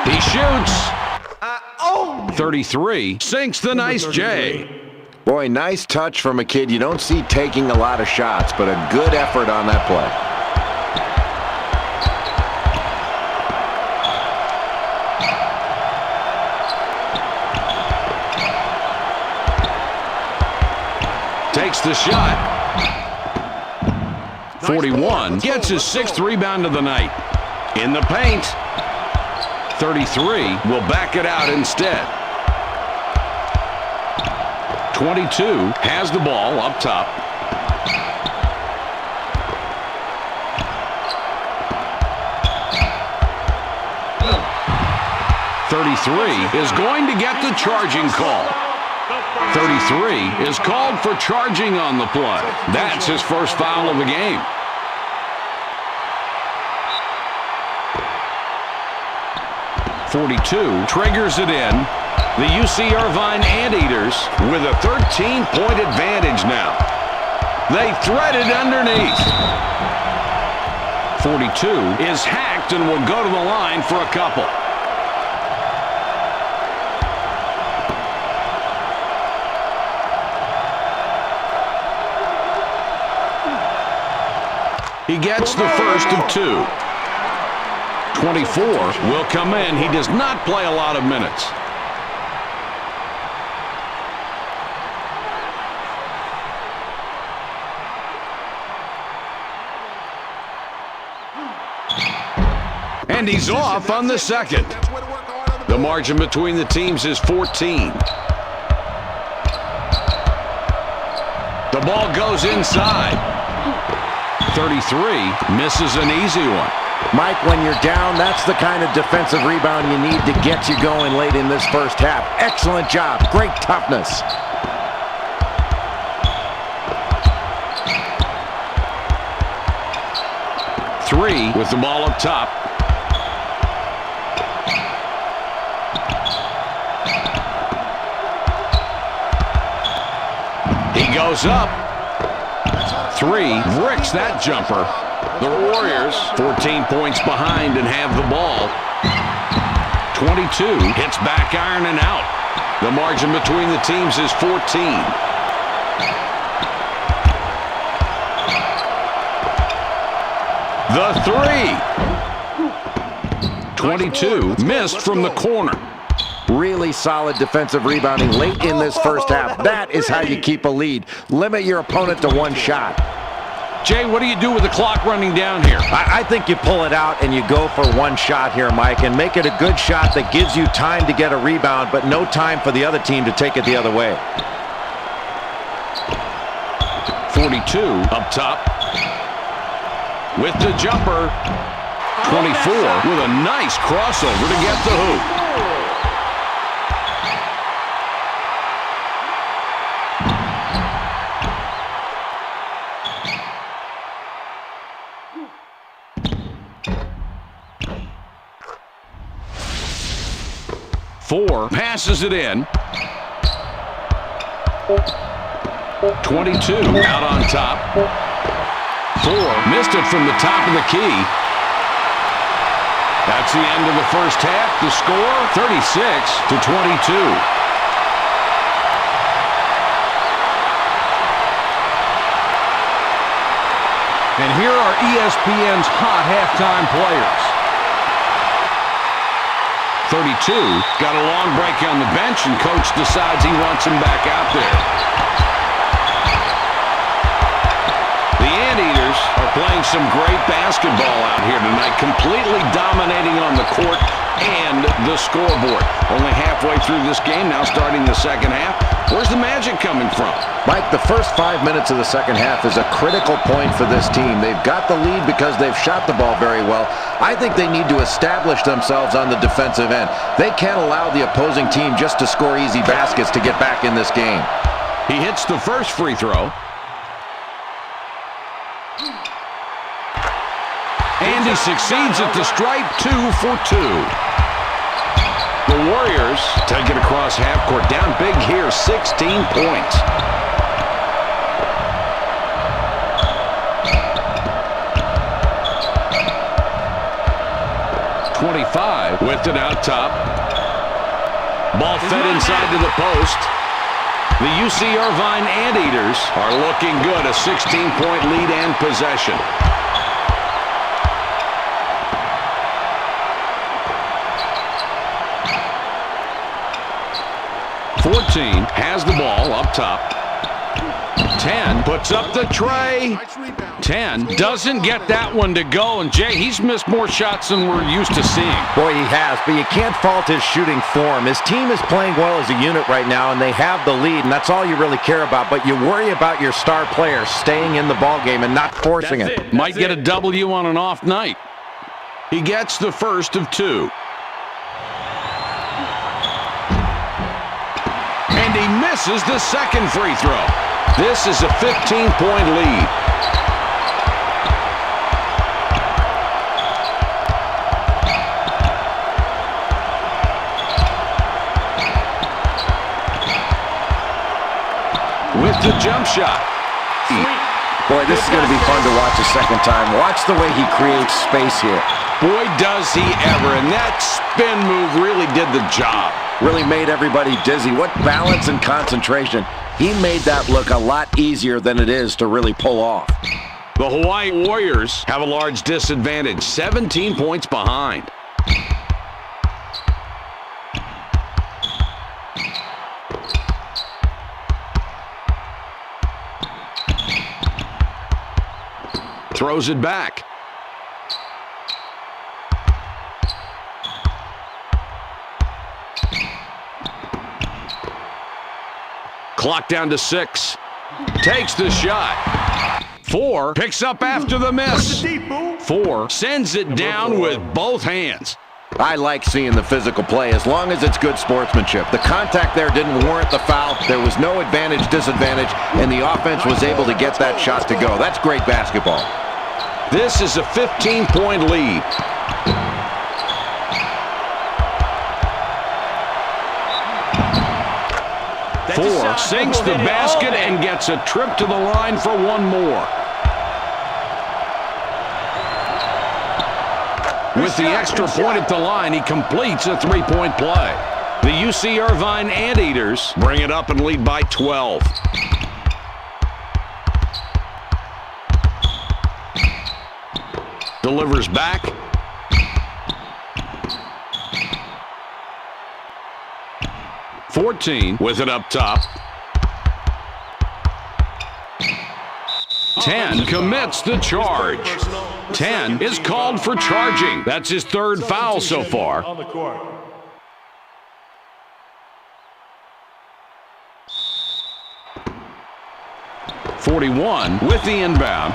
He shoots. 33 sinks the nice J. Boy, nice touch from a kid you don't see taking a lot of shots, but a good effort on that play. Takes the shot. 41 gets his 6th rebound of the night. In the paint. 33 will back it out instead. 22 has the ball up top. Is going to get the charging call. 33 is called for charging on the play. That's his first foul of the game. .42 triggers it in. The UC Irvine Anteaters with a 13-point advantage now. They thread it underneath. 42 is hacked and will go to the line for a couple. He gets the first of 2. 24 will come in. He does not play a lot of minutes. And he's off on the second. The margin between the teams is 14. The ball goes inside. 33 misses an easy one. Mike, when you're down, that's the kind of defensive rebound you need to get you going late in this first half. Excellent job. Great toughness. Three with the ball up top. He goes up. Three bricks that jumper. The Warriors 14 points behind and have the ball. 22 hits back iron and out. The margin between the teams is 14. The three. 22 missed from the corner. Really solid defensive rebounding late in this first half. That is how you keep a lead. Limit your opponent to one shot. Jay, what do you do with the clock running down here? I think you pull it out and you go for one shot here, Mike, and make it a good shot that gives you time to get a rebound, but no time for the other team to take it the other way. 42 up top. With the jumper. 24 with a nice crossover to get the hoop. Four passes it in. 22 out on top. Four missed it from the top of the key. That's the end of the first half. The score 36-22. And here are ESPN's hot halftime players. 32 got a long break on the bench, and coach decides he wants him back out there. The Anteaters are playing some great basketball out here tonight, completely dominating on the court and the scoreboard. Only halfway through this game, now starting the second half. Where's the magic coming from? Mike, the first 5 minutes of the second half is a critical point for this team. They've got the lead because they've shot the ball very well. I think they need to establish themselves on the defensive end. They can't allow the opposing team just to score easy baskets to get back in this game. He hits the first free throw. And he succeeds at the stripe, 2 for 2. The Warriors take it across half court, down big here, 16 points. .25 with it out top. Ball fed inside to the post. The UC Irvine Anteaters are looking good, a 16-point lead and possession. 14 has the ball up top. 10 puts up the tray. 10 doesn't get that one to go. And Jay, he's missed more shots than we're used to seeing. Boy, he has, but you can't fault his shooting form. His team is playing well as a unit right now, and they have the lead, and that's all you really care about. But you worry about your star player staying in the ballgame and not forcing it. Might get a W on an off night. He gets the first of 2. And he misses the second free throw. This is a 15-point lead. With the jump shot. Boy, this is going to be fun to watch a second time. Watch the way he creates space here. Boy, does he ever. And that spin move really did the job. Really made everybody dizzy. What balance and concentration. He made that look a lot easier than it is to really pull off. The Hawaii Warriors have a large disadvantage, 17 points behind. Throws it back. Clock down to 6. Takes the shot. 4 picks up after the miss. Deep, boo. 4 sends it down with both hands. I like seeing the physical play as long as it's good sportsmanship. The contact there didn't warrant the foul. There was no advantage, disadvantage, and the offense was able to get that shot to go. That's great basketball. This is a 15-point lead. Four sinks the basket and gets a trip to the line for one more. With the extra point at the line, he completes a three-point play. The UC Irvine Anteaters bring it up and lead by 12. Delivers back. .14 with it up top. 10 commits the charge. 10 is called for charging. That's his third foul so far. On the court. .41 with the inbound.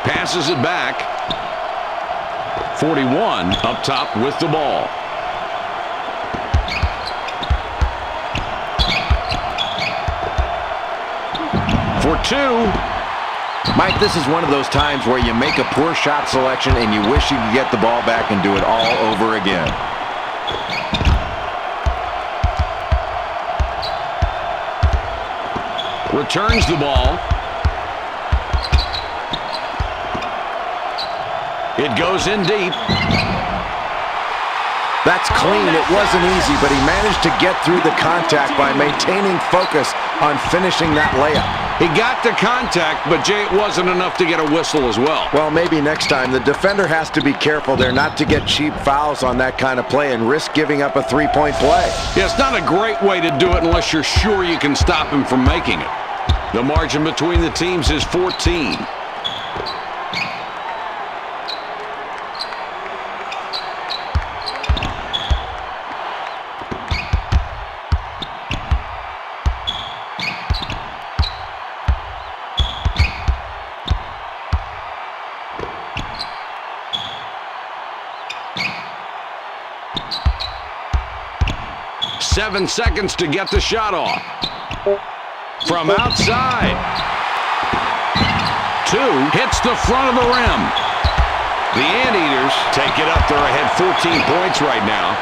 Passes it back. 41 up top with the ball. For two. Mike, this is one of those times where you make a poor shot selection and you wish you could get the ball back and do it all over again. Returns the ball. It goes in deep. That's clean. It wasn't easy, but he managed to get through the contact by maintaining focus on finishing that layup. He got the contact, but Jay, it wasn't enough to get a whistle as well. Well, maybe next time. The defender has to be careful there not to get cheap fouls on that kind of play and risk giving up a three-point play. Yeah, it's not a great way to do it unless you're sure you can stop him from making it. The margin between the teams is 14. .7 seconds to get the shot off. From outside. 2 hits the front of the rim. The Anteaters take it up. They're ahead 14 points right now.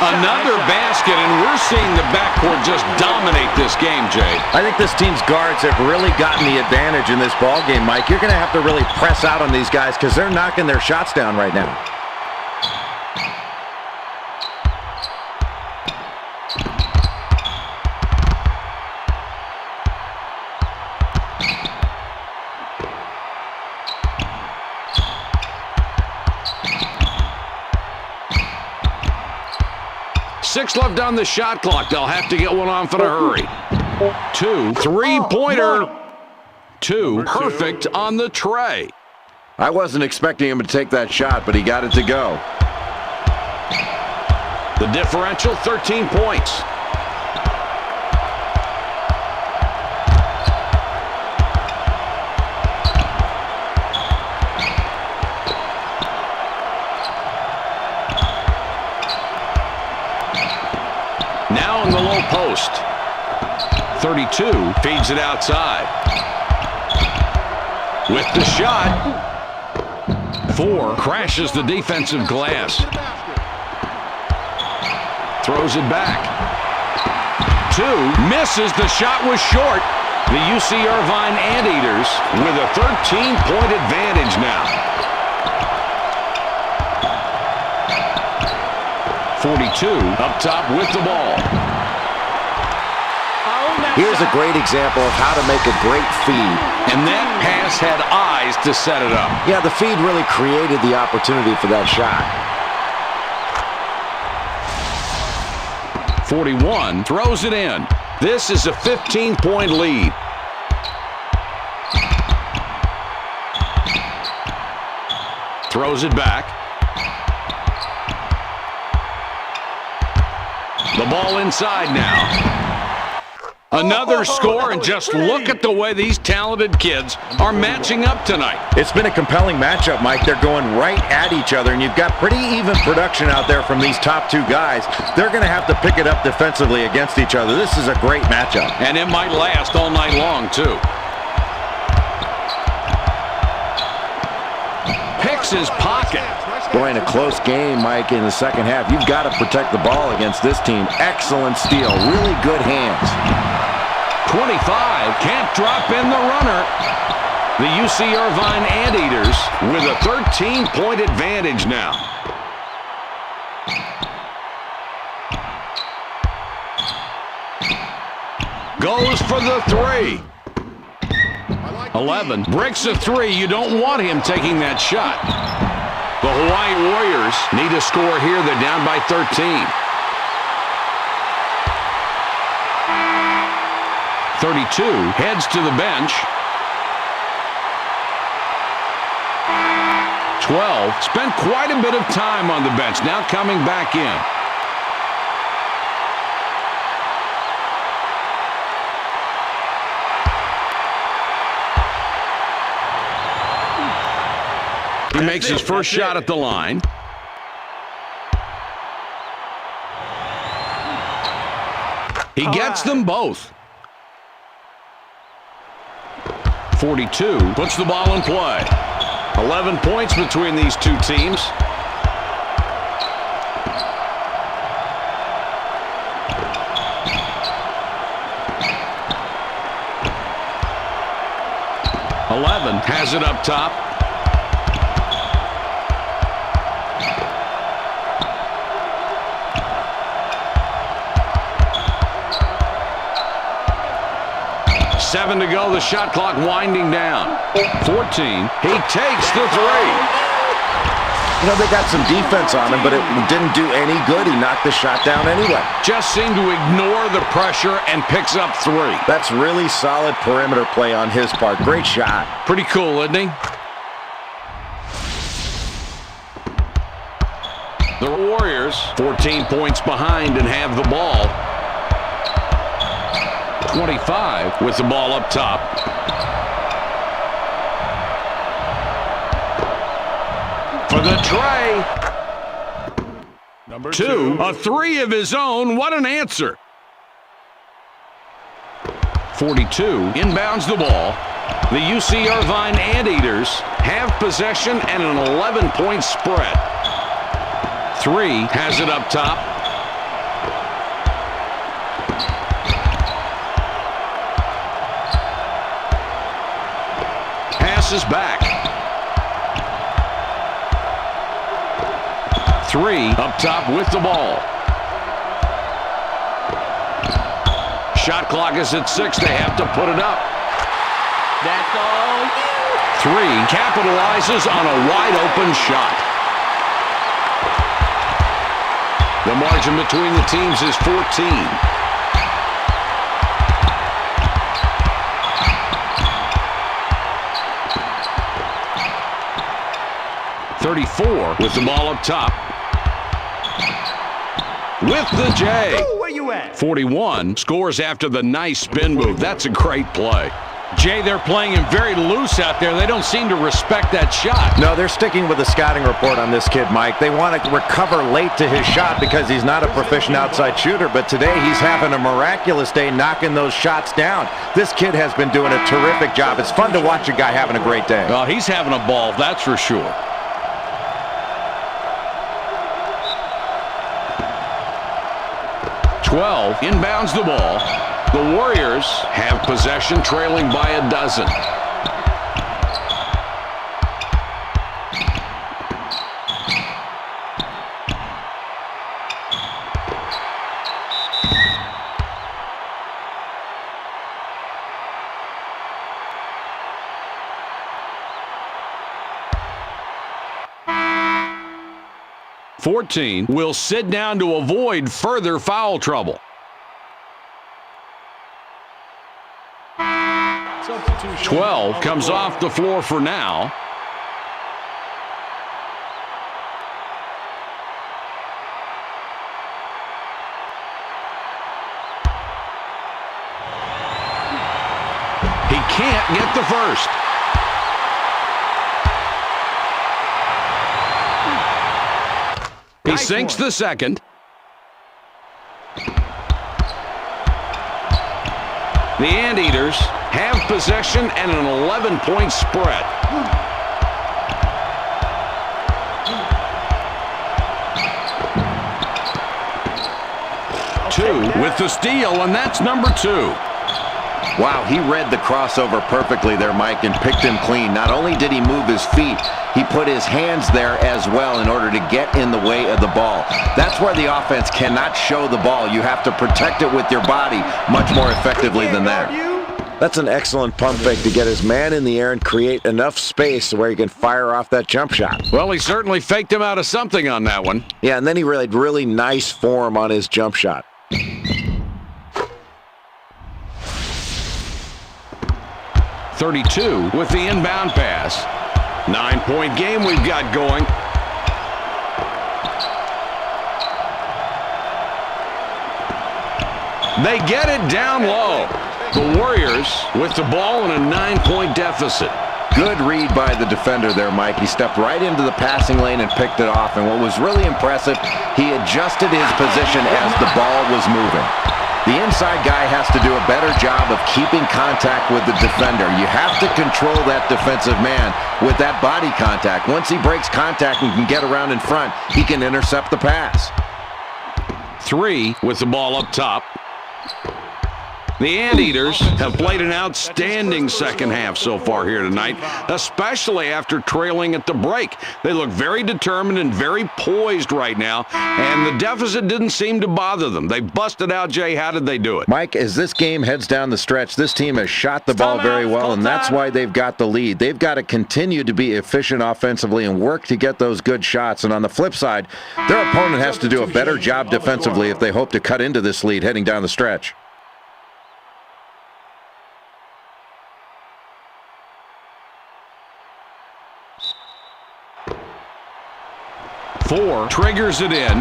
Another basket, and we're seeing the backcourt just dominate this game, Jay. I think this team's guards have really gotten the advantage in this ball game, Mike. You're going to have to really press out on these guys because they're knocking their shots down right now. Six left on the shot clock. They'll have to get one off in a hurry. 2 three-pointer. 2 perfect on the tray. I wasn't expecting him to take that shot, but he got it to go. The differential, 13 points. Now in the low post. 32 feeds it outside. With the shot. 4 crashes the defensive glass. Throws it back. 2 misses. The shot was short. The UC Irvine Anteaters with a 13-point advantage now. 42 up top with the ball. Here's a great example of how to make a great feed. And that pass had eyes to set it up. Yeah, the feed really created the opportunity for that shot. 41 throws it in. This is a 15-point lead. Throws it back. The ball inside now. Another score, and just look at the way these talented kids are matching up tonight. It's been a compelling matchup, Mike. They're going right at each other, and you've got pretty even production out there from these top two guys. They're going to have to pick it up defensively against each other. This is a great matchup. And it might last all night long, too. Picks his pocket. Boy, in a close game, Mike, in the second half, you've got to protect the ball against this team. Excellent steal. Really good hands. 25, can't drop in the runner. The UC Irvine Anteaters with a 13-point advantage now. Goes for the three. 11, bricks a three. You don't want him taking that shot. The Hawaii Warriors need a score here. They're down by 13. 32 heads to the bench. 12 spent quite a bit of time on the bench. Now coming back in. He makes his first shot at the line. He gets them both. 42 puts the ball in play. 11 points between these two teams. Has it up top. Seven to go. The shot clock winding down. 14. He takes the three. You know, they got some defense on him, but it didn't do any good. He knocked the shot down anyway. Just seemed to ignore the pressure and picks up three. That's really solid perimeter play on his part. Great shot. Pretty cool, isn't he? The Warriors 14 points behind and have the ball. 25 with the ball up top. For the tray. Number two. A three of his own. What an answer. 42 inbounds the ball. The UC Irvine Anteaters have possession and an 11-point spread. Three has it up top. Passes back. Three up top with the ball. Shot clock is at 6. They have to put it up. That's all you. Three capitalizes on a wide open shot. The margin between the teams is 14. .34 with the ball up top. With the J. Ooh, where you at? 41 scores after the nice spin move. That's a great play. Jay, they're playing him very loose out there. They don't seem to respect that shot. No, they're sticking with the scouting report on this kid, Mike. They want to recover late to his shot because he's not a proficient outside shooter, but today he's having a miraculous day knocking those shots down. This kid has been doing a terrific job. It's fun to watch a guy having a great day. Well, he's having a ball, that's for sure. .12 inbounds the ball. The Warriors have possession, trailing by a dozen. .14 will sit down to avoid further foul trouble. 12 comes off the floor for now. can't get the first. He sinks the second. The Anteaters have possession and an 11-point spread. Two with the steal, and that's number 2. Wow, he read the crossover perfectly there, Mike, and picked him clean. Not only did he move his feet, he put his hands there as well in order to get in the way of the ball. That's where the offense cannot show the ball. You have to protect it with your body much more effectively than that. That's an excellent pump fake to get his man in the air and create enough space where he can fire off that jump shot. Well, he certainly faked him out of something on that one. Yeah, and then he really nice form on his jump shot. 32 with the inbound pass. 9-point game we've got going. They get it down low. The Warriors with the ball in a 9-point deficit. Good read by the defender there, Mike. He stepped right into the passing lane and picked it off. And what was really impressive, he adjusted his position as the ball was moving. The inside guy has to do a better job of keeping contact with the defender. You have to control that defensive man with that body contact. Once he breaks contact and can get around in front, he can intercept the pass. 3 with the ball up top. The Anteaters have played an outstanding second half so far here tonight, especially after trailing at the break. They look very determined and very poised right now, and the deficit didn't seem to bother them. They busted out, Jay. How did they do it? Mike, as this game heads down the stretch, this team has shot the ball very well, and that's why they've got the lead. They've got to continue to be efficient offensively and work to get those good shots. And on the flip side, their opponent has to do a better job defensively if they hope to cut into this lead heading down the stretch. Four triggers it in.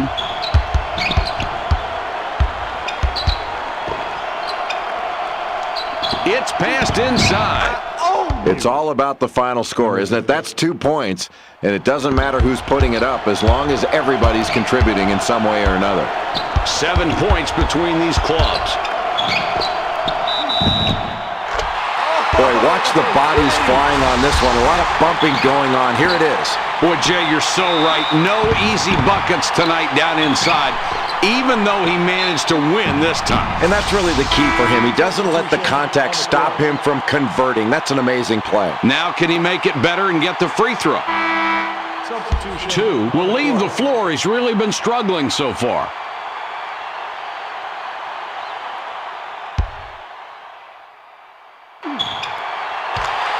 It's passed inside. It's all about the final score, isn't it? That's 2 points, and it doesn't matter who's putting it up as long as everybody's contributing in some way or another. 7 points between these clubs. Boy, watch the bodies flying on this one. A lot of bumping going on. Here it is. Boy, Jay, you're so right. No easy buckets tonight down inside, even though he managed to win this time. And that's really the key for him. He doesn't let the contact stop him from converting. That's an amazing play. Now can he make it better and get the free throw? 2 will leave the floor. He's really been struggling so far.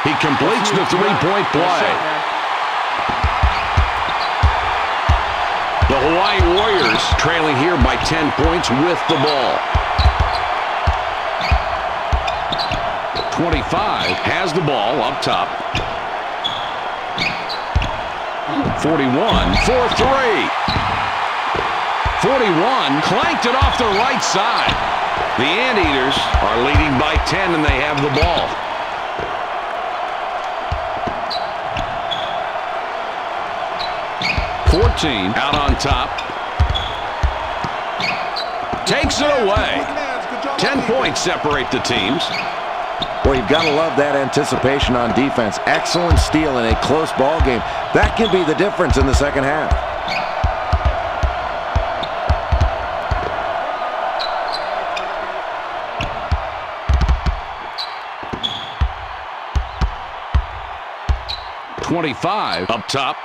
He completes the three-point play. The Hawaii Warriors trailing here by 10 points with the ball. 25 has the ball up top. 41 for 3. 41 clanked it off the right side. The Anteaters are leading by 10 and they have the ball. Out on top. Takes it away. 10 points separate the teams. Well, you've got to love that anticipation on defense. Excellent steal in a close ball game. That can be the difference in the second half. .25 up top.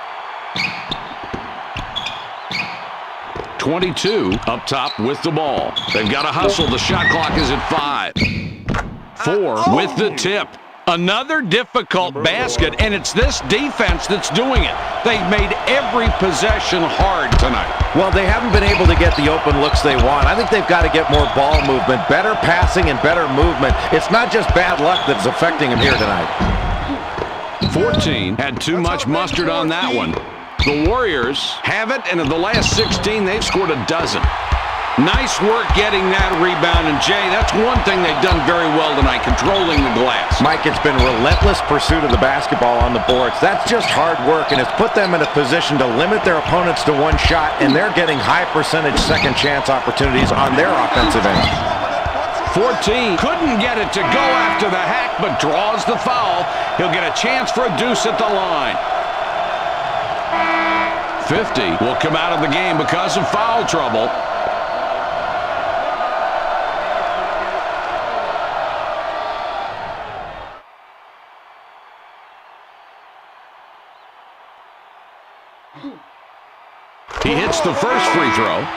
22 up top with the ball. They've got to hustle. The shot clock is at 5. 4 with the tip. Another difficult basket, and it's this defense that's doing it. They've made every possession hard tonight. Well, they haven't been able to get the open looks they want. I think they've got to get more ball movement, better passing and better movement. It's not just bad luck that's affecting him here tonight. 14 had too much mustard on that one. The Warriors have it, and in the last 16, they've scored a dozen. Nice work getting that rebound, and Jay, that's one thing they've done very well tonight, controlling the glass. Mike, it's been relentless pursuit of the basketball on the boards. That's just hard work, and it's put them in a position to limit their opponents to one shot, and they're getting high percentage second chance opportunities on their offensive end. 14 couldn't get it to go after the hack, but draws the foul. He'll get a chance for a deuce at the line. 50 will come out of the game because of foul trouble. He hits the first free throw.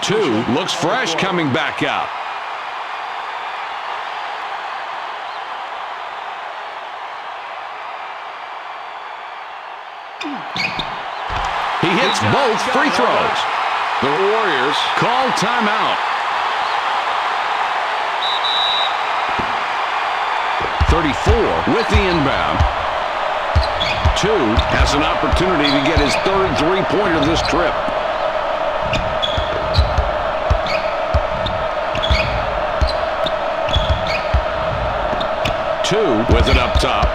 2 looks fresh coming back out. He hits both free throws. The Warriors call timeout. 34 with the inbound. 2 has an opportunity to get his third three-pointer this trip. Two with it up top.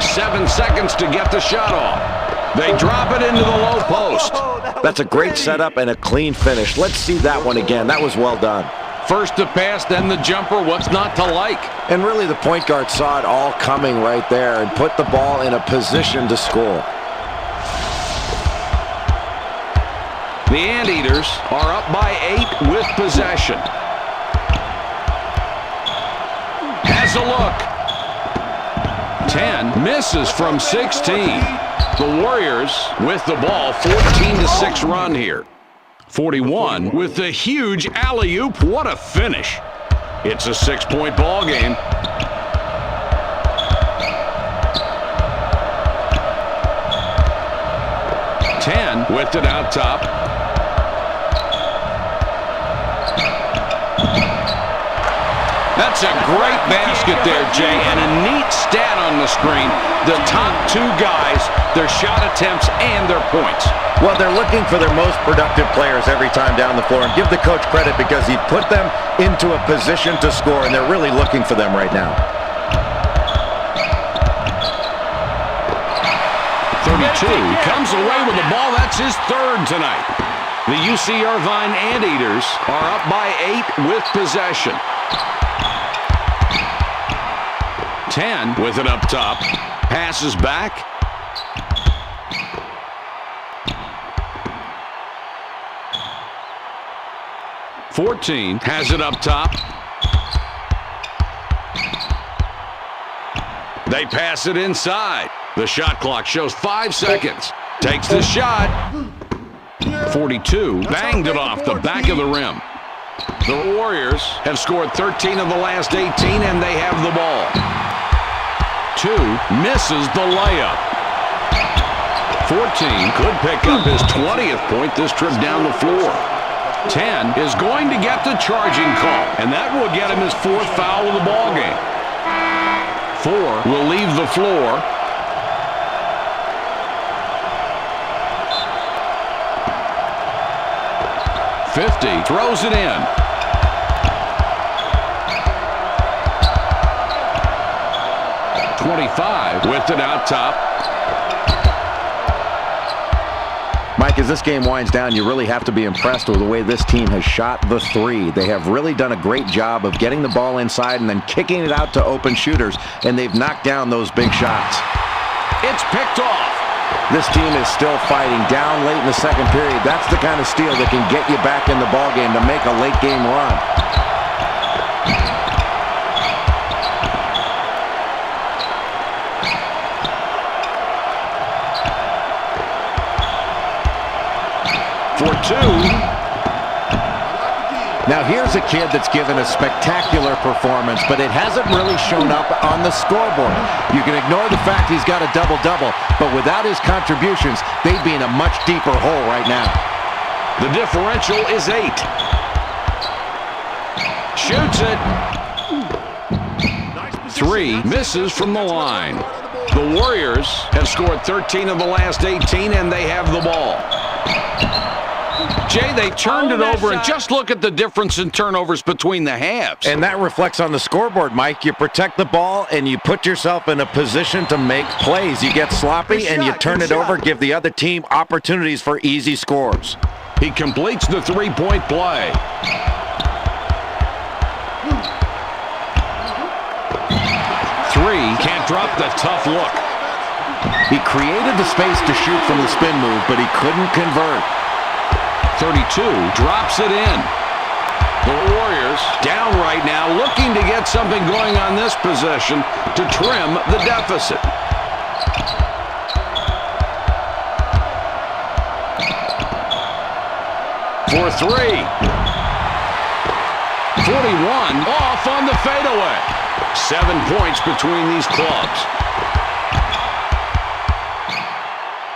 Seven seconds to get the shot off. They drop it into the low post. That's a great setup and a clean finish. Let's see that one again. That was well done. First to pass, then the jumper. What's not to like? And really, the point guard saw it all coming right there and put the ball in a position to score. The Anteaters are up by 8 with possession. Has a look. 10 misses from 16. The Warriors with the ball, 14-6 run here. 41 with the huge alley-oop. What a finish. It's a 6-point ball game. With it out top. That's a great basket there, Jay, and a neat stat on the screen. The top 2 guys, their shot attempts and their points. Well, they're looking for their most productive players every time down the floor, and give the coach credit because he put them into a position to score, and they're really looking for them right now. 32 comes away with the ball. That's his third tonight. The UC Irvine Anteaters are up by 8 with possession. 10 with it up top. Passes back. .14 has it up top. They pass it inside. The shot clock shows 5 seconds. Takes the shot. 42 banged it off the back of the rim. The Warriors have scored 13 of the last 18, and they have the ball. 2 misses the layup. 14 could pick up his 20th point this trip down the floor. 10 is going to get the charging call, and that will get him his 4th foul of the ball game. 4 will leave the floor. .50 throws it in. .25 with it out top. Mike, as this game winds down, you really have to be impressed with the way this team has shot the 3. They have really done a great job of getting the ball inside and then kicking it out to open shooters, and they've knocked down those big shots. It's picked off. This team is still fighting down late in the second period. That's the kind of steal that can get you back in the ballgame to make a late game run. For 2. Now here's a kid that's given a spectacular performance, but it hasn't really shown up on the scoreboard. You can ignore the fact he's got a double-double, but without his contributions, they'd be in a much deeper hole right now. The differential is 8. shoots it. 3 misses from the line. The Warriors have scored 13 of the last 18, and they have the ball. Jay, they turned it over, and just look at the difference in turnovers between the halves. And that reflects on the scoreboard, Mike. You protect the ball, and you put yourself in a position to make plays. You get sloppy, and you turn it over, give the other team opportunities for easy scores. He completes the three-point play. Can't drop the tough look. He created the space to shoot from the spin move, but he couldn't convert. 32 drops it in. The Warriors down right now, looking to get something going on this possession to trim the deficit. For 3. 41 off on the fadeaway. 7 points between these clubs.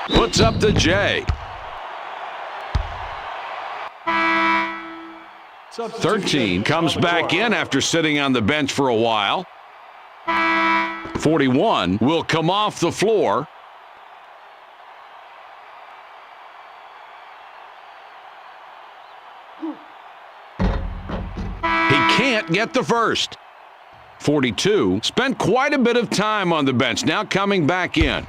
Puts up the J. 13 comes back in after sitting on the bench for a while. 41 will come off the floor. He can't get the first. 42 spent quite a bit of time on the bench, now coming back in.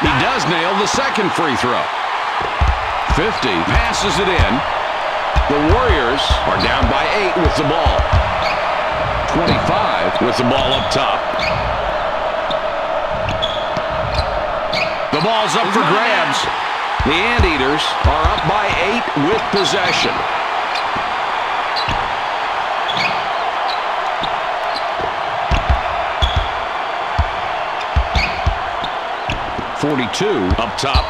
He does nail the second free throw. 50 passes it in. The Warriors are down by 8 with the ball. 25 with the ball up top. The ball's up for grabs. The Anteaters are up by 8 with possession. Up top.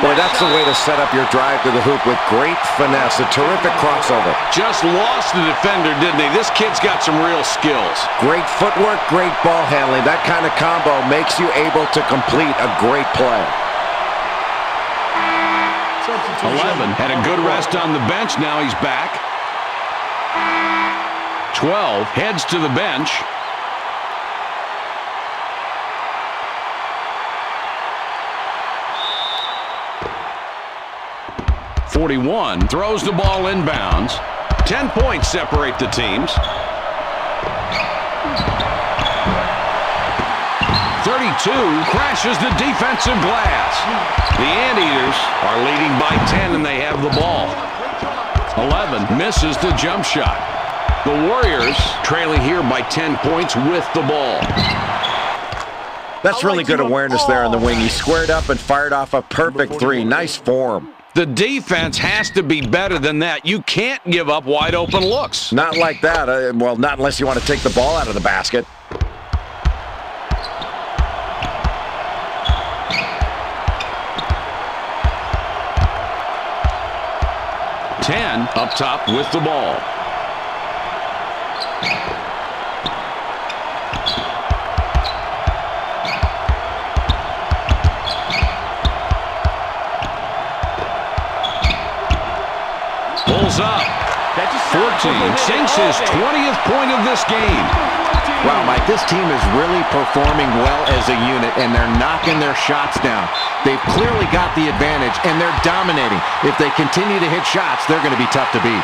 Boy, that's the way to set up your drive to the hoop with great finesse. A terrific crossover. Just lost the defender, didn't he? This kid's got some real skills. Great footwork, great ball handling. That kind of combo makes you able to complete a great play. 11 had a good rest on the bench. Now he's back. 12 heads to the bench. 41 throws the ball inbounds. 10 points separate the teams. 32 crashes the defensive glass. The Anteaters are leading by 10, and they have the ball. 11 misses the jump shot. The Warriors trailing here by 10 points with the ball. That's really good awareness there on the wing. He squared up and fired off a perfect 3. Nice form. The defense has to be better than that. You can't give up wide open looks. Not like that. Well, not unless you want to take the ball out of the basket. 10 up top with the ball. Pulls up. 14 sinks his 20th point of this game. Wow, Mike, this team is really performing well as a unit, and they're knocking their shots down. They've clearly got the advantage, and they're dominating. If they continue to hit shots, they're going to be tough to beat.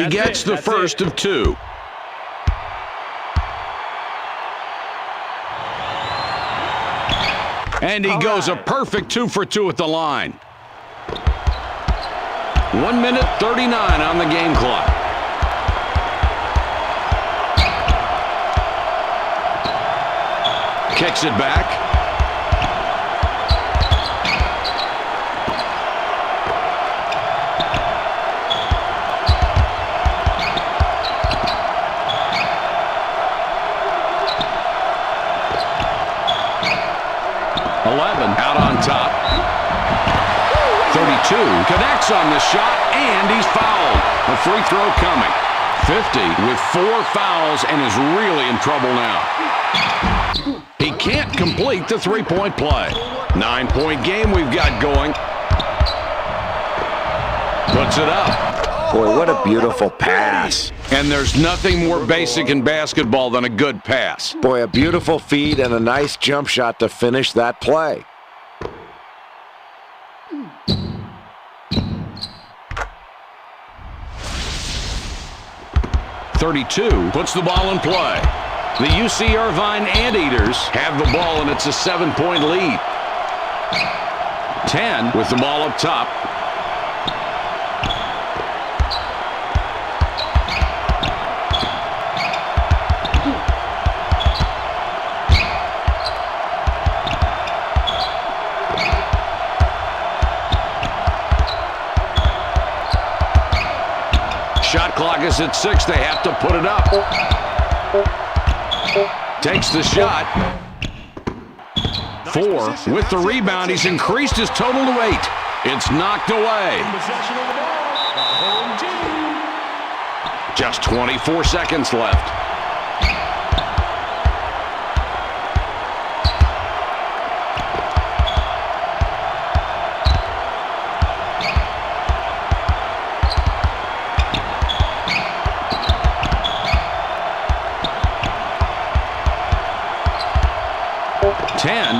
He gets the first of 2. And he goes a perfect 2 for 2 at the line. 1 minute 39 on the game clock. Kicks it back. Out on top. 32 connects on the shot. and he's fouled. A free throw coming. 50 with 4 fouls and is really in trouble now. He can't complete the three-point play. 9-point game we've got going. Puts it up. Boy, what a beautiful pass. And there's nothing more basic in basketball than a good pass. Boy, a beautiful feed and a nice jump shot to finish that play. .32 puts the ball in play. The UC Irvine Anteaters have the ball, and it's a 7-point lead. 10 with the ball up top. Shot clock is at 6. They have to put it up. Takes the shot. 4 with the rebound. He's increased his total to 8. It's knocked away. Just 24 seconds left.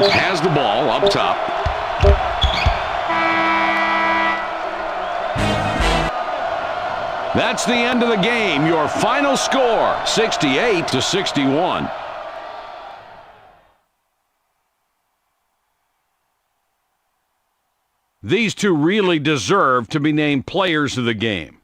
Has the ball up top. That's the end of the game. Your final score, 68-61. These two really deserve to be named players of the game.